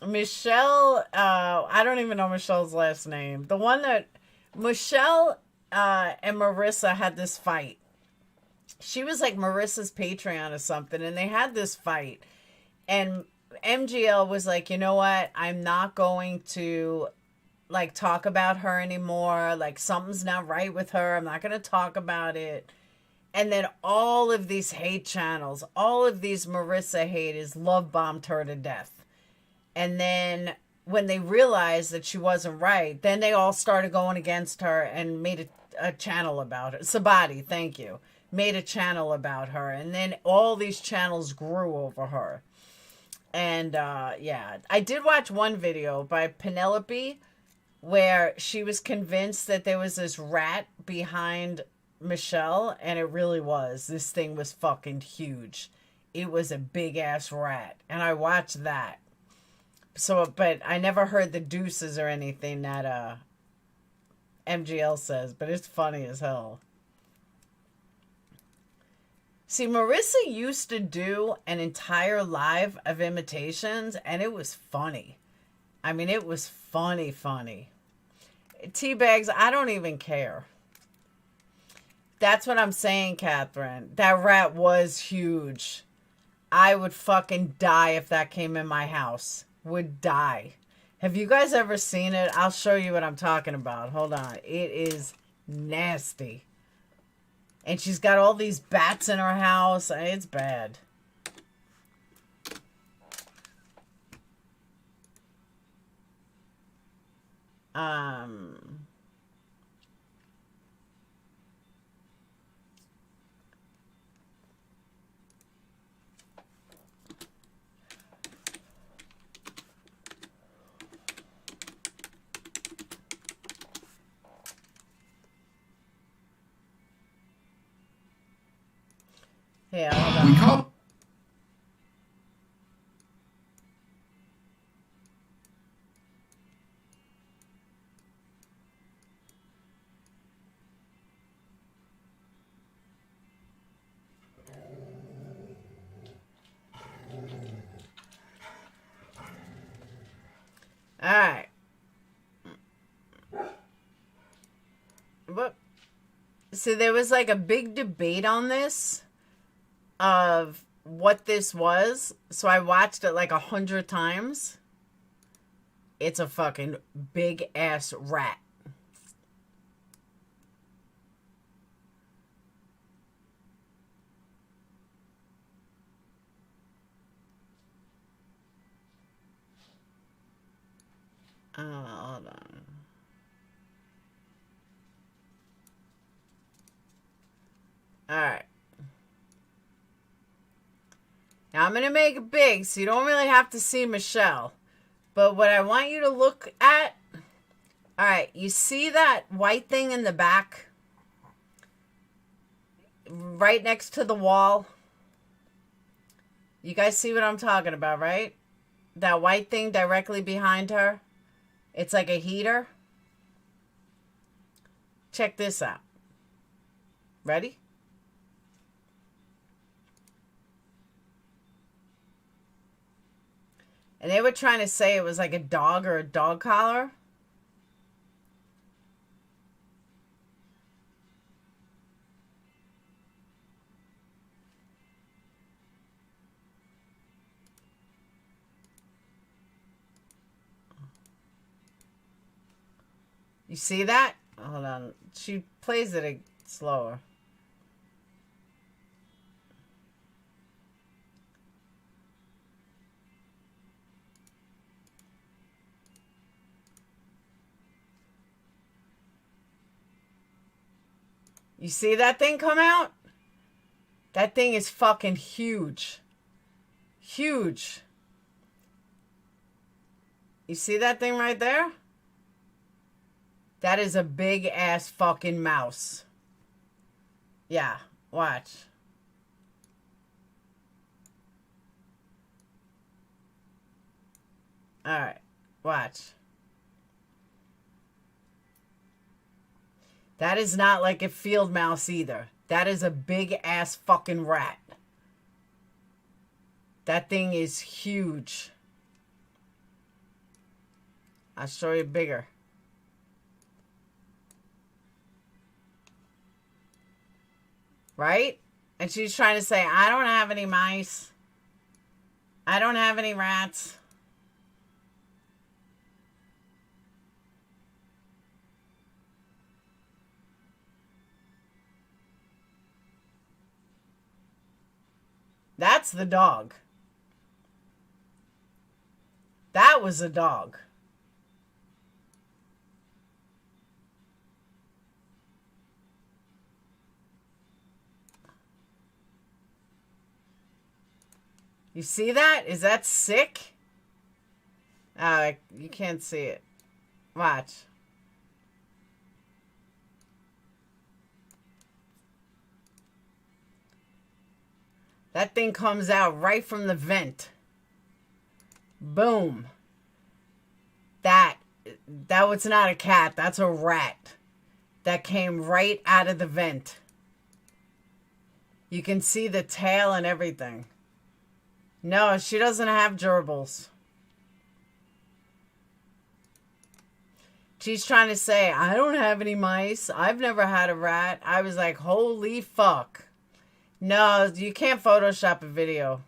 Michelle, I don't even know Michelle's last name. The one that Michelle and Marissa had this fight. She was like Marissa's Patreon or something, and they had this fight. And MGL was like, you know what? I'm not going to like talk about her anymore. Like something's not right with her. I'm not going to talk about it. And then all of these hate channels, all of these Marissa haters love bombed her to death. And then when they realized that she wasn't right, then they all started going against her and made a channel about her. Sabati, thank you. Made a channel about her. And then all these channels grew over her. And yeah, I did watch one video by Penelope where she was convinced that there was this rat behind Michelle, and it really was. This thing was fucking huge. It was a big ass rat, and I watched that. So, but I never heard the deuces or anything that MGL says, but it's funny as hell. See, Marissa used to do an entire live of imitations, and it was funny. I mean, it was funny. Teabags, I don't even care. That's what I'm saying, Catherine. That rat was huge. I would fucking die if that came in my house. Would die. Have you guys ever seen it? I'll show you what I'm talking about. Hold on. It is nasty. And she's got all these bats in her house. It's bad. Yeah, hold on. All right. But so there was like a big debate on this of what this was. So I watched it like 100 times. It's a fucking big ass rat. Hold on. All right. Now I'm going to make it big, so you don't really have to see Michelle. But what I want you to look at, all right, you see that white thing in the back? Right next to the wall? You guys see what I'm talking about, right? That white thing directly behind her? It's like a heater. Check this out. Ready? And they were trying to say it was like a dog or a dog collar. You see that? Hold on. She plays it slower. You see that thing come out? That thing is fucking huge. Huge. You see that thing right there? That is a big ass fucking mouse. Yeah, watch. Alright. Watch. That is not like a field mouse either. That is a big ass fucking rat. That thing is huge. I'll show you bigger. Right? And she's trying to say, I don't have any mice. I don't have any rats. That's the dog. That was a dog. You see that? Is that sick? You can't see it. Watch. That thing comes out right from the vent. Boom. That was not a cat. That's a rat. That came right out of the vent. You can see the tail and everything. No, she doesn't have gerbils. She's trying to say, I don't have any mice. I've never had a rat. I was like, holy fuck. No, you can't Photoshop a video.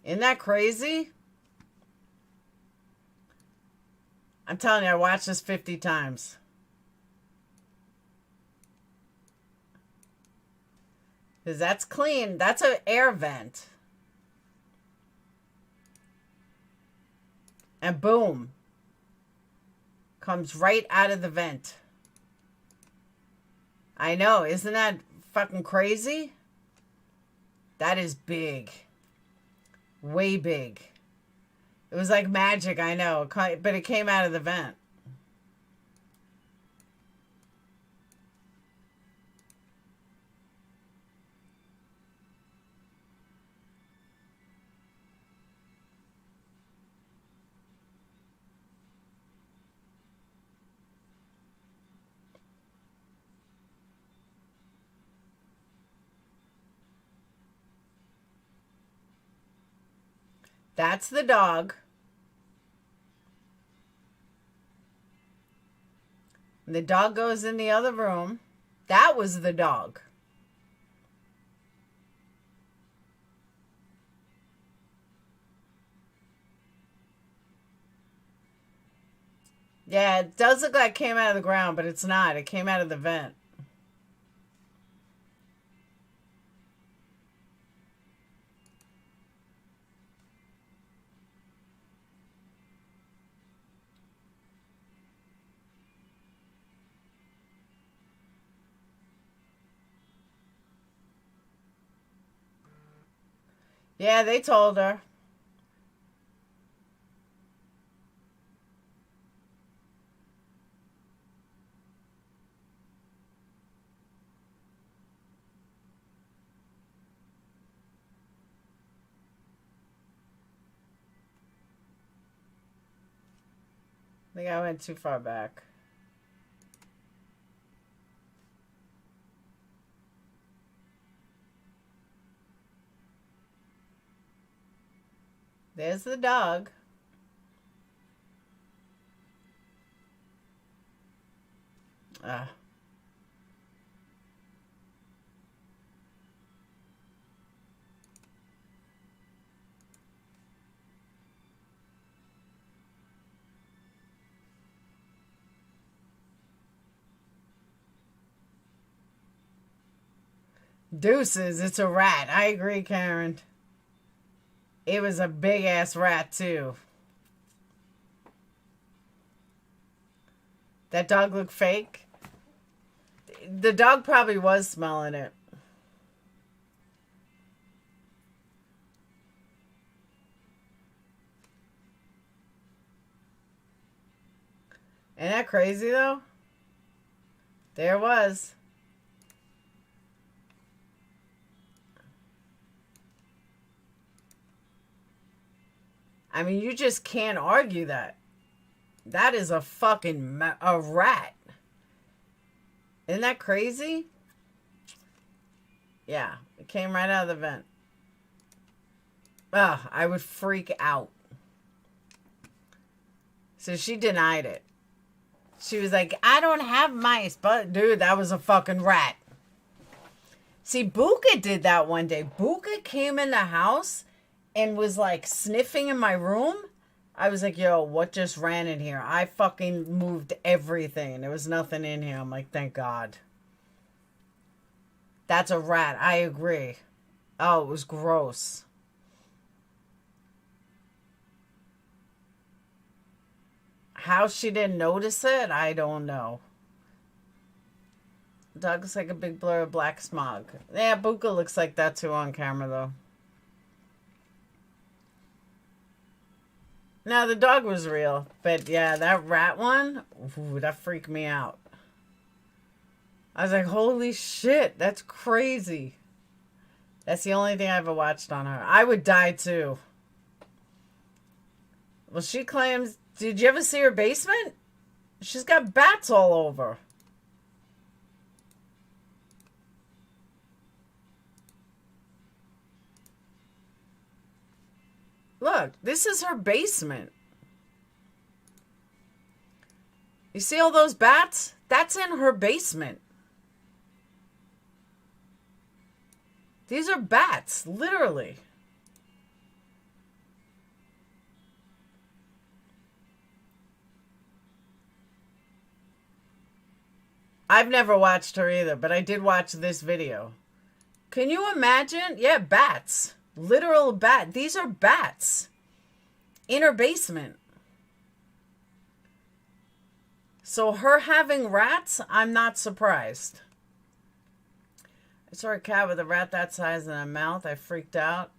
Isn't that crazy? I'm telling you, I watched this 50 times. Because that's clean. That's an air vent. And boom. Comes right out of the vent. I know. Isn't that fucking crazy? That is big. Way big. It was like magic, I know. But it came out of the vent. That's the dog. And the dog goes in the other room. That was the dog. Yeah, it does look like it came out of the ground, but it's not. It came out of the vent. Yeah, they told her. I think I went too far back. There's the dog. Ah. Deuces, it's a rat. I agree, Karen. It was a big ass rat too. That dog looked fake. The dog probably was smelling it. Ain't that crazy though? There it was. I mean, you just can't argue that. That is a fucking a rat. Isn't that crazy? Yeah, it came right out of the vent. Ugh, I would freak out. So she denied it. She was like, I don't have mice. But, dude, that was a fucking rat. See, Buka did that one day. Buka came in the house and was, like, sniffing in my room. I was like, yo, what just ran in here? I fucking moved everything. There was nothing in here. I'm like, thank God. That's a rat. I agree. Oh, it was gross. How she didn't notice it, I don't know. Dog looks like a big blur of black smog. Yeah, Buka looks like that too on camera, though. No, the dog was real. But yeah, that rat one, ooh, that freaked me out. I was like, holy shit, that's crazy. That's the only thing I ever watched on her. I would die too. Well, she claims... Did you ever see her basement? She's got bats all over. Look, this is her basement. You see all those bats? That's in her basement. These are bats, literally. I've never watched her either, but I did watch this video. Can you imagine? Yeah, bats. Literal bat. These are bats. In her basement. So her having rats, I'm not surprised. I saw a cat with a rat that size in a mouth. I freaked out.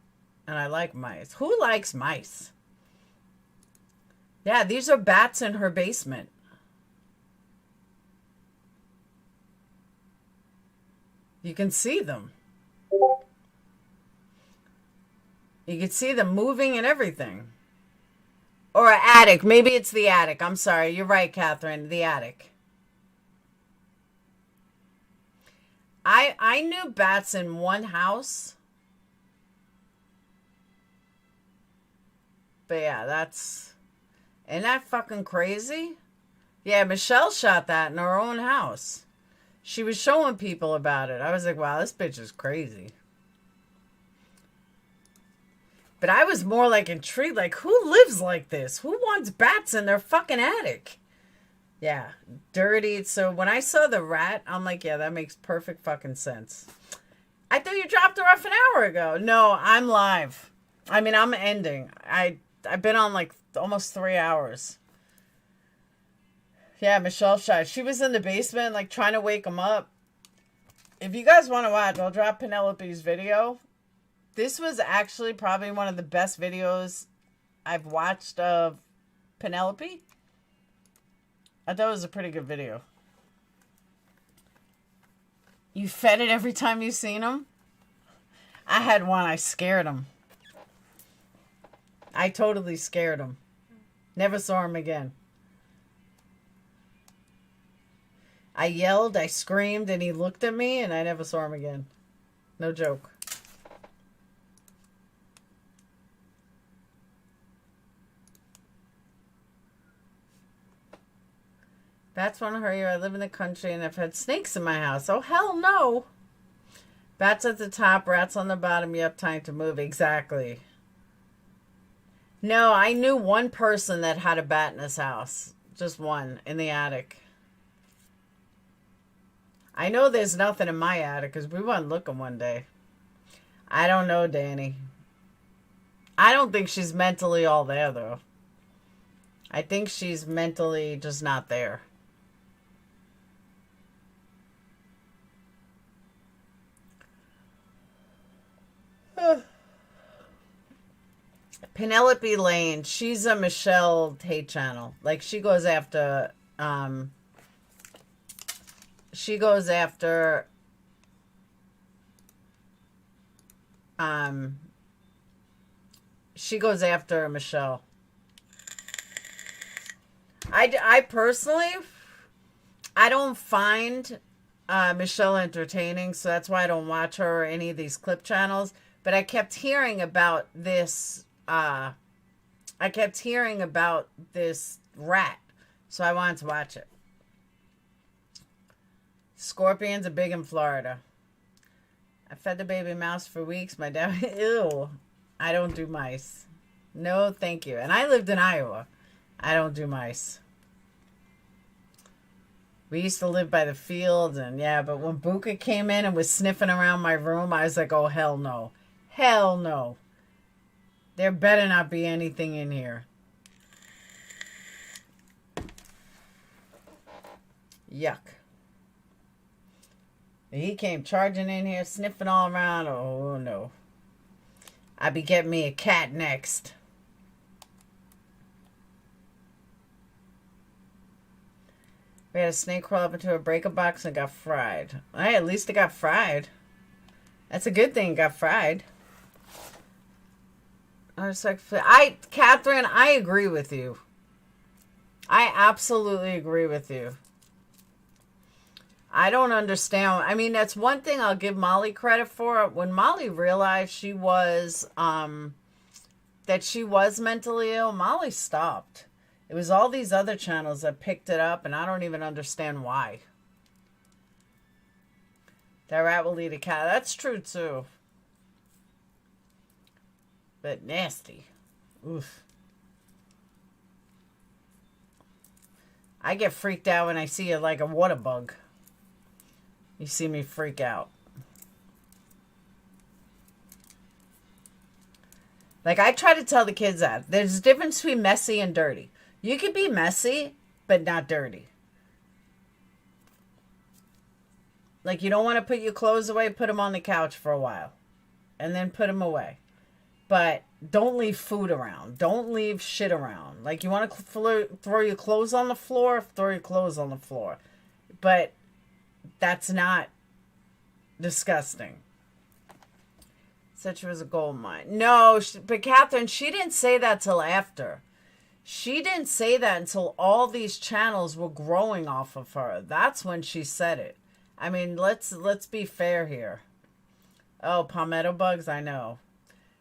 And I like mice. Who likes mice? Yeah, these are bats in her basement. You can see them. You can see them moving and everything. Or an attic. Maybe it's the attic. I'm sorry. You're right, Catherine. The attic. I knew bats in one house. But yeah, that's... Isn't that fucking crazy? Yeah, Michelle shot that in her own house. She was showing people about it. I was like, wow, this bitch is crazy. But I was more like intrigued. Like, who lives like this? Who wants bats in their fucking attic? Yeah, dirty. So when I saw the rat, I'm like, yeah, that makes perfect fucking sense. I thought you dropped her off an hour ago. No, I'm live. I mean, I'm ending. I've been on like almost 3 hours. Yeah, Michelle shot. She was in the basement, like, trying to wake him up. If you guys want to watch, I'll drop Penelope's video. This was actually probably one of the best videos I've watched of Penelope. I thought it was a pretty good video. You fed it every time you seen him? I had one. I scared him. I totally scared him. Never saw him again. I yelled, I screamed, and he looked at me, and I never saw him again. No joke. Bats won't hurt you. I live in the country, and I've had snakes in my house. Oh, hell no. Bats at the top, rats on the bottom. You have time to move. Exactly. No, I knew one person that had a bat in his house. Just one, in the attic. I know there's nothing in my attic because we went looking one day. I don't know, Danny. I don't think she's mentally all there, though. I think she's mentally just not there. Penelope Lane, she's a Michelle hate channel. Like, she goes after... She goes after She goes after Michelle. I personally, I don't find Michelle entertaining, so that's why I don't watch her or any of these clip channels. But I kept hearing about this. I kept hearing about this rat, so I wanted to watch it. Scorpions are big in Florida. I fed the baby mouse for weeks. My dad, ew. I don't do mice. No, thank you. And I lived in Iowa. I don't do mice. We used to live by the field, and yeah, but when Buka came in and was sniffing around my room, I was like, oh, hell no. Hell no. There better not be anything in here. Yuck. He came charging in here, sniffing all around. Oh, no. I'll be getting me a cat next. We had a snake crawl up into a breaker box and got fried. Hey, at least it got fried. That's a good thing, it got fried. Catherine, I agree with you. I absolutely agree with you. I don't understand. I mean, that's one thing I'll give Molly credit for. When Molly realized she was, that she was mentally ill, Molly stopped. It was all these other channels that picked it up, and I don't even understand why. That rat will eat a cat. That's true, too. But nasty. Oof. I get freaked out when I see it like a water bug. You see me freak out. Like, I try to tell the kids that. There's a difference between messy and dirty. You could be messy, but not dirty. Like, you don't want to put your clothes away, put them on the couch for a while. And then put them away. But don't leave food around. Don't leave shit around. Like, you want to throw your clothes on the floor? Throw your clothes on the floor. But that's not disgusting. Said she was a gold mine. No, but Catherine, she didn't say that till after. She didn't say that until all these channels were growing off of her. That's when she said it. I mean, let's be fair here. Oh, palmetto bugs, I know.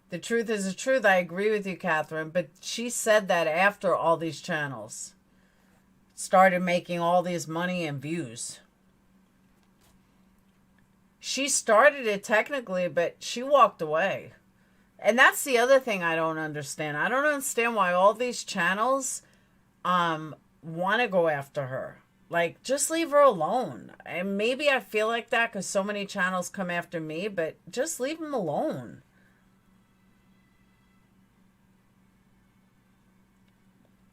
The truth is the truth. I agree with you, Catherine. But she said that after all these channels started making all this money and views. She started it technically, but she walked away. And that's the other thing I don't understand. I don't understand why all these channels want to go after her. Like, just leave her alone. And maybe I feel like that because so many channels come after me, but just leave them alone.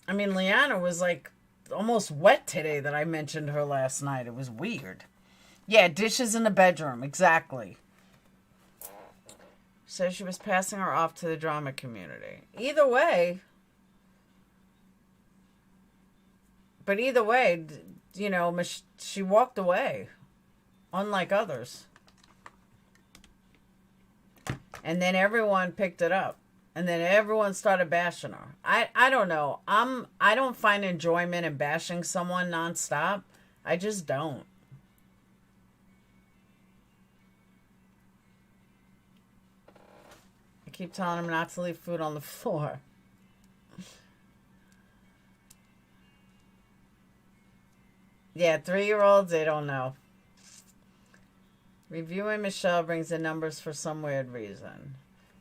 I mean, Leanna was like almost wet today that I mentioned her last night. It was weird. Yeah, dishes in the bedroom. Exactly. So she was passing her off to the drama community. Either way. But either way, you know, she walked away. Unlike others. And then everyone picked it up. And then everyone started bashing her. I don't know. I don't find enjoyment in bashing someone nonstop. I just don't. I keep telling him not to leave food on the floor. Yeah, 3-year-olds, they don't know. Reviewing Michelle brings the numbers for some weird reason.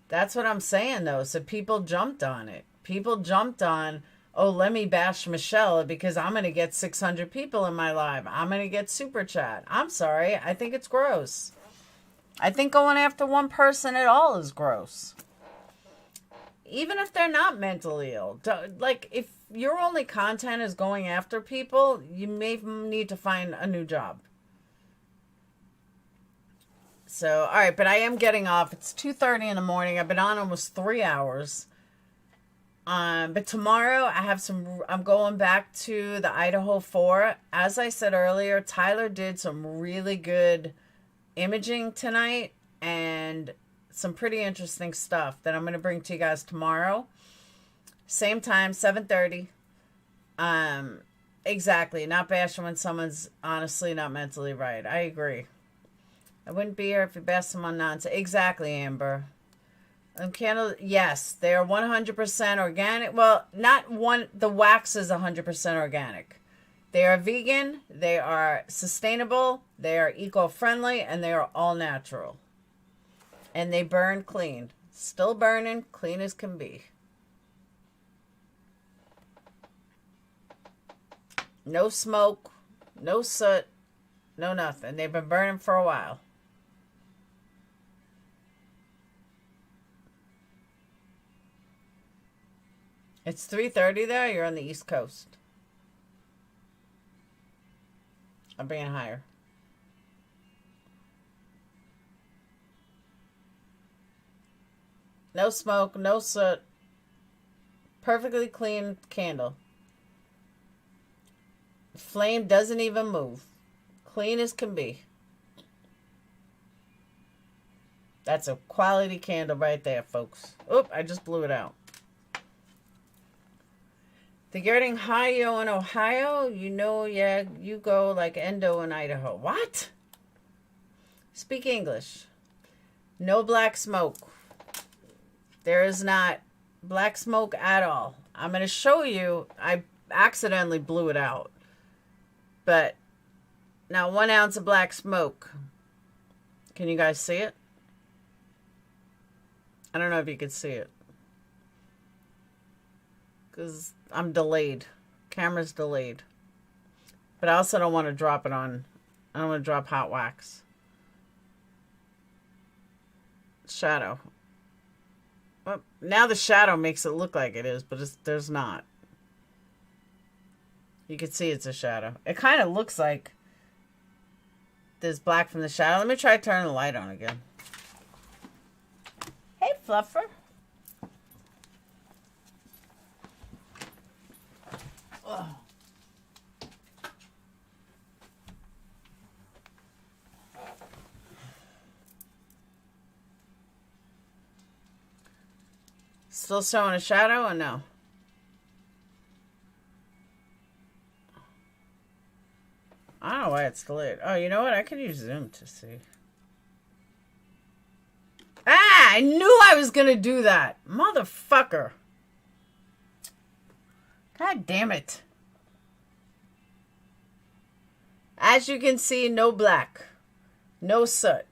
That's what I'm saying, though. So people jumped on it. People jumped on, oh, let me bash Michelle because I'm going to get 600 people in my live. I'm going to get super chat. I'm sorry. I think it's gross. I think going after one person at all is gross. Even if they're not mentally ill. Like, if your only content is going after people, you may need to find a new job. So, all right, but I am getting off. It's 2:30 in the morning. I've been on almost 3 hours. But tomorrow I'm going back to the Idaho 4. As I said earlier, Tyler did some really good imaging tonight, and some pretty interesting stuff that I'm going to bring to you guys tomorrow. Same time, 7:30. Exactly. Not bashing when someone's honestly not mentally right. I agree. I wouldn't be here if you bashed someone nonsense. Exactly, Amber. Candle, yes, they are 100% organic. Well, not one. The wax is 100% organic. They are vegan. They are sustainable. They are eco-friendly, and they are all natural. And they burn clean. Still burning, clean as can be. No smoke, no soot, no nothing. They've been burning for a while. It's 3:30 there. You're on the East Coast. I'm being higher. No smoke, no soot. Perfectly clean candle. Flame doesn't even move. Clean as can be. That's a quality candle right there, folks. Oop, I just blew it out. They're getting high-yo in Ohio. You know, yeah, you go like endo in Idaho. What? Speak English. No black smoke. There is not black smoke at all. I'm going to show you. I accidentally blew it out. But now 1 ounce of black smoke. Can you guys see it? I don't know if you can see it. Because I'm delayed. Camera's delayed. But I also don't want to drop it on. I don't want to drop hot wax. Shadow. Well, now the shadow makes it look like it is, but there's not. You can see it's a shadow. It kind of looks like there's black from the shadow. Let me try turning the light on again. Hey, Fluffer. Oh. Still showing a shadow or no? I don't know why it's delayed. Oh, you know what? I could use Zoom to see. Ah, I knew I was going to do that. Motherfucker. God damn it. As you can see, no black. No soot.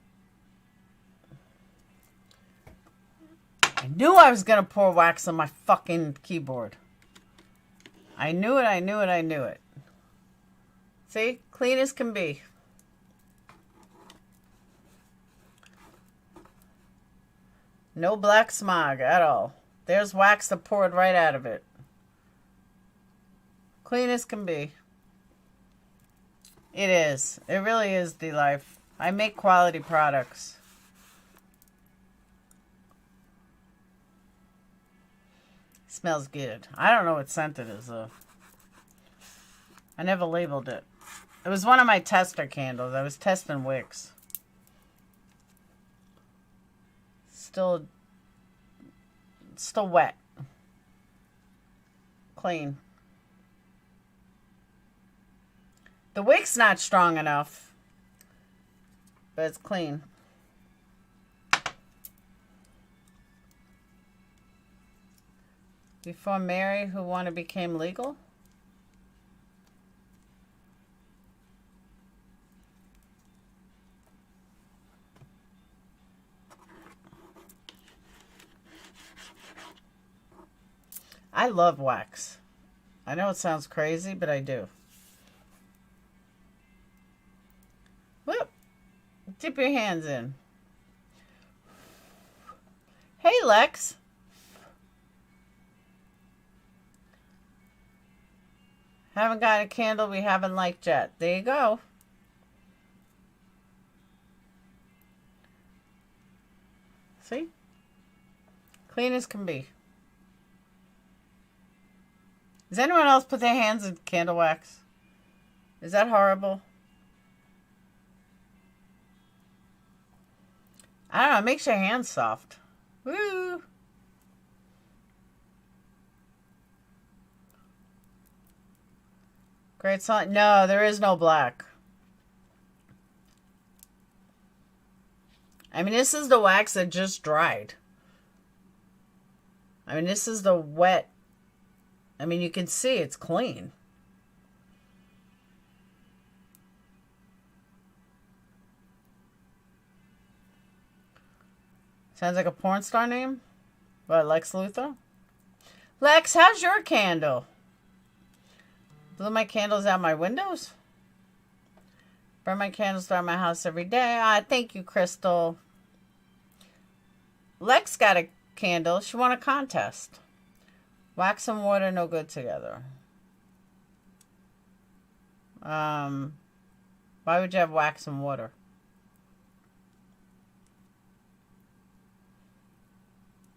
I knew I was going to pour wax on my fucking keyboard. I knew it, I knew it, I knew it. See? Clean as can be. No black smog at all. There's wax that poured right out of it. Clean as can be. It is. It really is the life. I make quality products. Smells good. I don't know what scent it is though. I never labeled it. It was one of my tester candles. I was testing wicks. Still wet. Clean. The wick's not strong enough, but it's clean. Before Mary, who wanted became legal? I love wax. I know it sounds crazy, but I do. Whoop. Dip your hands in. Hey, Lex. Haven't got a candle we haven't liked yet. There you go. See? Clean as can be. Does anyone else put their hands in candle wax? Is that horrible? I don't know. It makes your hands soft. Woo! Great song. No, there is no black. I mean, this is the wax that just dried. I mean, this is the wet. I mean, you can see it's clean. Sounds like a porn star name. What, Lex Luthor? Lex, how's your candle? Blew my candles out my windows? Burn my candles around my house every day. Ah, thank you, Crystal. Lex got a candle. She won a contest. Wax and water no good together. Why would you have wax and water?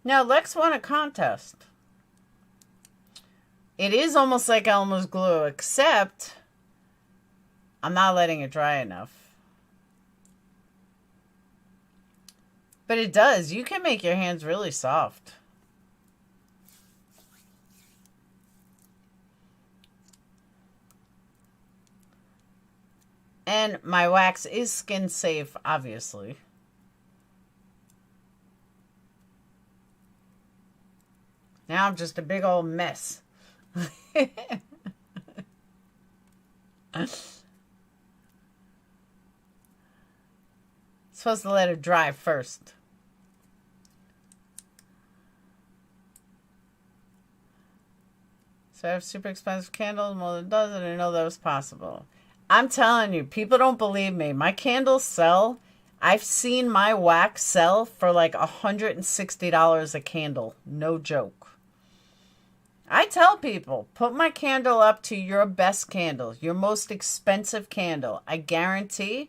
No, Lex won a contest. It is almost like Elmer's glue, except I'm not letting it dry enough. But it does. You can make your hands really soft. And my wax is skin safe, obviously. Now I'm just a big old mess. Supposed to let it dry first. So I have super expensive candles. Well, it does, and I know that was possible. I'm telling you, people don't believe me. My candles sell. I've seen my wax sell for like $160 a candle. No joke. I tell people, put my candle up to your best candle, your most expensive candle. I guarantee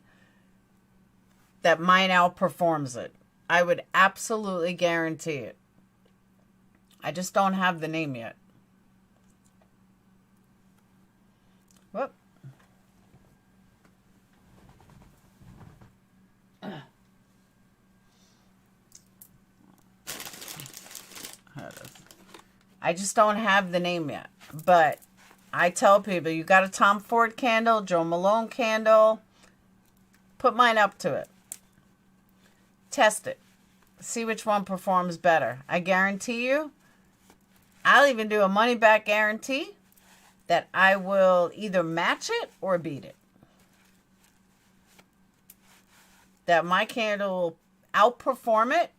that mine outperforms it. I would absolutely guarantee it. I just don't have the name yet. Whoop. I just don't have the name yet. But I tell people, you got a Tom Ford candle, Joe Malone candle, put mine up to it. Test it. See which one performs better. I guarantee you, I'll even do a money back guarantee that I will either match it or beat it. That my candle will outperform it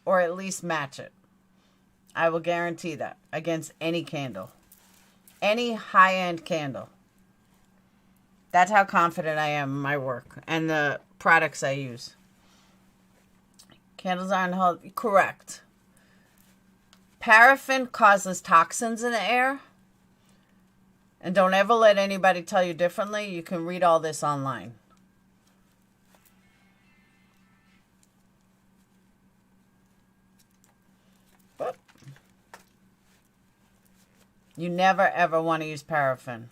or at least match it. I will guarantee that against any candle. Any high-end candle. That's how confident I am in my work and the products I use. Candles aren't healthy. Correct. Paraffin causes toxins in the air. And don't ever let anybody tell you differently. You can read all this online. But you never ever want to use paraffin.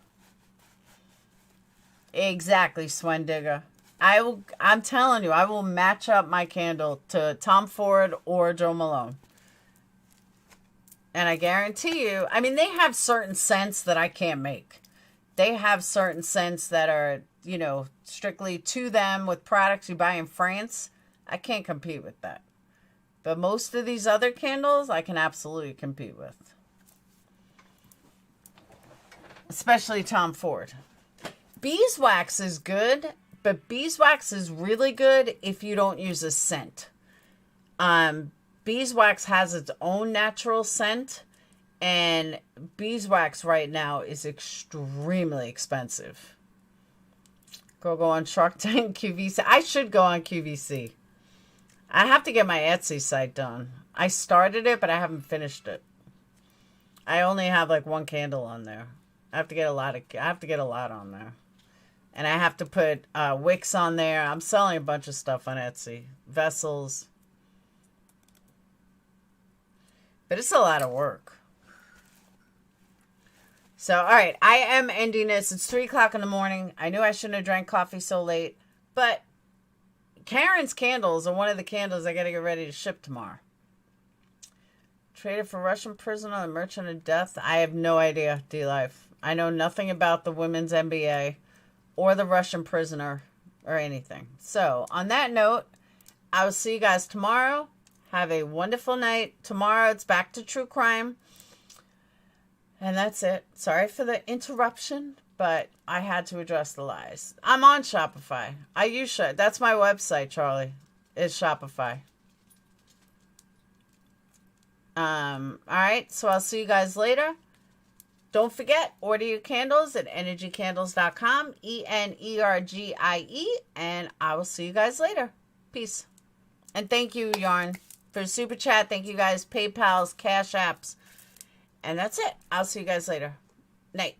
Exactly, Swendigger. I'm telling you, I will match up my candle to Tom Ford or Joe Malone. And I guarantee you, I mean, they have certain scents that I can't make. They have certain scents that are, you know, strictly to them with products you buy in France. I can't compete with that. But most of these other candles, I can absolutely compete with. Especially Tom Ford. Beeswax is good, but beeswax is really good if you don't use a scent. Beeswax has its own natural scent, and beeswax right now is extremely expensive. Go on Shark Tank QVC. I should go on QVC. I have to get my Etsy site done. I started it, but I haven't finished it. I only have like one candle on there. I have to get a lot on there. And I have to put wicks on there. I'm selling a bunch of stuff on Etsy. Vessels. But it's a lot of work. So, all right. I am ending this. It's 3 o'clock in the morning. I knew I shouldn't have drank coffee so late. But Karen's candles are one of the candles I got to get ready to ship tomorrow. Traded for Russian prisoner, the merchant of death. I have no idea, D-Life. I know nothing about the women's NBA or the Russian prisoner or anything. So, on that note, I will see you guys tomorrow. Have a wonderful night. Tomorrow, it's back to true crime. And that's it. Sorry for the interruption, but I had to address the lies. I'm on Shopify. I use Shopify. That's my website, Charlie. Is Shopify. All right, so I'll see you guys later. Don't forget, order your candles at energycandles.com, ENERGIE, and I will see you guys later. Peace. And thank you, Yarn, for Super Chat. Thank you guys, PayPals, Cash Apps. And that's it. I'll see you guys later. Night.